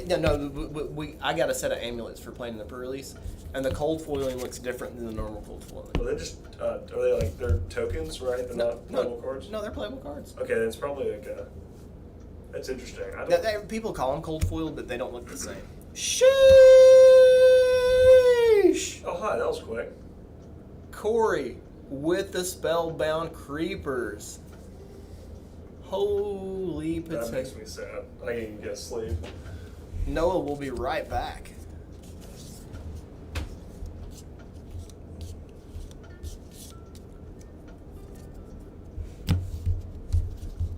got a set of amulets for playing the pre-release, and the cold foiling looks different than the normal cold foiling. Well, they just are they like they're tokens, right? They're not playable cards. No, they're playable cards. Okay, then it's probably like a. Mm-hmm. That's interesting. I don't. People call them cold foil, but they don't look the same. Shoo! 'Cause I got a set of amulets for playing the pre-release, and the cold foiling looks different than the normal cold foiling. Okay, then it's probably like a. That's interesting. I don't. Sheesh. Oh, hi, that was quick. Corey with the Spellbound Creepers. Holy That potato. makes me sad. I can't even get sleep. Noah will be right back.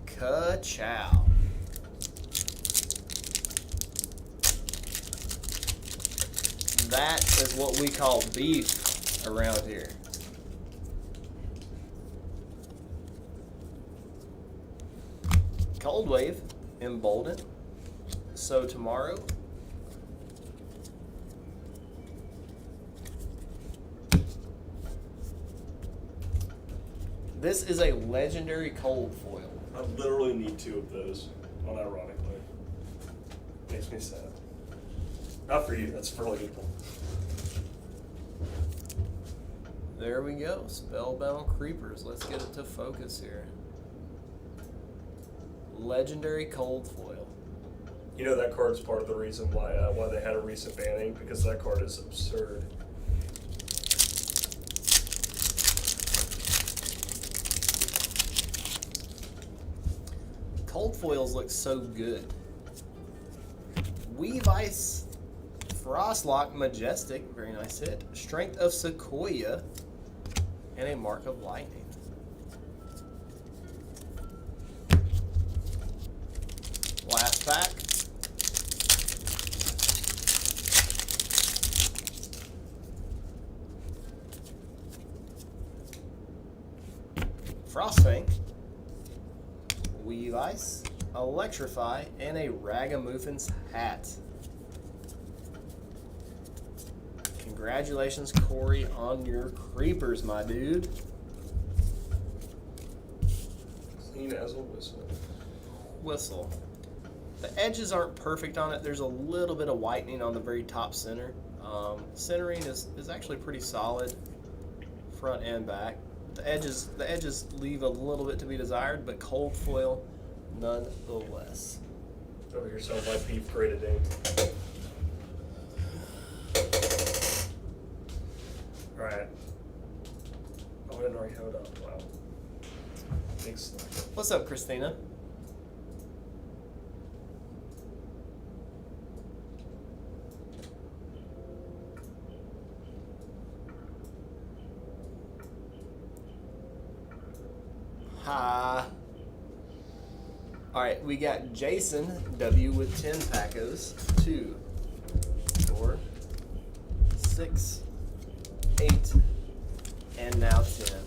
Ka-chow. That is what we call beef around here. Cold Wave, emboldened. So tomorrow, this is a legendary cold foil. I literally need 2 of those, unironically. Makes me sad. Not for you, that's for other people. There we go, Spellbound Creepers. Let's get it to focus here. Legendary cold foil. You know that card's part of the reason why they had a recent banning, because that card is absurd. Cold foils look so good. Weave Ice, Frostlock Majestic, very nice hit. Strength of Sequoia, and a Mark of Lightning. Last pack. Frostfang, Weave Ice, Electrify, and a Ragamuffin's hat. Congratulations, Corey, on your creepers, my dude. Clean as a whistle. Whistle. The edges aren't perfect on it. There's a little bit of whitening on the very top center. Centering is actually pretty solid, front and back. The edges leave a little bit to be desired, but cold foil nonetheless. Over here, sounds like beef grated in. Alright. Oh, I didn't already have it up. Wow. Big slug. What's up, Christina? Hi. All right, we got Jason W with 10 Pacos. 2, 4, 6, 8, and now 10.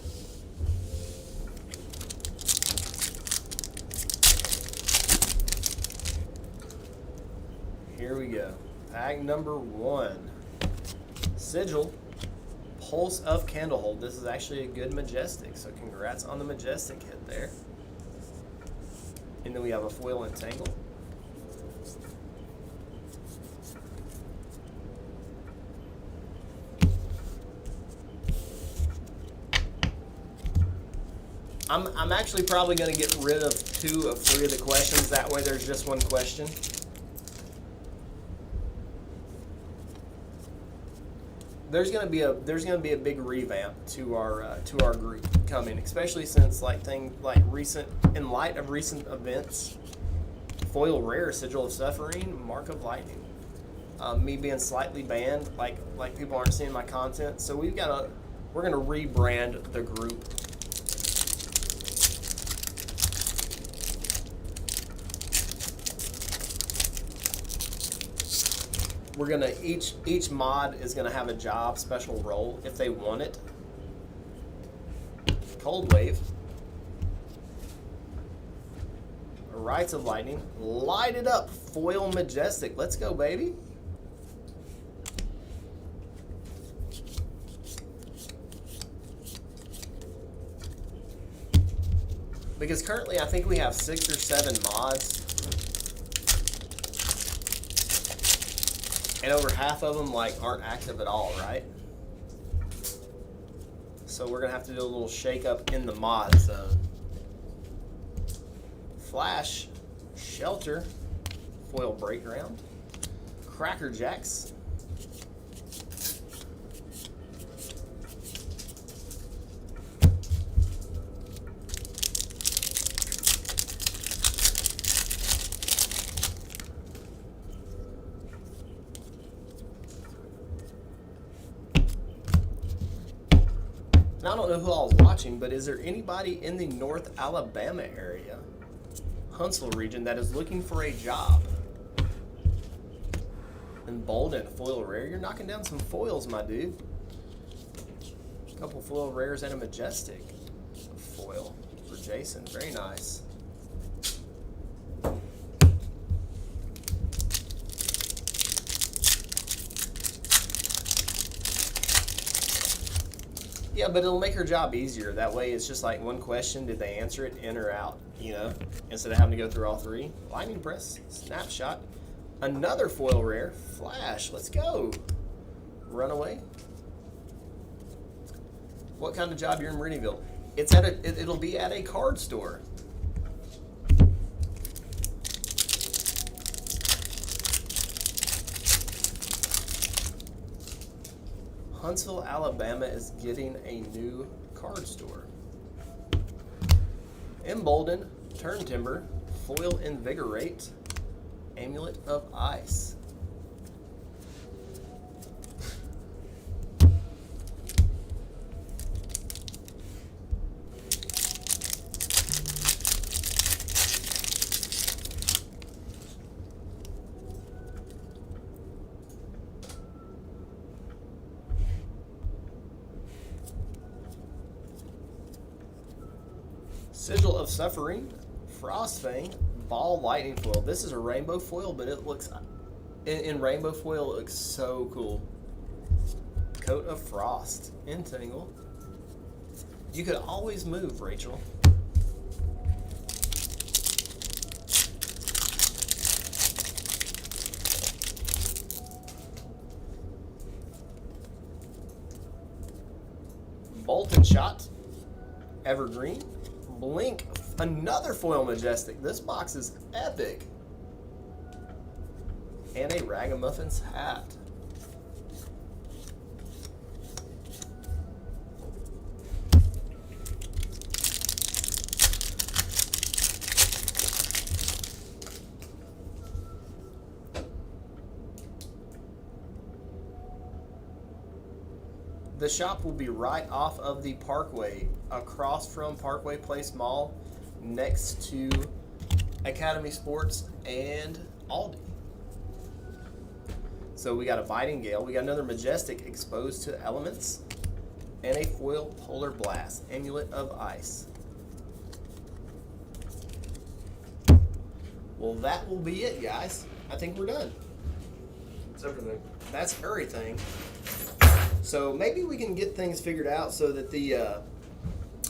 Here we go. Pack number 1. Sigil, Pulse of Candlehold. This is actually a good Majestic, so congrats on the Majestic hit there. And then we have a foil Entangle. I'm actually probably going to get rid of 2 of 3 of the questions. That way there's just one question. There's gonna be a big revamp to our group coming, especially since in light of recent events, foil rare, Sigil of Suffering, Mark of Lightning, me being slightly banned, like people aren't seeing my content, so we're gonna rebrand the group. We're gonna each mod is gonna have a job, special role if they want it. Cold Wave, Rites of Lightning, Light It Up, Foil Majestic. Let's go, baby. Because currently I think we have 6 or 7 mods. And over half of them aren't active at all, right? So we're gonna have to do a little shake up in the mod zone. Flash, Shelter, Foil Breakground, Cracker Jacks, don't know who all is watching, but is there anybody in the North Alabama area, Huntsville region, that is looking for a job? And bold and foil rare. You're knocking down some foils, my dude. A couple foil rares and a majestic foil for Jason. Very nice. Yeah, but it'll make her job easier. That way it's just like one question, did they answer it in or out, you know? Instead of having to go through all three. Lightning press, snapshot. Another foil rare, flash, let's go. Runaway. What kind of job you're in Meridianville? It's at it'll be at a card store. Huntsville, Alabama is getting a new card store. Embolden, Turn Timber, Foil Invigorate, Amulet of Ice. Sigil of Suffering, Frostfang, Ball Lightning Foil. This is a rainbow foil, but it looks, in rainbow foil, it looks so cool. Coat of Frost, Entangle. You could always move, Rachel. Bolt and Shot, Evergreen. Blink, another foil majestic. This box is epic. And a Ragamuffins hat. The shop will be right off of the Parkway, across from Parkway Place Mall, next to Academy Sports and Aldi. So we got a Biting Gale, we got another Majestic Exposed to Elements, and a foil Polar Blast, Amulet of Ice. Well, that will be it, guys. I think we're done. That's everything. That's everything. So maybe we can get things figured out so that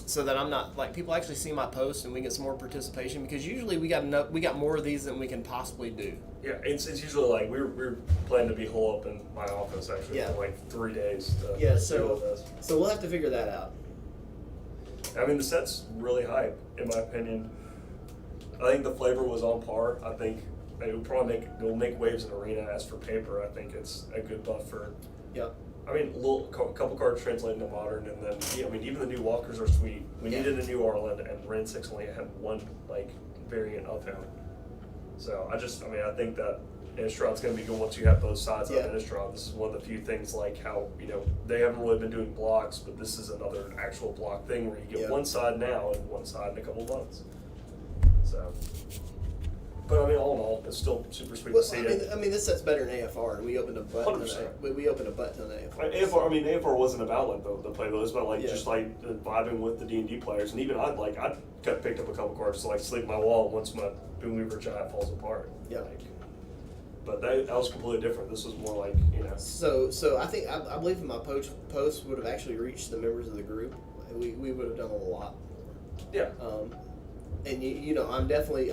so that I'm not like people actually see my posts and we get some more participation, because usually we got more of these than we can possibly do. Yeah, it's usually like we're planning to be holed up in my office actually for like 3 days. So we'll have to figure that out. I mean, the set's really hype in my opinion. I think the flavor was on par. I think it will probably make waves in Arena. As for paper, I think it's a good buff for. Yep. I mean, couple cards translating to Modern, and then I mean, even the new Walkers are sweet. We needed a new Arlen, and Ren 6 only had one like variant of him. So I think that Innistrad going to be good once you have both sides of Innistrad. This is one of the few things like how they haven't really been doing blocks, but this is another actual block thing where you get one side now and one side in a couple months. So. But I mean, all in all, it's still super sweet to see it. I mean, this set's better than AFR, and we opened a butt. 100%. We opened a butt ton of AFR. AFR wasn't about like the play though. It was about just like vibing with the D&D players, and even I picked up a couple cards to like sleep my wall once my Boom Weaver Giant falls apart. Yeah. But that was completely different. This was more like So I think I believe if my post would have actually reached the members of the group, we would have done a lot more. Yeah. And I'm definitely.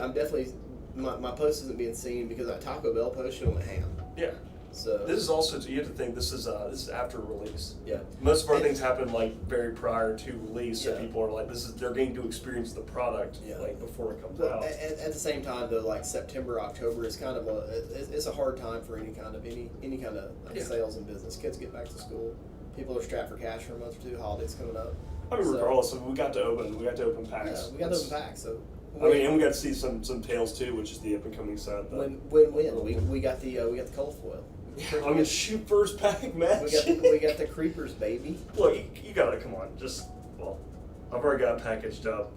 My post isn't being seen because that Taco Bell post went ham. Yeah. So this is also, you have to think this is after release. Yeah. Most of our things happen like very prior to release, so people are like, they're getting to experience the product like before it comes out. At the same time, though, like September, October is kind of it's a hard time for any kind of sales and business. Kids get back to school. People are strapped for cash for a month or two. Holidays coming up. I mean, regardless, we got to open packs. Yeah, we got to open packs. So. I mean, and we got to see some Tails too, which is the up and coming set. Win. We got the cold foil. I mean, shoot first pack match. We got the creepers, baby. Look, you gotta come on. Just well, I've already got it packaged up,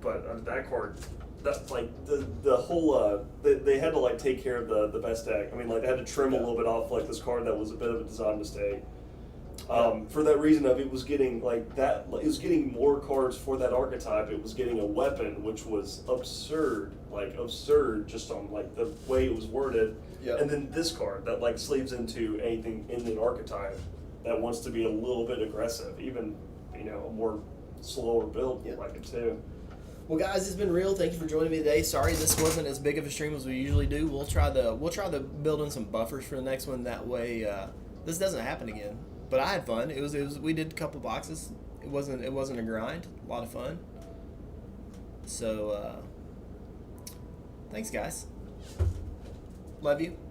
but that card, that like the whole they had to like take care of the best deck. I mean, like they had to trim a little bit off like this card that was a bit of a design mistake. For that reason of it was getting like that, it was getting more cards for that archetype. It was getting a weapon, which was absurd, just on like the way it was worded. Yep. And then this card that like sleeves into anything in an archetype that wants to be a little bit aggressive, even a more slower build like it too. Well, guys, it's been real. Thank you for joining me today. Sorry this wasn't as big of a stream as we usually do. We'll try to build in some buffers for the next one. That way, this doesn't happen again. But I had fun. It was we did a couple boxes. It wasn't a grind. A lot of fun. So thanks, guys. Love you.